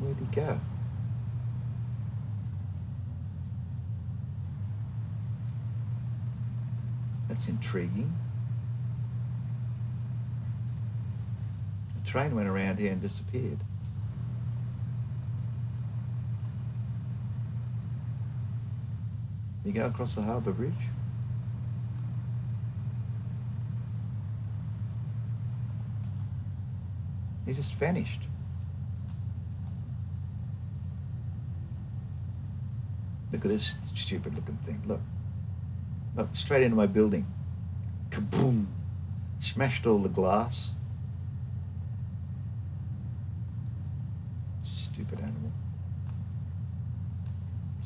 Where'd he go? That's intriguing. The train went around here and disappeared. You go across the harbour bridge? He just vanished. Look at this stupid looking thing, look. Look, straight into my building. Kaboom! Smashed all the glass. Stupid animal.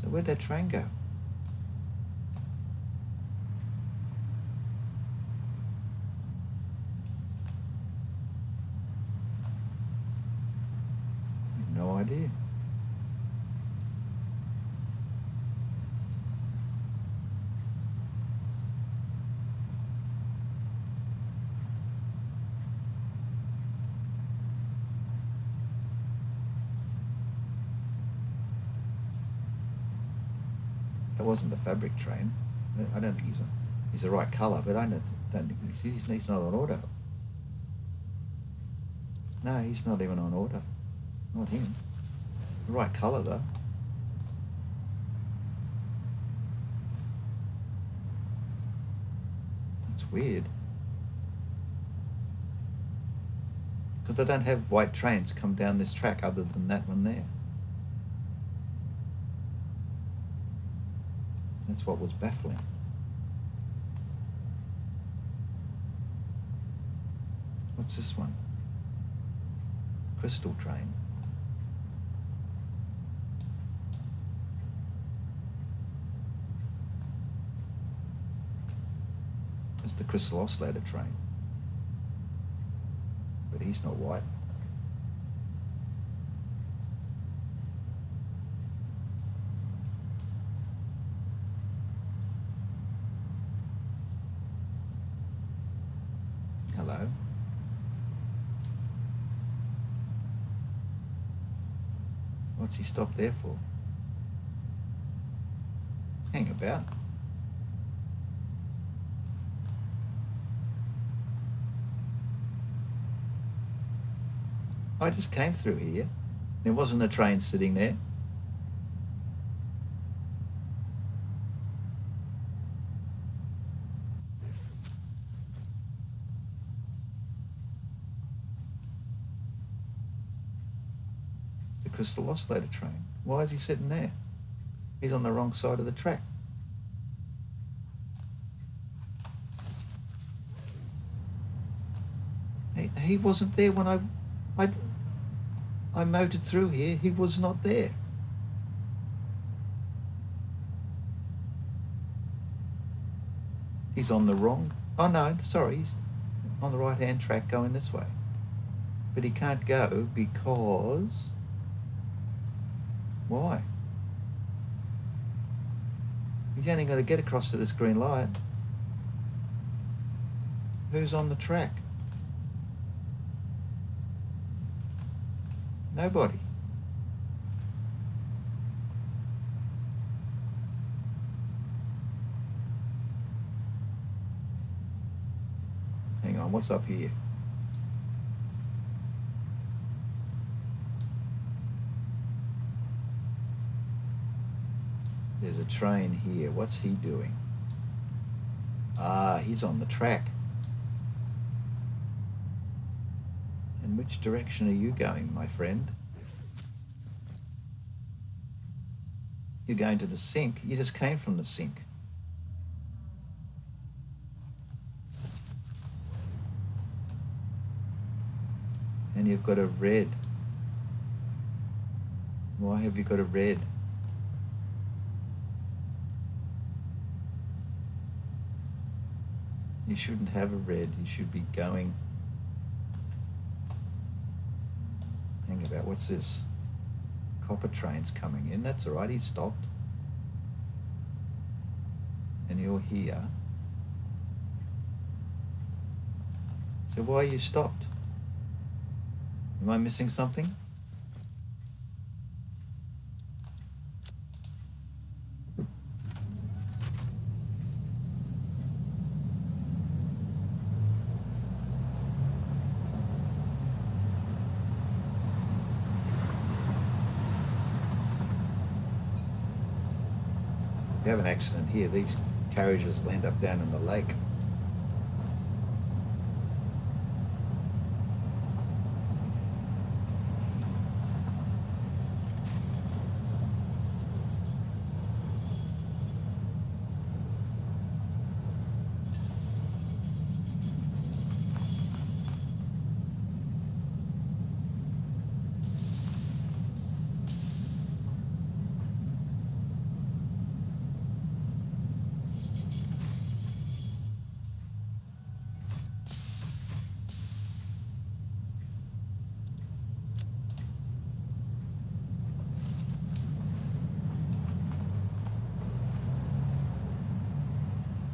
So where'd that train go? No idea. That wasn't the fabric train. I don't think he's the right colour, but I don't think he's not on order. No, he's not even on order. Not him. The right colour though. That's weird. Because I don't have white trains come down this track other than that one there. That's what was baffling. What's this one? crystal train. It's the crystal oscillator train. But he's not white. Hello. What's he stopped there for? Hang about. I just came through here. There wasn't a train sitting there. It's the crystal oscillator train. Why is he sitting there? He's on the wrong side of the track. He wasn't there when I motored through here. He was not there. He's on the wrong... Oh no, sorry, he's on the right-hand track going this way. But he can't go because... Why? He's only got to get across to this green light. Who's on the track? Nobody. Hang on, what's up here? There's a train here. What's he doing? Ah, he's on the track. In which direction are you going, my friend? You're going to the sink. You just came from the sink. And you've got a red. Why have you got a red? You shouldn't have a red. You should be going... Hang about, what's this? Copper train's coming in. That's all right, he stopped. And you're here. So why are you stopped? Am I missing something? If you have an accident here, these carriages will end up down in the lake.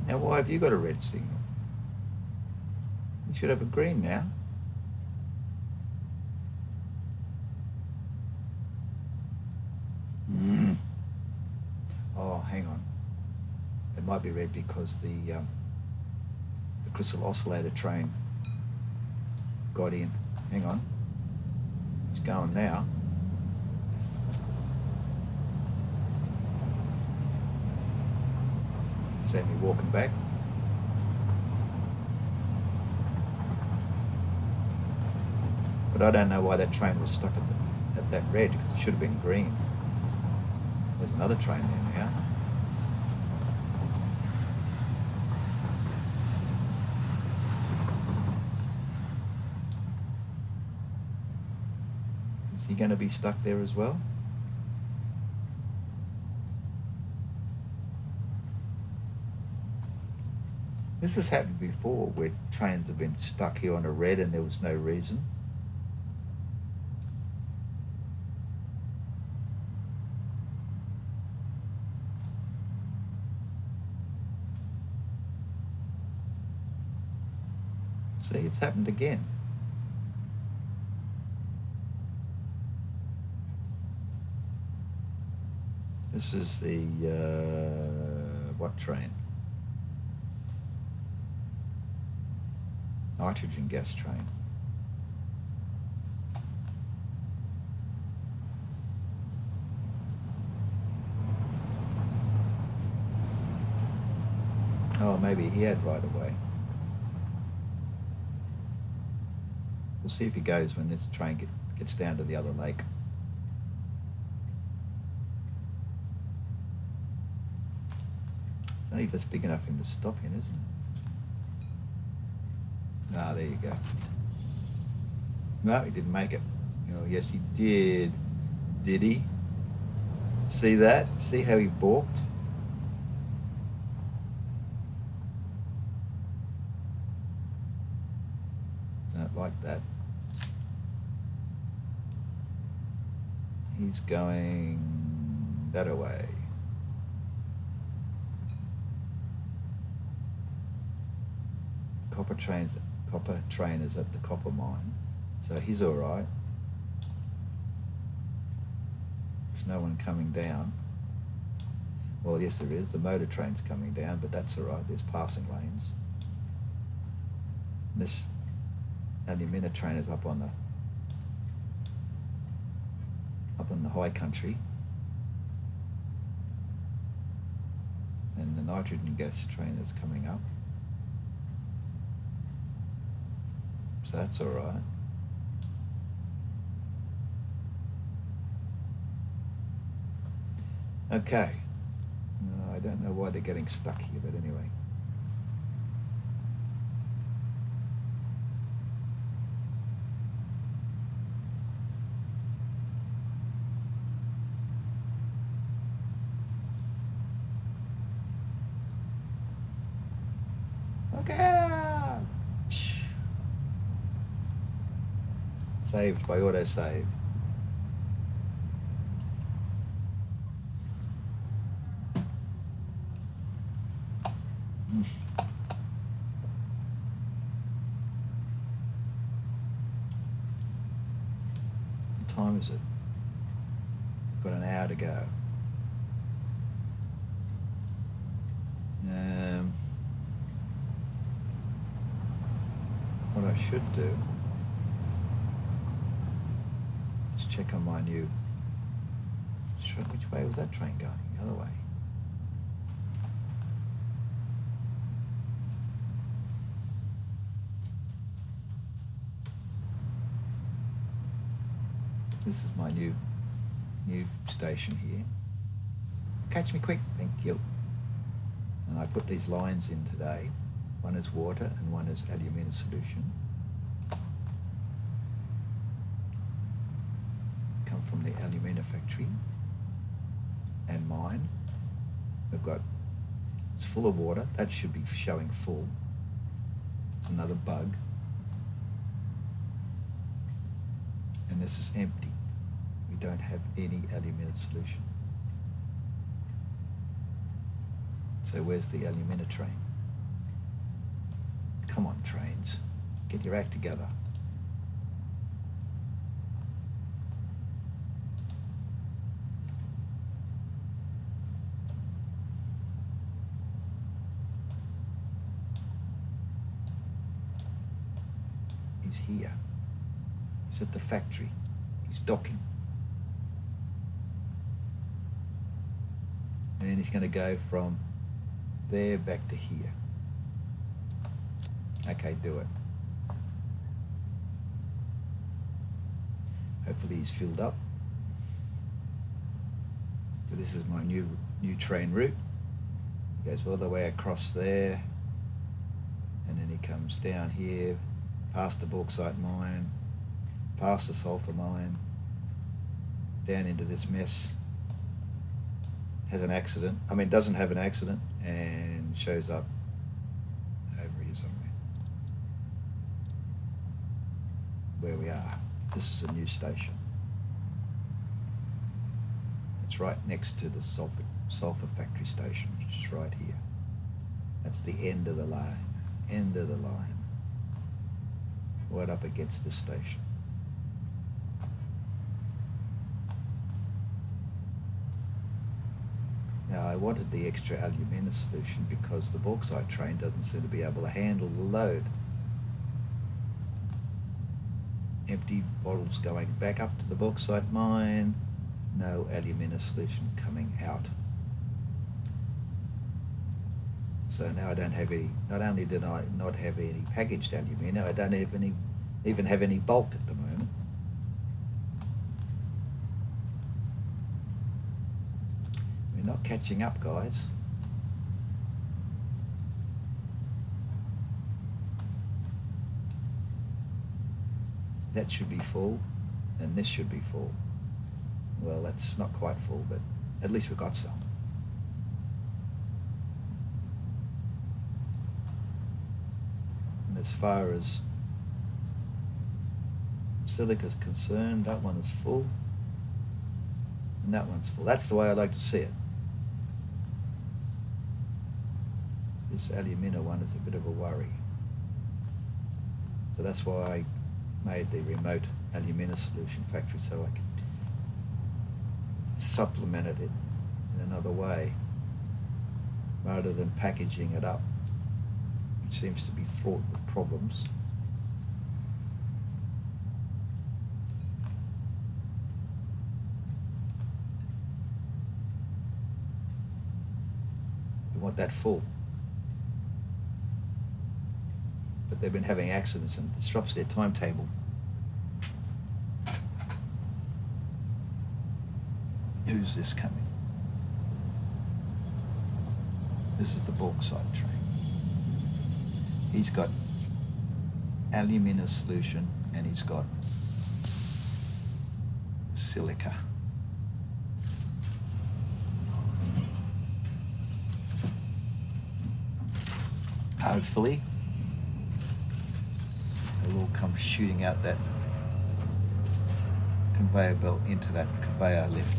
Now, why have you got a red signal? You should have a green now. Oh, hang on. It might be red because the crystal oscillator train got in. Hang on. It's going now. See me walking back. But I don't know why that train was stuck at that red, because it should have been green. There's another train there now. he going to be stuck there as well? This has happened before where trains have been stuck here on a red and there was no reason. See, it's happened again. This is the, what train? Nitrogen gas train. Oh, maybe he had right away. We'll see if he goes when this train gets down to the other lake. It's only just big enough for him to stop in, isn't it? Ah, there you go. No, he didn't make it. Oh, yes, he did. Did he? See that? See how he balked? Don't like that. He's going that away. Copper train is at the copper mine, so he's all right. There's no one coming down. Well, yes, there is. The motor train's coming down, but that's all right. There's passing lanes. This alumina train is up on the high country, and the nitrogen gas train is coming up. So that's all right. Okay. I don't know why they're getting stuck here, but anyway. Okay. Saved by autosave. What time is it? Got an hour to go. What I should do, let's check on my new, which way was that train going? The other way. This is my new station here. Catch me quick, thank you. And I put these lines in today. One is water and one is alumina solution. Come from the alumina factory and mine. It's full of water. That should be showing full. It's another bug. And this is empty. We don't have any alumina solution. So where's the alumina train? Come on, trains. Get your act together. He's here. He's at the factory. He's docking. And then he's going to go from there back to here. Okay, do it. Hopefully he's filled up. So this is my new train route. He goes all the way across there, and then he comes down here, past the bauxite mine, past the sulfur mine, down into this mess. Has an accident. I mean, doesn't have an accident and shows up over here somewhere. Where we are. This is a new station. It's right next to the sulfur factory station, which is right here. That's the end of the line. End of the line. Right up against this station. Now I wanted the extra alumina solution because the bauxite train doesn't seem to be able to handle the load. Empty bottles going back up to the bauxite mine, no alumina solution coming out. So now I don't have any, not only did I not have any packaged alumina, I don't even have any bulk at the moment. We're not catching up, guys. That should be full, and this should be full. Well, that's not quite full, but at least we got some. And as far as silica is concerned, that one is full, and that one's full. That's the way I like to see it. This alumina one is a bit of a worry. So that's why I made the Remote Alumina Solution Factory, so I could supplement it in another way rather than packaging it up, which seems to be fraught with problems. We want that full. But they've been having accidents and it disrupts their timetable. Who's this coming? This is the bauxite train. He's got alumina solution and he's got silica. Hopefully it'll all come shooting out that conveyor belt into that conveyor lift.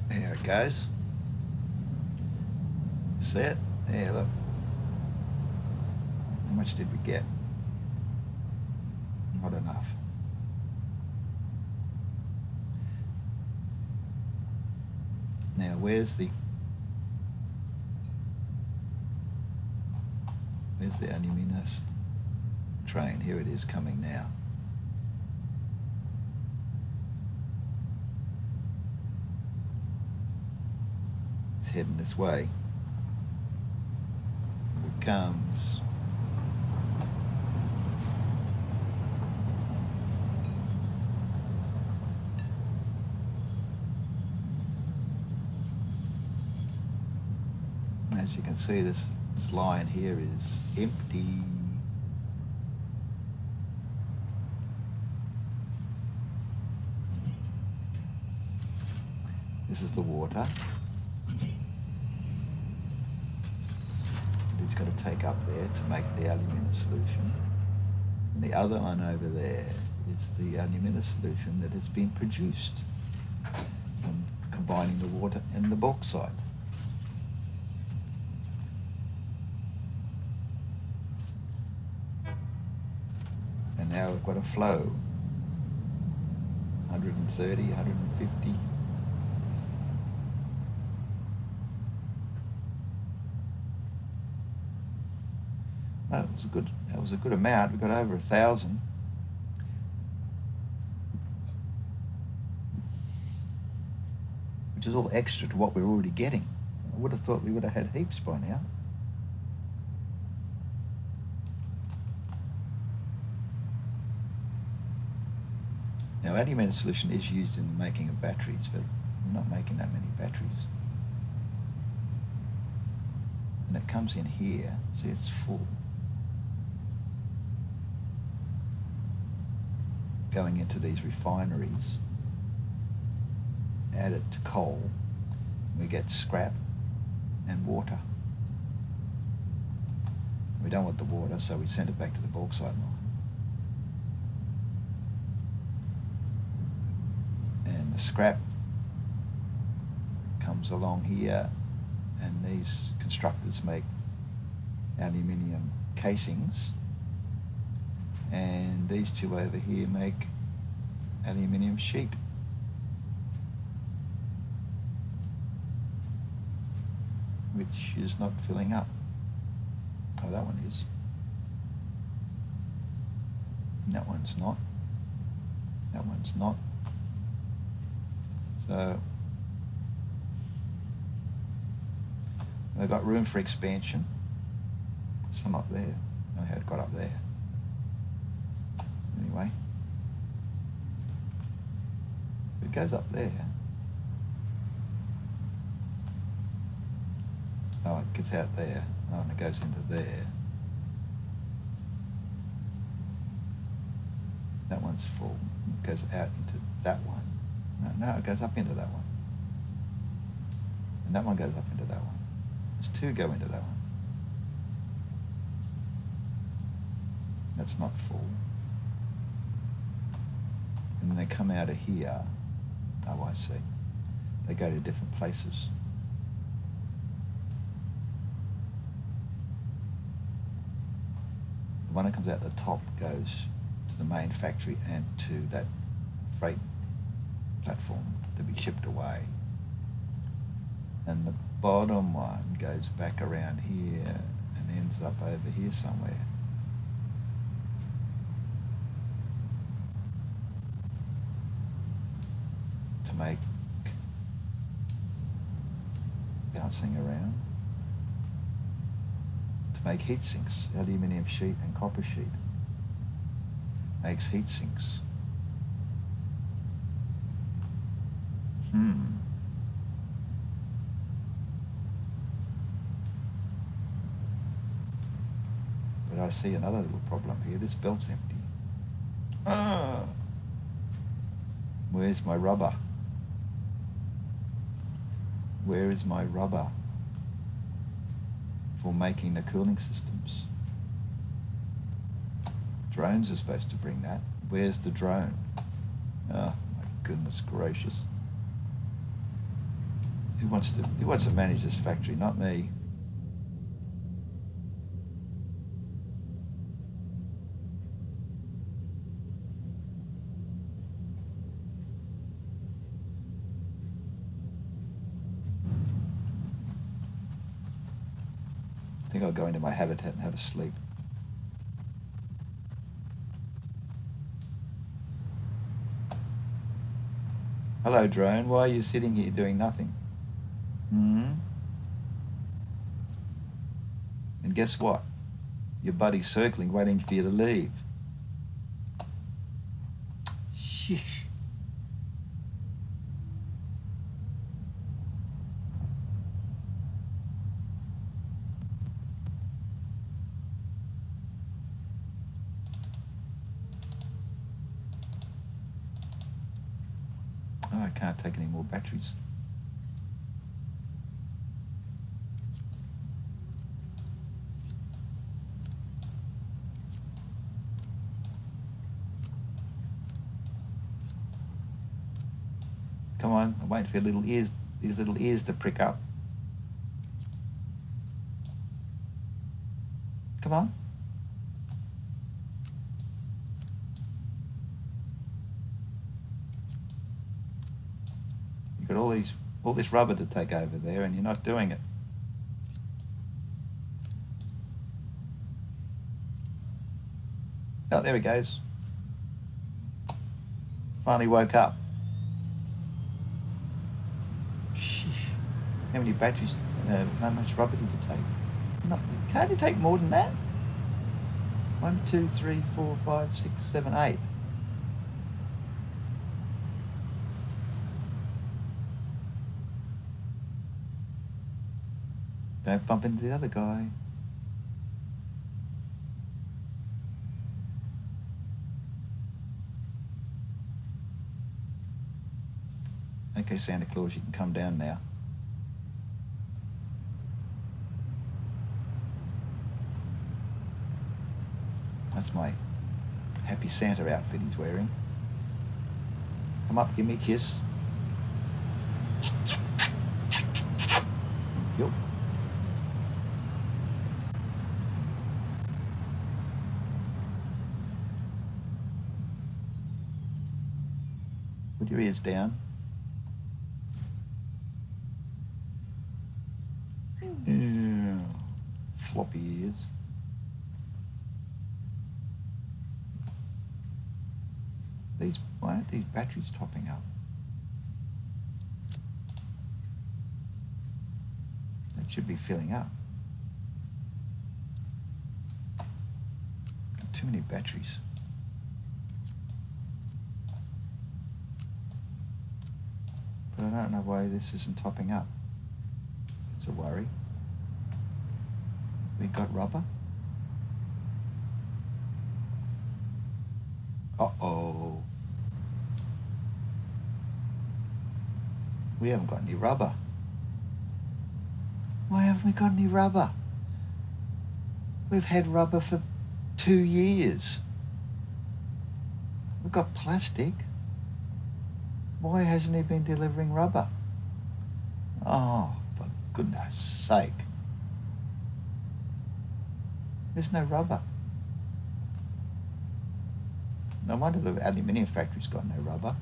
There it goes. See it? There, look. How much did we get? Not enough. Now, where's the alumina train? Here it is coming now. It's heading this way. Here it comes. As you can see, this line here is empty. This is the water that he's got to take up there to make the alumina solution. And the other one over there is the alumina solution that has been produced from combining the water and the bauxite. Now we've got a flow, 130, 150. That was a good amount. We got over 1,000. Which is all extra to what we're already getting. I would have thought we would have had heaps by now. Now, alumina solution is used in the making of batteries, but We're not making that many batteries. And it comes in here, see it's full. Going into these refineries, add it to coal, we get scrap and water. We don't want the water, so we send it back to the bauxite mine. And the scrap comes along here, and these constructors make aluminium casings, and these two over here make aluminium sheet. Which is not filling up. Oh, that one is. And that one's not. That one's not. So we've got room for expansion. Some up there. I don't know how it got up there. Anyway, it goes up there. Oh, it gets out there. Oh, and it goes into there. That one's full. It goes out into that one. No, it goes up into that one. And that one goes up into that one. There's two go into that one. That's not full. And then they come out of here. Oh, I see. They go to different places. The one that comes out the top goes to the main factory and to that freight platform to be shipped away. And the bottom one goes back around here and ends up over here somewhere. To make bouncing around. To make heat sinks, aluminium sheet and copper sheet. Makes heat sinks. But I see another little problem here. This belt's empty. Where's my rubber? Where is my rubber for making the cooling systems? Drones are supposed to bring that. Where's the drone? Oh my goodness gracious. Who wants to manage this factory? Not me. I think I'll go into my habitat and have a sleep. Hello, drone. Why are you sitting here doing nothing? And guess what? Your buddy's circling, waiting for you to leave. Sheesh. Oh, I can't take any more batteries. Come on, I'm waiting for your little ears, these little ears to prick up. Come on. You've got all this rubber to take over there and you're not doing it. Oh, there he goes. Finally woke up. How many batteries, how much rubber did you take? Can't you take more than that? 1, 2, 3, 4, 5, 6, 7, 8. Don't bump into the other guy. Okay, Santa Claus, you can come down now. That's my Happy Santa outfit he's wearing. Come up, give me a kiss. Thank you. Put your ears down. Yeah. Floppy ears. Why aren't these batteries topping up? That should be filling up. Got too many batteries. But I don't know why this isn't topping up. It's a worry. We got rubber? Uh-oh. We haven't got any rubber. Why haven't we got any rubber? We've had rubber for 2 years. We've got plastic. Why hasn't he been delivering rubber? Oh, for goodness sake. There's no rubber. No wonder the aluminium factory's got no rubber.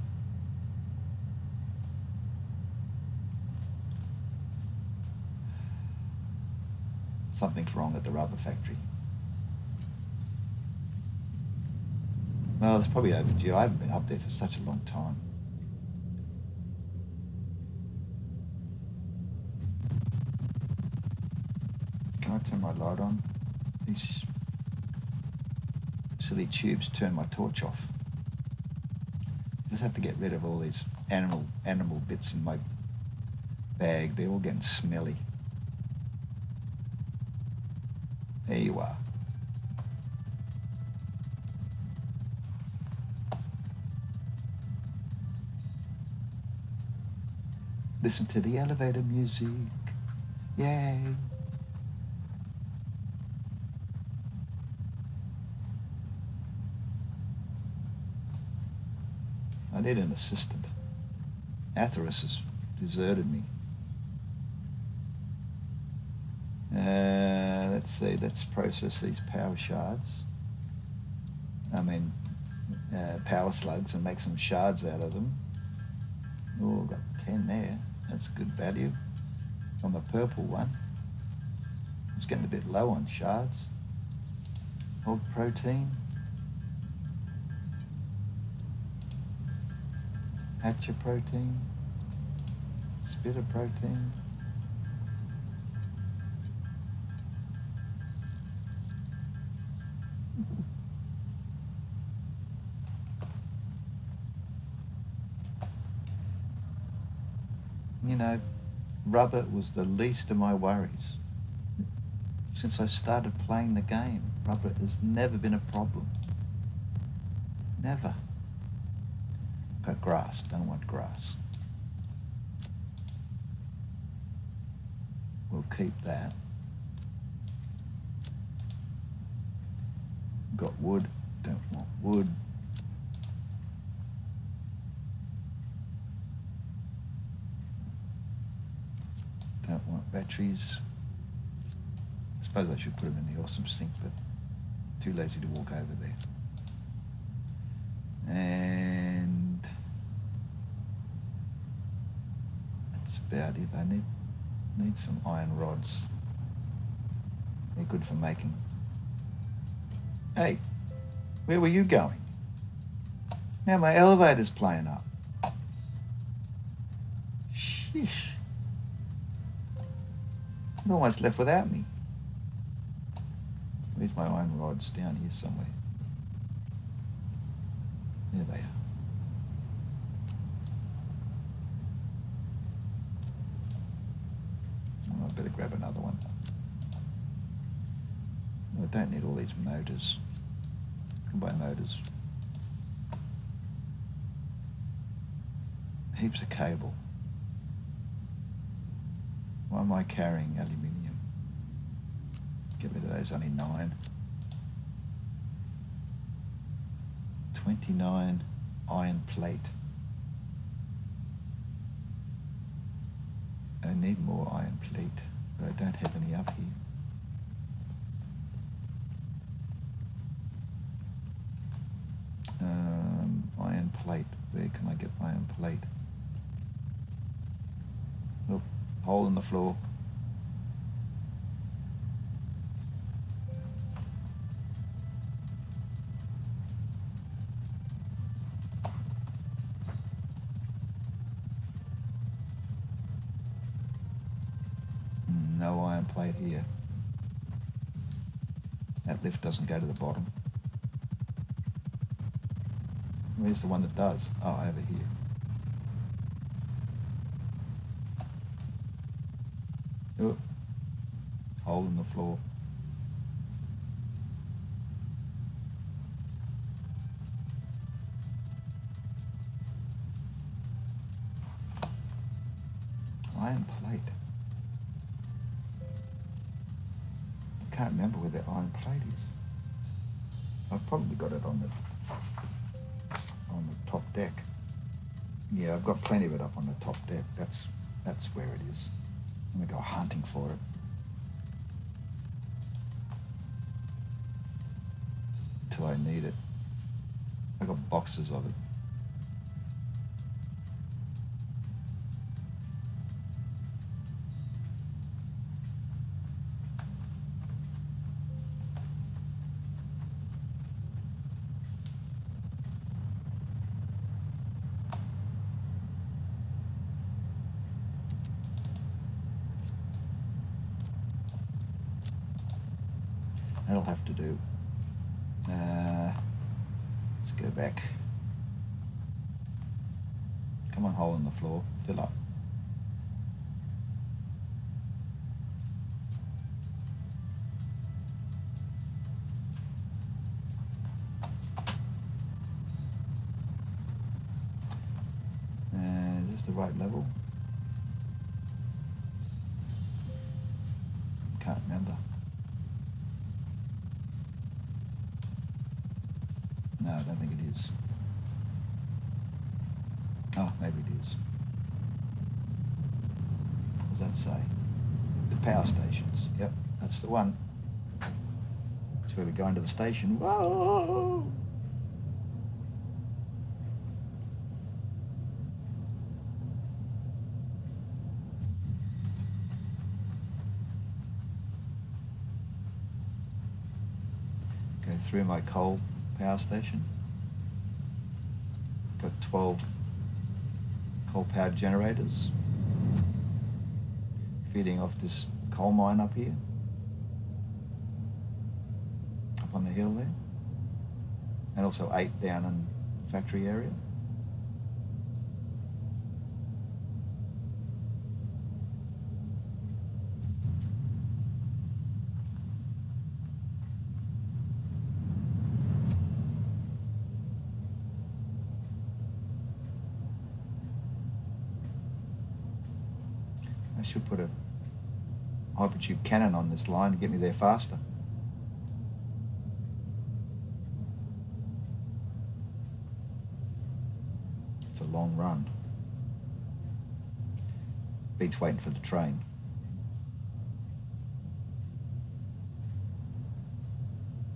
Something's wrong at the rubber factory. Well, it's probably overdue. I haven't been up there for such a long time. Can I turn my light on? These silly tubes turn my torch off. Just have to get rid of all these animal bits in my bag. They're all getting smelly. There you are. Listen to the elevator music. Yay. I need an assistant. Atheros has deserted me. Let's see, let's process these power shards. Power slugs and make some shards out of them. Oh, got 10 there. That's good value. On the purple one. It's getting a bit low on shards. Hog protein. Hatcher protein. Spitter protein. You know, rubber was the least of my worries. Since I started playing the game, rubber has never been a problem. Never. But grass, don't want grass. We'll keep that. Got wood, don't want wood. Don't want batteries. I suppose I should put them in the awesome sink, but too lazy to walk over there. And that's about it. I need some iron rods. They're good for making. Hey, where were you going? Now my elevator's playing up. Sheesh. You're almost left without me. Where's my iron rods? Down here somewhere. There they are. I better grab another one. I don't need all these motors. I can buy motors. Heaps of cable. Why am I carrying aluminium? Get rid of those, only 9. 29 iron plate. I need more iron plate, but I don't have any up here. Iron plate. Where can I get iron plate? Look, hole in the floor. No iron plate here. That lift doesn't go to the bottom. Where's the one that does? Oh, over here. Oh, hole in the floor. Iron plate. I can't remember where the iron plate is. I've probably got it on the top deck. Yeah, I've got plenty of it up on the top deck. That's where it is. I'm gonna go hunting for it. Till I need it. I've got boxes of it. That'll have to do. Let's go back. Come on, hole in the floor. Fill up. Is this the right level? Can't remember. No, I don't think it is. Oh, maybe it is. What does that say? The power stations. Yep, that's the one. That's where we go into the station. Whoa! Go through my coal power station. Got 12 coal-powered generators feeding off this coal mine up here, up on the hill there, and also 8 down in the factory area. I should put a hypertube cannon on this line to get me there faster. It's a long run. Beats waiting for the train.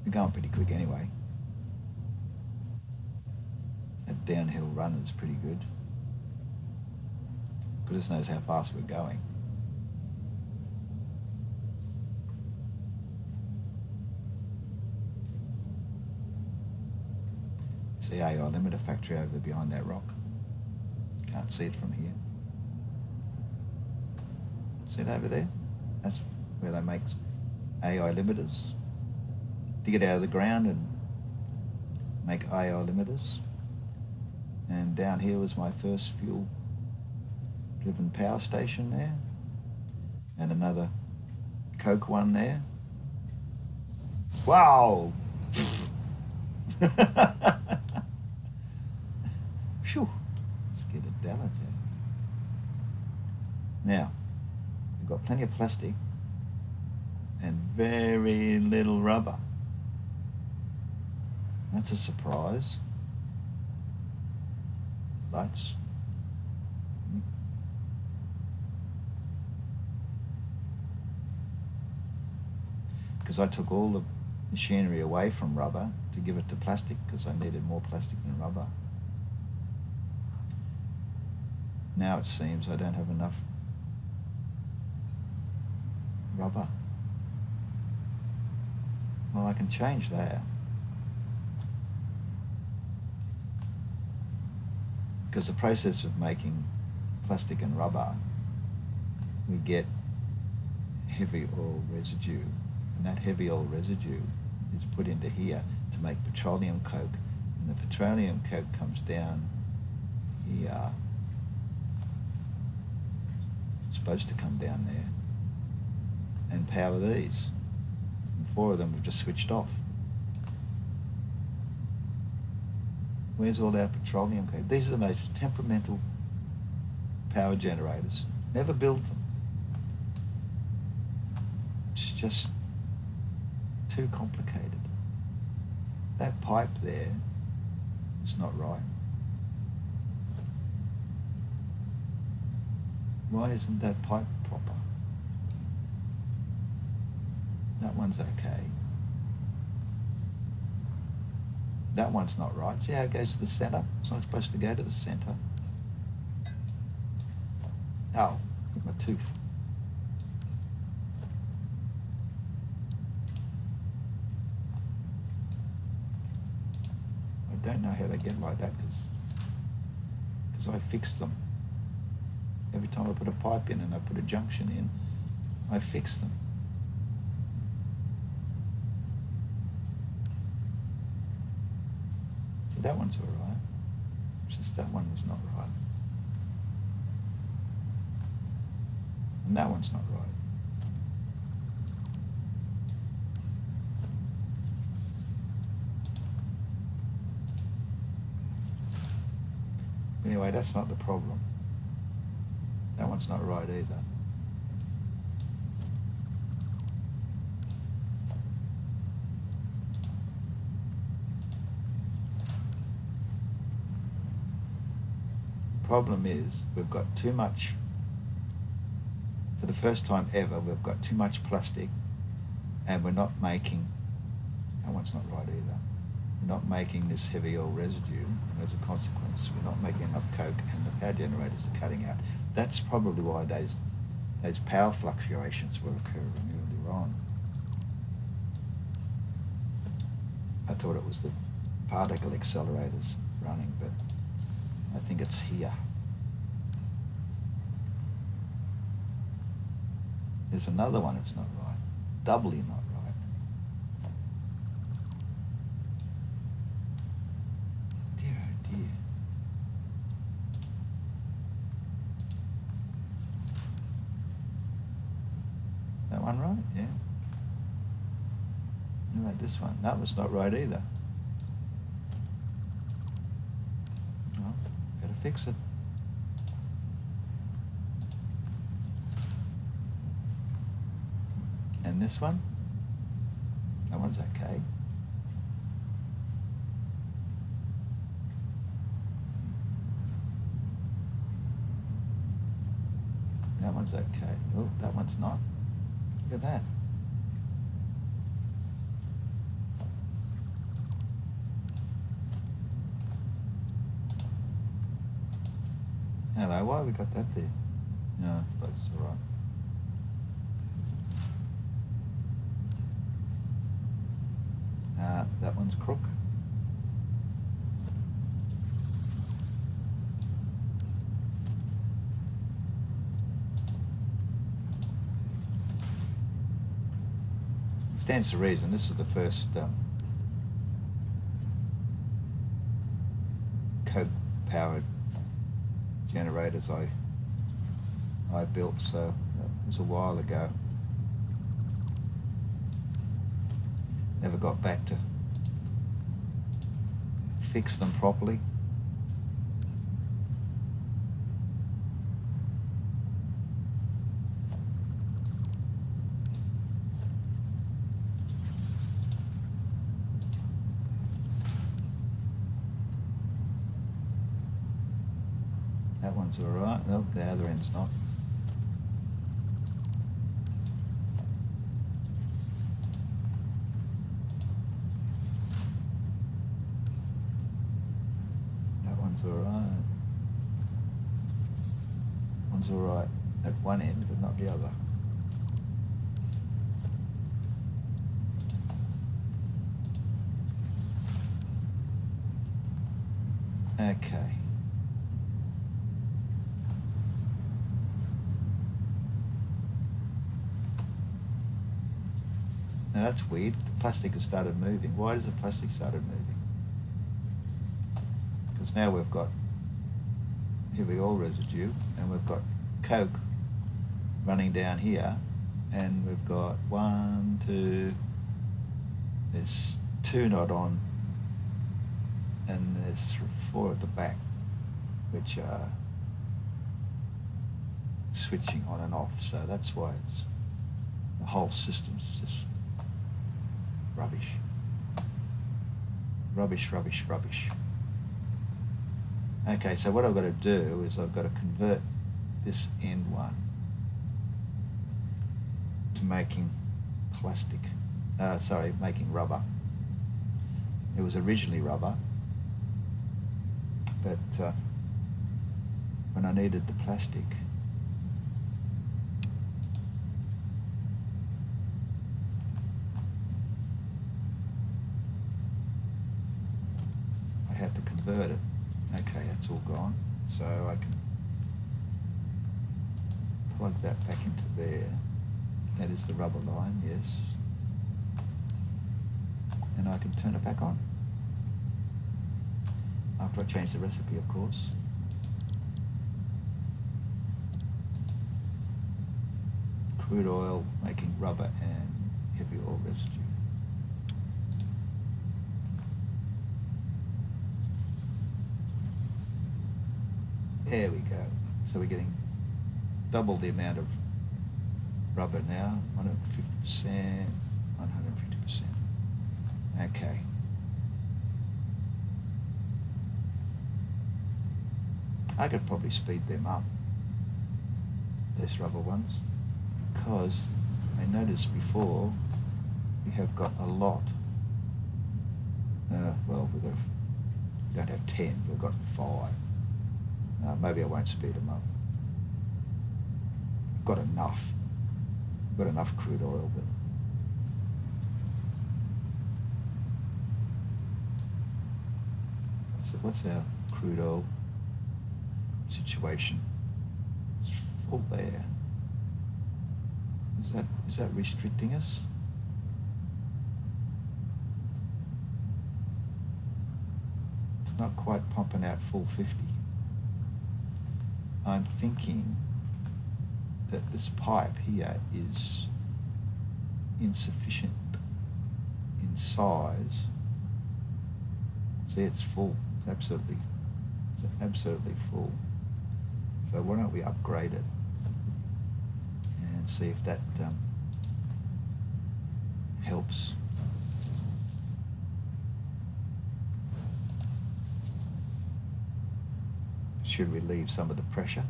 We're going pretty quick anyway. That downhill run is pretty good. Goodness knows how fast we're going. See AI limiter factory over behind that rock. Can't see it from here. See it over there? That's where they make AI limiters. Dig it out of the ground and make AI limiters. And down here was my first fuel driven power station there. And another Coke one there. Wow! Phew! Scared the daylights out of me. Now, we've got plenty of plastic and very little rubber. That's a surprise. Lights. Because I took all the machinery away from rubber to give it to plastic because I needed more plastic than rubber. Now it seems I don't have enough rubber. Well, I can change that. Because the process of making plastic and rubber, we get heavy oil residue. And that heavy oil residue is put into here to make petroleum coke. And the petroleum coke comes down here. It's supposed to come down there and power these. And 4 of them have just switched off. Where's all our petroleum coke? These are the most temperamental power generators. Never built them. It's just too complicated. That pipe there is not right. Why isn't that pipe proper? That one's okay. That one's not right. See how it goes to the center? It's not supposed to go to the center. Oh, my tooth. I don't know how they get like that because I fix them. Every time I put a pipe in and I put a junction in, I fix them. So that one's all right. It's just that one was not right. And that one's not right. Anyway, that's not the problem. That one's not right either. Problem is, we've got too much, for the first time ever, we've got too much plastic and we're not making, that one's not right either. We're not making this heavy oil residue, and as a consequence, we're not making enough coke and the power generators are cutting out. That's probably why those power fluctuations were occurring earlier on. I thought it was the particle accelerators running, but I think it's here. There's another one that's not right. Doubly not right. Dear, oh dear. That one right? Yeah. What about this one? That was not right either. Well, gotta fix it. And this one? That one's okay. That one's okay. Oh, that one's not. Look at that. Hello, why have we got that there? No, I suppose it's all right. That one's crook. It stands to reason this is the first coke-powered generators I built, so It was a while ago. Never got back to fix them properly. That one's alright. Nope, the other end's not. That one's alright. One's alright at one end, but not the other. Okay. Now that's weird. The plastic has started moving. Why does the plastic started moving? Because now we've got heavy oil residue and we've got coke running down here, and we've got there's 2 not on, and there's 4 at the back, which are switching on and off. So that's why the whole system's just rubbish. Rubbish, rubbish, rubbish. Okay, so what I've got to do is I've got to convert this end one to making plastic. Making rubber. It was originally rubber, but when I needed the plastic, I had to convert it. Okay, that's all gone. So I can plug that back into there. That is the rubber line, yes. And I can turn it back on. After I change the recipe, of course. Crude oil making rubber and heavy oil residue. There we go. So we're getting double the amount of rubber now, 150%, 150%. Okay. I could probably speed them up, these rubber ones, because I noticed before we have got a lot. Well, we don't have 10, we've got 5. Maybe I won't speed them up. I've got enough. I've got enough crude oil, but what's our crude oil situation? It's full there. Is that restricting us? It's not quite pumping out full 50. I'm thinking that this pipe here is insufficient in size. See, it's full. It's absolutely full. So why don't we upgrade it and see if that helps. Should relieve some of the pressure.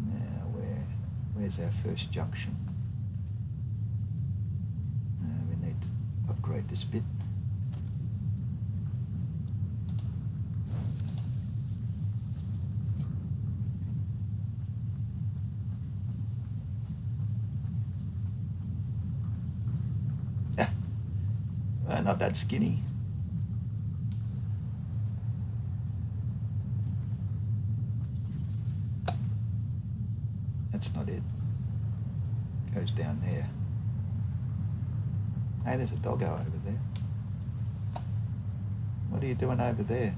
Now where's our first junction? We need to upgrade this bit. Not that skinny. That's not it. Goes down there. Hey, there's a doggo over there. What are you doing over there?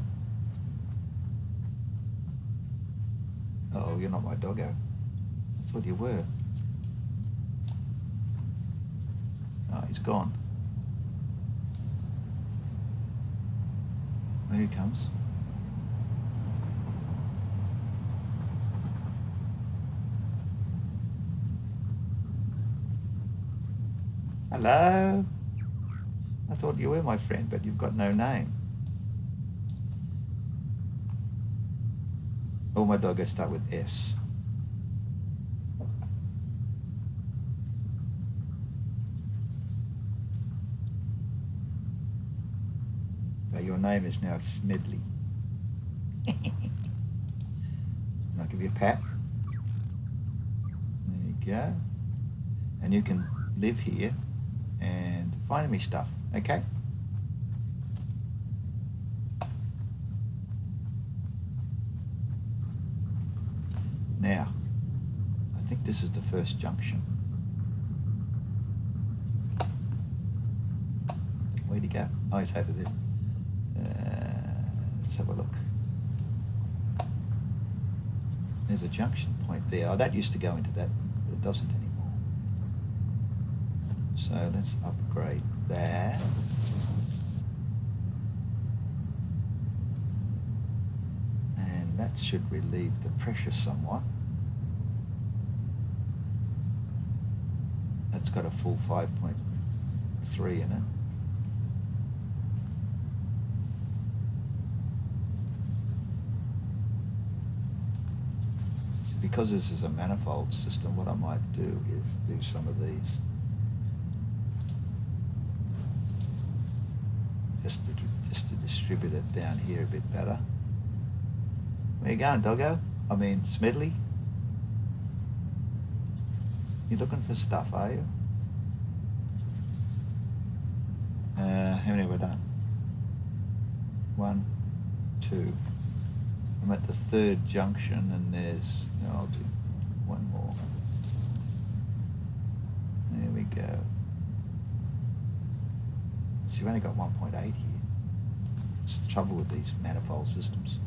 Uh-oh, you're not my doggo. I thought you were. Oh, he's gone. There he comes. Hello? I thought you were my friend, but you've got no name. All my doggos start with S. So your name is now Smedley. And I'll give you a pat. There you go. And you can live here and find me stuff, okay? Now, I think this is the first junction. Where'd he go? Oh, he's over there. Let's have a look. There's a junction point there. Oh, that used to go into that, but it doesn't anymore. So let's upgrade that. And that should relieve the pressure somewhat. That's got a full 5.3 in it. So because this is a manifold system, what I might do is do some of these. Just to distribute it down here a bit better. Where you going, doggo? I mean, Smedley? You looking for stuff, are you? How many have we done? 1, 2. I'm at the third junction, and there's... No, I'll do one more. There we go. So you've only got 1.8 here. It's the trouble with these manifold systems.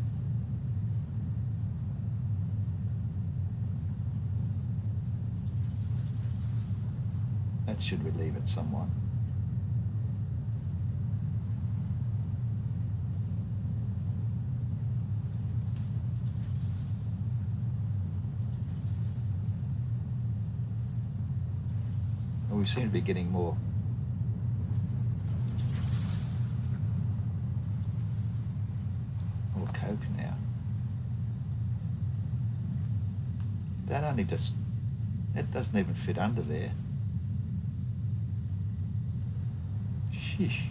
That should relieve it somewhat. Well, we seem to be getting more coke now. That only just, that doesn't even fit under there. Sheesh.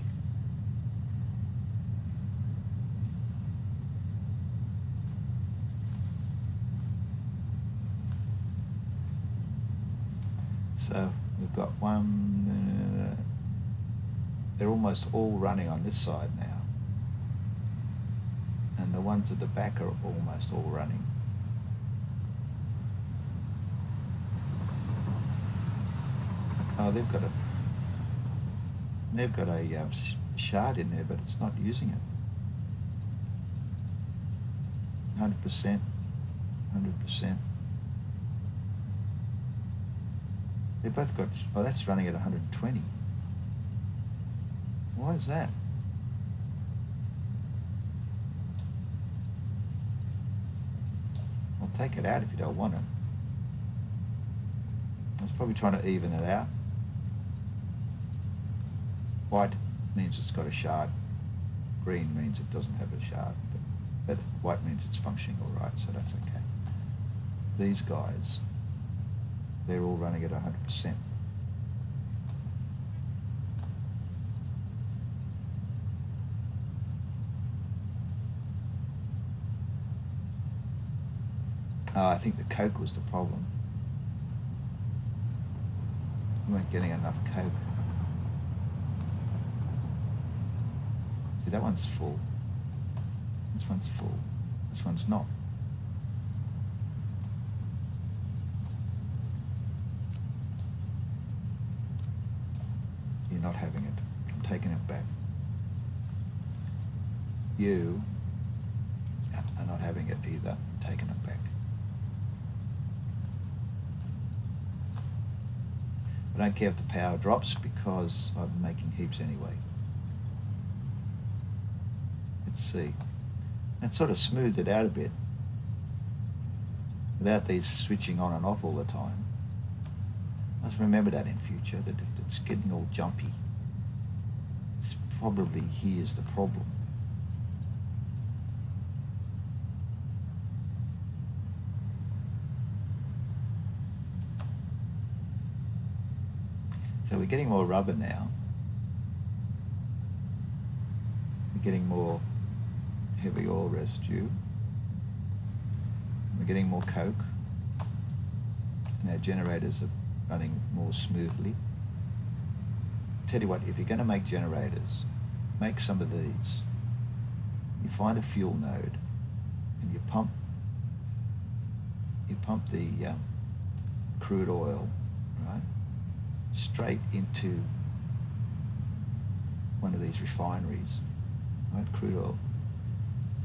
So we've got one, they're almost all running on this side now. And the ones at the back are almost all running. Oh, they've got a shard in there, but it's not using it. 100%, 100%. They've both got, oh, that's running at 120. Why is that? I'll take it out if you don't want it. I was probably trying to even it out. White means it's got a shard. Green means it doesn't have a shard. But white means it's functioning all right, so that's okay. These guys, they're all running at 100%. I think the coke was the problem. We weren't getting enough coke. See, that one's full. This one's full. This one's not. You're not having it. I'm taking it back. You are not having it either. I'm taking it back. I don't care if the power drops because I'm making heaps anyway. Let's see. And sort of smoothed it out a bit without these switching on and off all the time. Must remember that in future, that if it's getting all jumpy, it's probably here's the problem. So we're getting more rubber now. We're getting more heavy oil residue. We're getting more coke. And our generators are running more smoothly. Tell you what, if you're going to make generators, make some of these. You find a fuel node and you pump the crude oil, right, straight into one of these refineries, right, crude oil.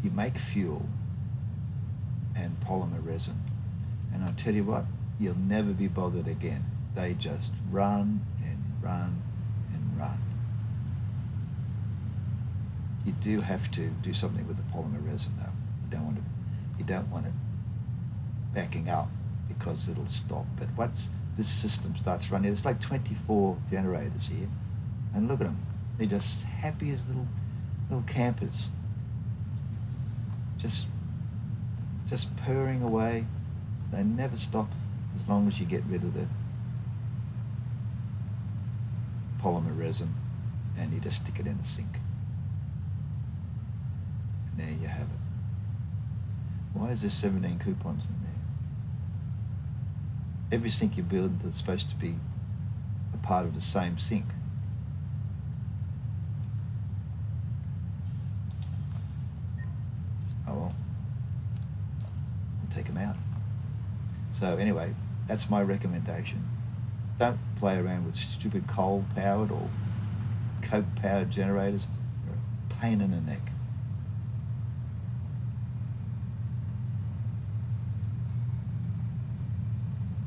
You make fuel and polymer resin, and I'll tell you what, you'll never be bothered again. They just run and run and run. You do have to do something with the polymer resin though. You don't want it backing up because it'll stop. But once this system starts running, there's like 24 generators here, and look at them. They're just happy as little campers. Just purring away. They never stop as long as you get rid of the polymer resin and you just stick it in the sink. And there you have it. Why is there 17 coupons in there? Every sink you build is supposed to be a part of the same sink. Oh well, I'll take them out. So anyway, that's my recommendation. Don't play around with stupid coal-powered or coke-powered generators. They're a pain in the neck.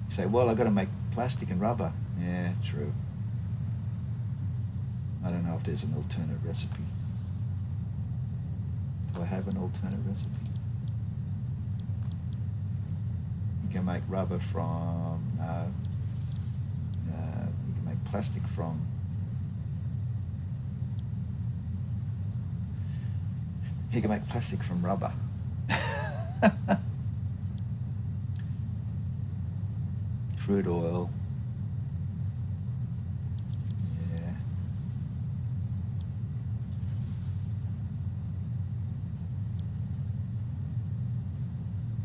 You say, well, I've got to make plastic and rubber. Yeah, true. I don't know if there's an alternate recipe. Do I have an alternate recipe? You can make rubber from, you can make plastic from, you can make plastic from rubber. Crude oil. Yeah.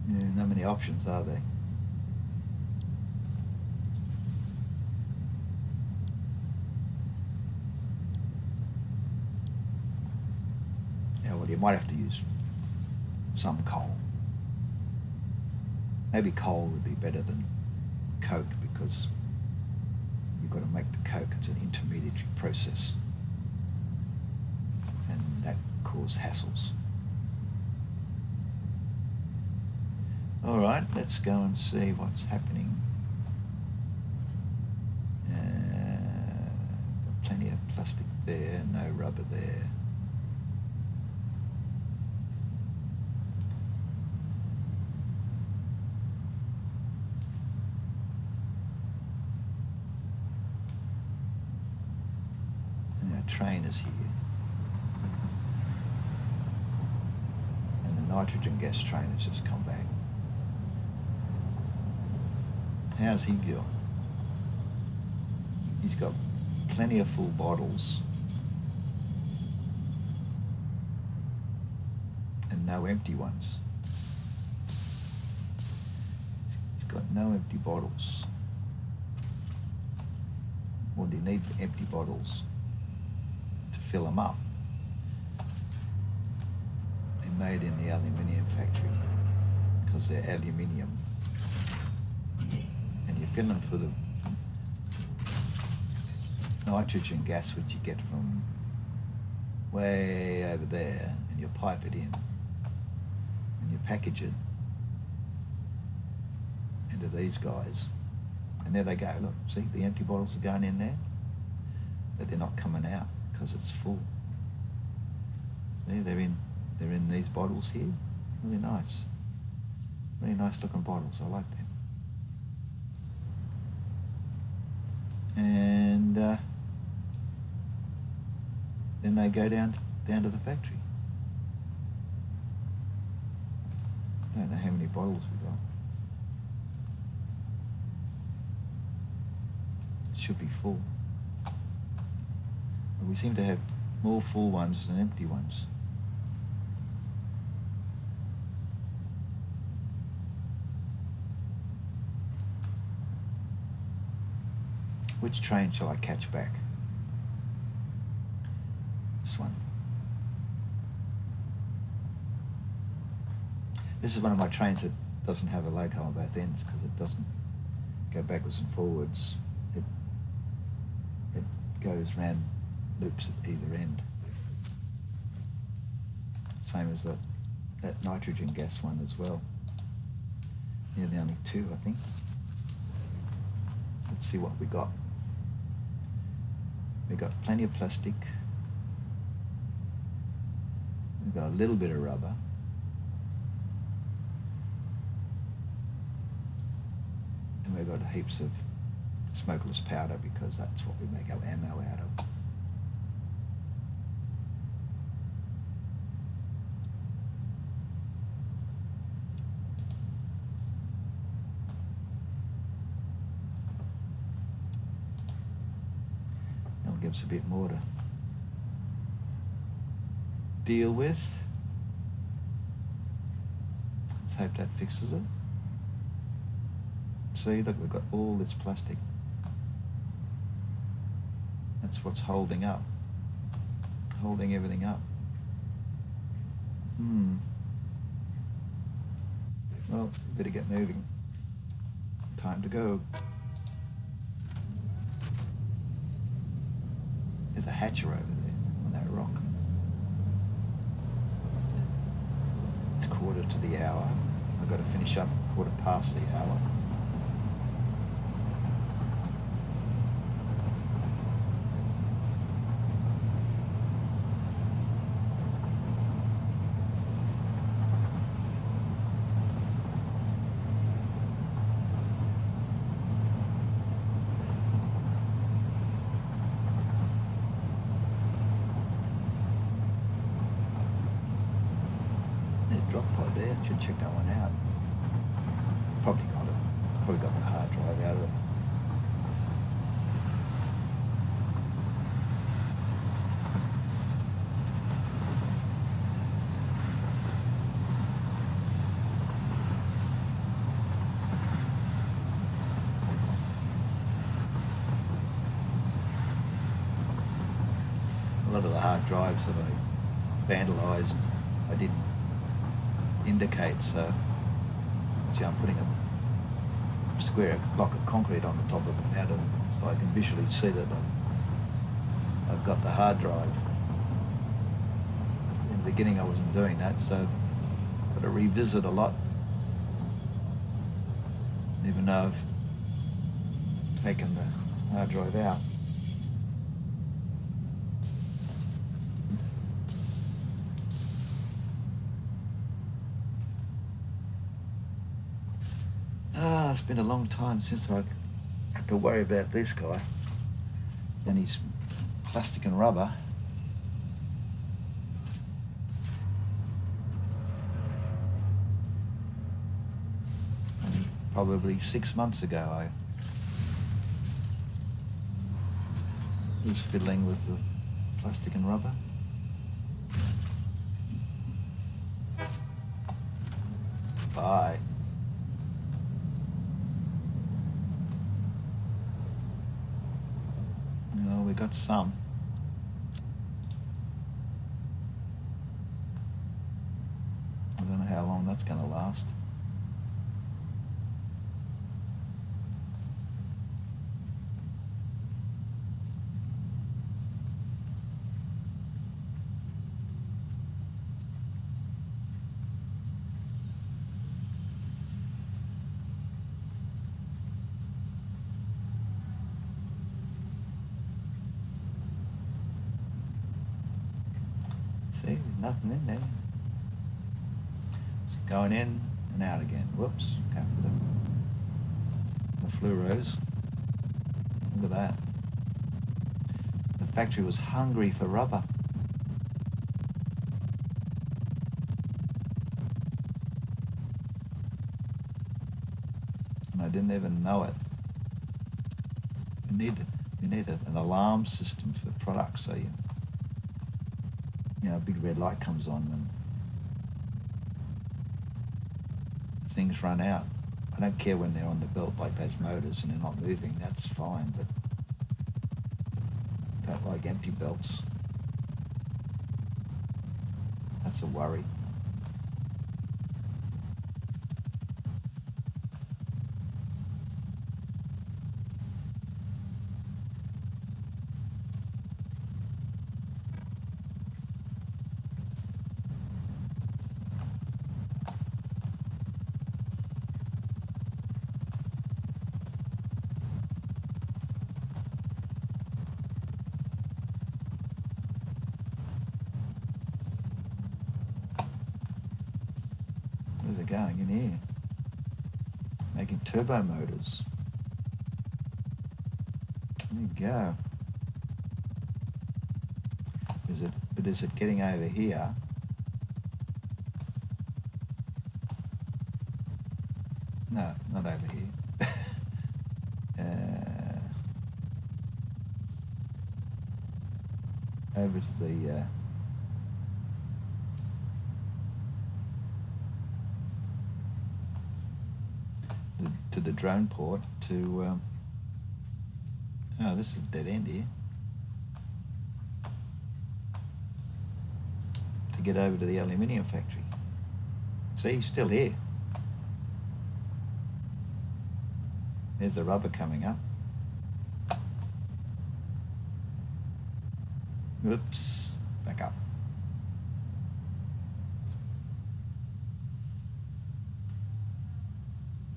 Yeah, not many options, are there? Yeah, well, you might have to use some coal. Maybe coal would be better than coke because you've got to make the coke. It's an intermediary process, and that causes hassles. All right, let's go and see what's happening. Got plenty of plastic there, no rubber there. Train is here, and the nitrogen gas train has just come back. How's he doing? He's got plenty of full bottles and no empty ones. He's got no empty bottles. Well, do you need empty bottles? Fill them up. They're made in the aluminium factory because they're aluminium, and you fill them full of nitrogen gas, which you get from way over there, and you pipe it in and you package it into these guys, And there they go, look, see, the empty bottles are going in there, but they're not coming out because it's full. See, they're in these bottles here. Really nice. Really nice looking bottles, I like them. And then they go down to the factory. Don't know how many bottles we got. It should be full. But we seem to have more full ones than empty ones. Which train shall I catch back? This one. This is one of my trains that doesn't have a loco on both ends because it doesn't go backwards and forwards. It goes round loops at either end. Same as that nitrogen gas one as well. Yeah, the only two, I think. Let's see what we got. We got plenty of plastic. We've got a little bit of rubber. And we've got heaps of smokeless powder because that's what we make our ammo out of. That'll give us a bit more to deal with. Let's hope that fixes it. See, look, we've got all this plastic. That's what's holding everything up. Well, better get moving. Time to go. There's a hatcher over there on that rock. It's 1:45. I've got to finish up 1:15. Drop pod there, should check that one out. Probably got it. Probably got the hard drive out of it. A lot of the hard drives that I vandalised, I didn't indicate, so see, I'm putting a square block of concrete on the top of it now so I can visually see that I've got the hard drive. In the beginning I wasn't doing that, so I've got to revisit a lot, even though I've taken the hard drive out. It's been a long time since I had to worry about this guy and his plastic and rubber. And probably 6 months ago I was fiddling with the plastic and rubber. Bye. We got some. I don't know how long that's going to last. See, there's nothing in there. It's going in and out again. Whoops, go for the fluoros. Look at that. The factory was hungry for rubber. And I didn't even know it. You need an alarm system for products, so you know, a big red light comes on when things run out. I don't care when they're on the belt like those motors and they're not moving, that's fine, but I don't like empty belts. That's a worry. Where's it going? In here. Making turbo motors. There you go. Is it getting over here? No, not over here. Over to the drone port to oh, this is a dead end here, to get over to the aluminium factory. See, he's still here. There's the rubber coming up. Oops, back up.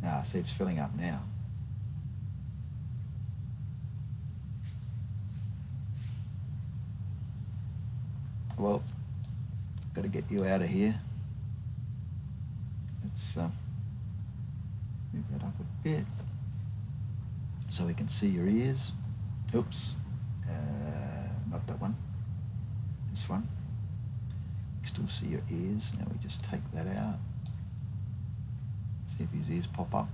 Ah, see, it's filling up now. Well, got to get you out of here. Let's move that up a bit so we can see your ears. Oops, not that one. This one. You still see your ears. Now we just take that out. See if his ears pop up.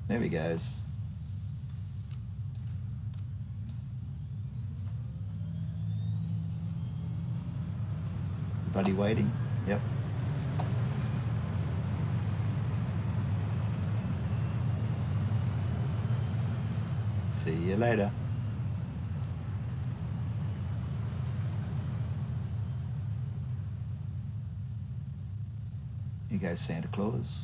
There he goes. Buddy waiting? Yep. See you later. Here goes Santa Claus.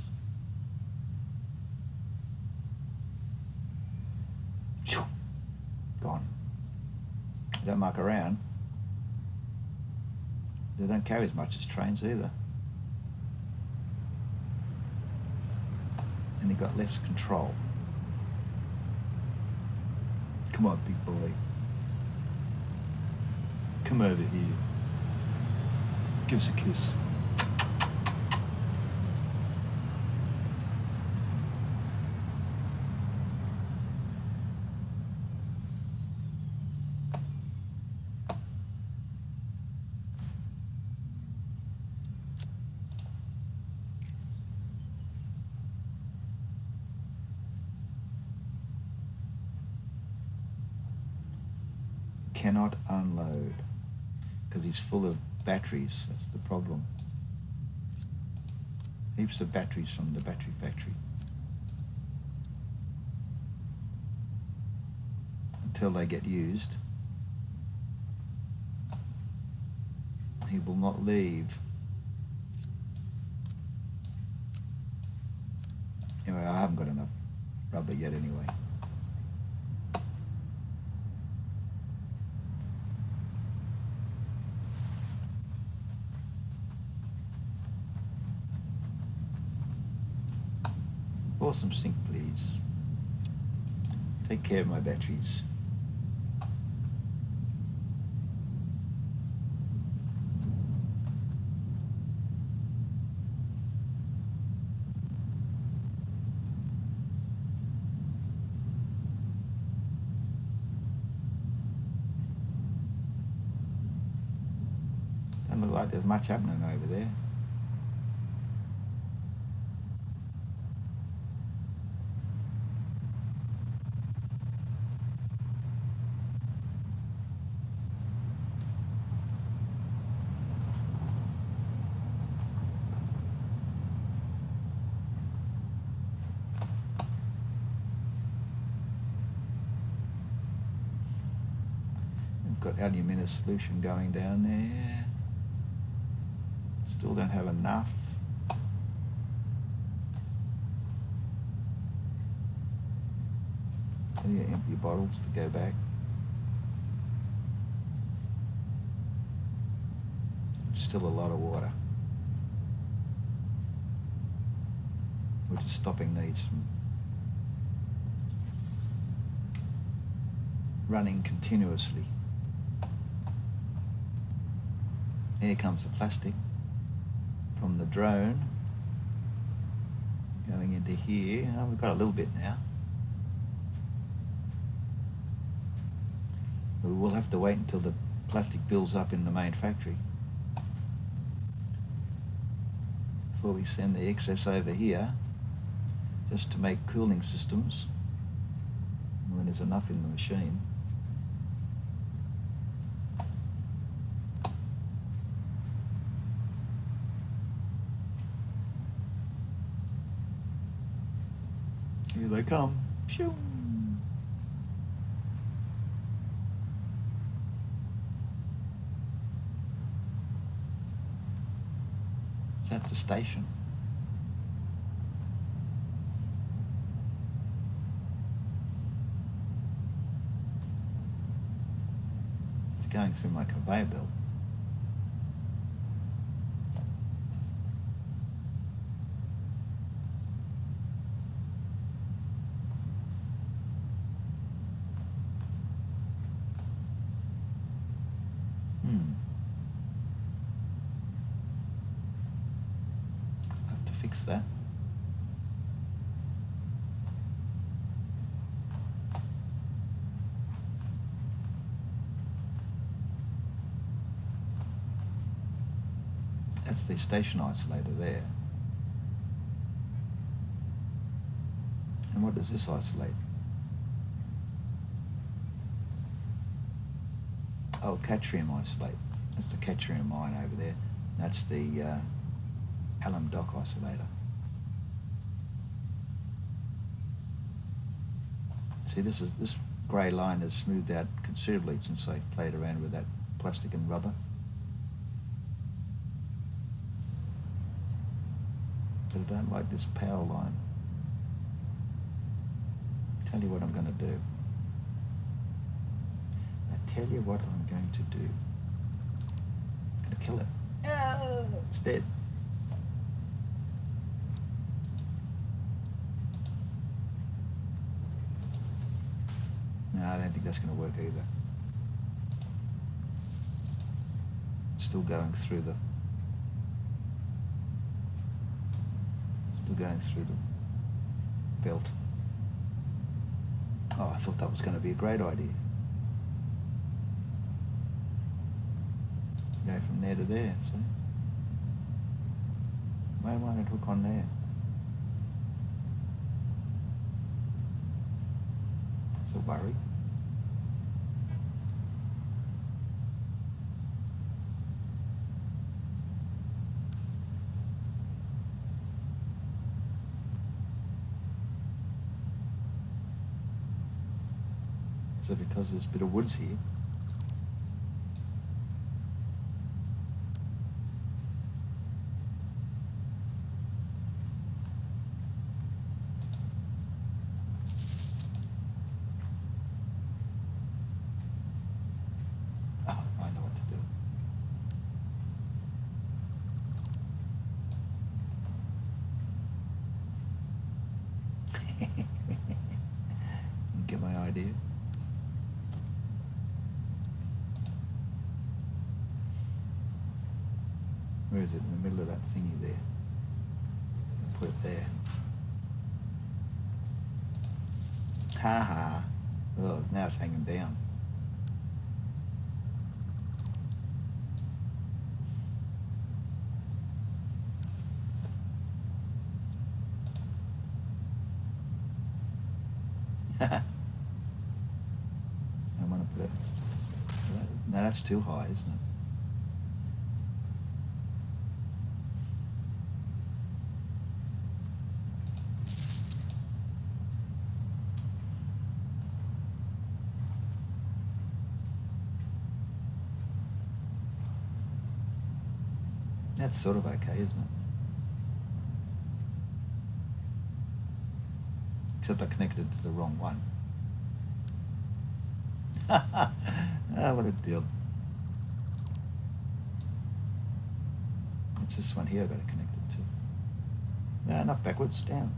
Gone. They don't muck around. They don't carry as much as trains either. And they got less control. Come on, big boy. Come over here. Give us a kiss. Cannot unload because he's full of batteries. That's the problem. Heaps of batteries from the battery factory. Until they get used, he will not leave. Anyway, I haven't got enough rubber yet anyway. pour some sink, please. Take care of my batteries. Doesn't look like there's much happening over there. Got alumina solution going down there. Still don't have enough. Plenty of empty bottles to go back. It's still a lot of water, which is stopping these from running continuously. Here comes the plastic from the drone going into here. Oh, we've got a little bit now. We will have to wait until the plastic builds up in the main factory before we send the excess over here, just to make cooling systems when there's enough in the machine. Here they come. Phew. Is that the station? It's going through my conveyor belt. Fix that. That's the station isolator there. And what does this isolate? Oh, catrium isolate. That's the catrium mine over there. That's the alum dock isolator. See, this grey line has smoothed out considerably since I played around with that plastic and rubber. But I don't like this power line. Tell you what I'm going to do. I tell you what I'm going to do. I'm going to kill it. Oh, it's dead. No, I don't think that's going to work either. It's still going through the belt. Oh, I thought that was going to be a great idea. Go from there to there, see? Why won't it hook on there? That's a worry. Is it because there's a bit of woods here? Oh, I know what to do. get my idea? Where is it? In the middle of that thingy there. Put it there. Ha ha. Oh, now it's hanging down. I want to put it. No, that's too high, isn't it? That's sort of okay, isn't it? Except I connected it to the wrong one. Ah, what a deal. It's this one here I've got to connect it to. No, not backwards, down.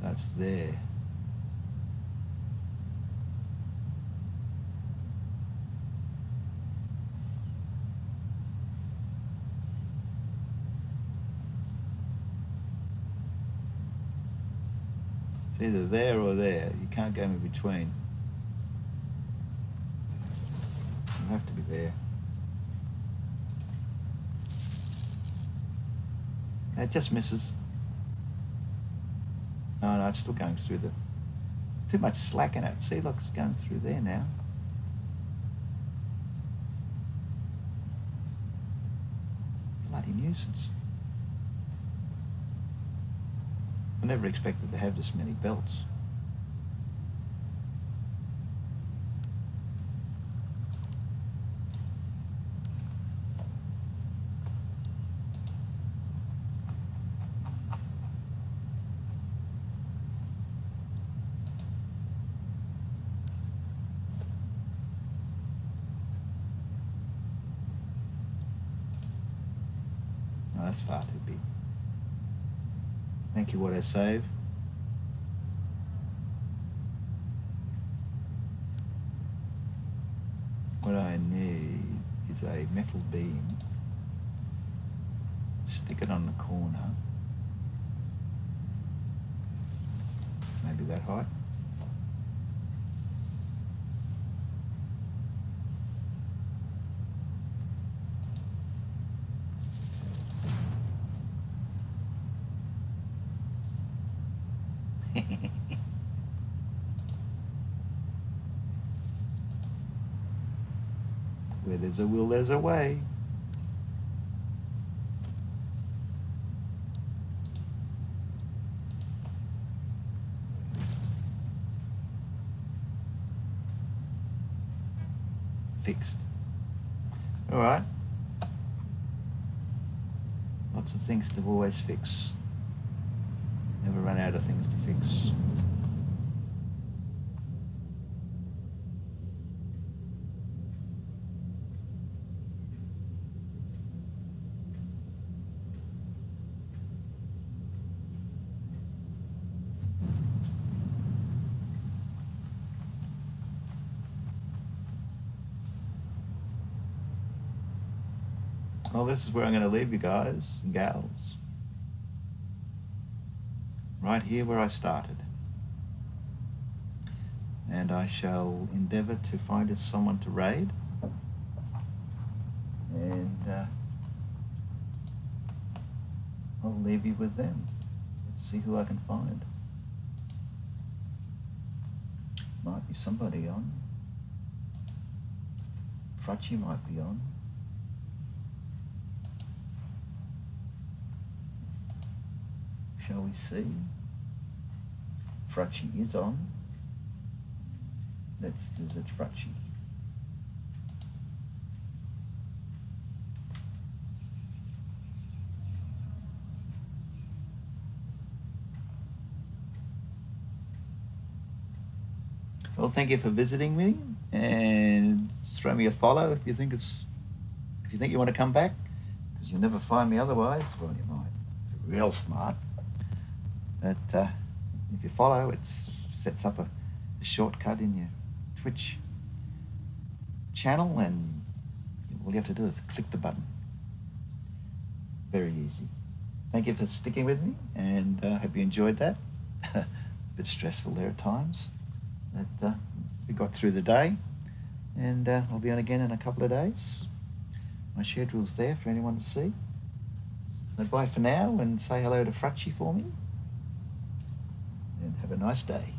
So it's there. It's either there or there. You can't go in between. You have to be there. It just misses. Oh no, it's still going through the... There's too much slack in it. See, look, it's going through there now. Bloody nuisance. I never expected to have this many belts. Oh, that's far too big. Thank you, what I save. What I need is a metal beam. Stick it on the corner. Maybe that height. Where there's a will, there's a way. Fixed. All right. Lots of things to always fix. Never run out of things to fix. Well, this is where I'm going to leave you guys and gals. Right here where I started. And I shall endeavour to find us someone to raid. And I'll leave you with them. Let's see who I can find. Might be somebody on. Fracci might be on. Shall we see? Fracci is on. Let's visit Fracci. Well, thank you for visiting me, and throw me a follow if you think you want to come back, because you'll never find me otherwise. Well, you might if you're real smart. But if you follow, it sets up a shortcut in your Twitch channel, and all you have to do is click the button. Very easy. Thank you for sticking with me, and I hope you enjoyed that. A bit stressful there at times, but we got through the day, and I'll be on again in a couple of days. My schedule's there for anyone to see. So bye for now, and say hello to Frutchy for me, and have a nice day.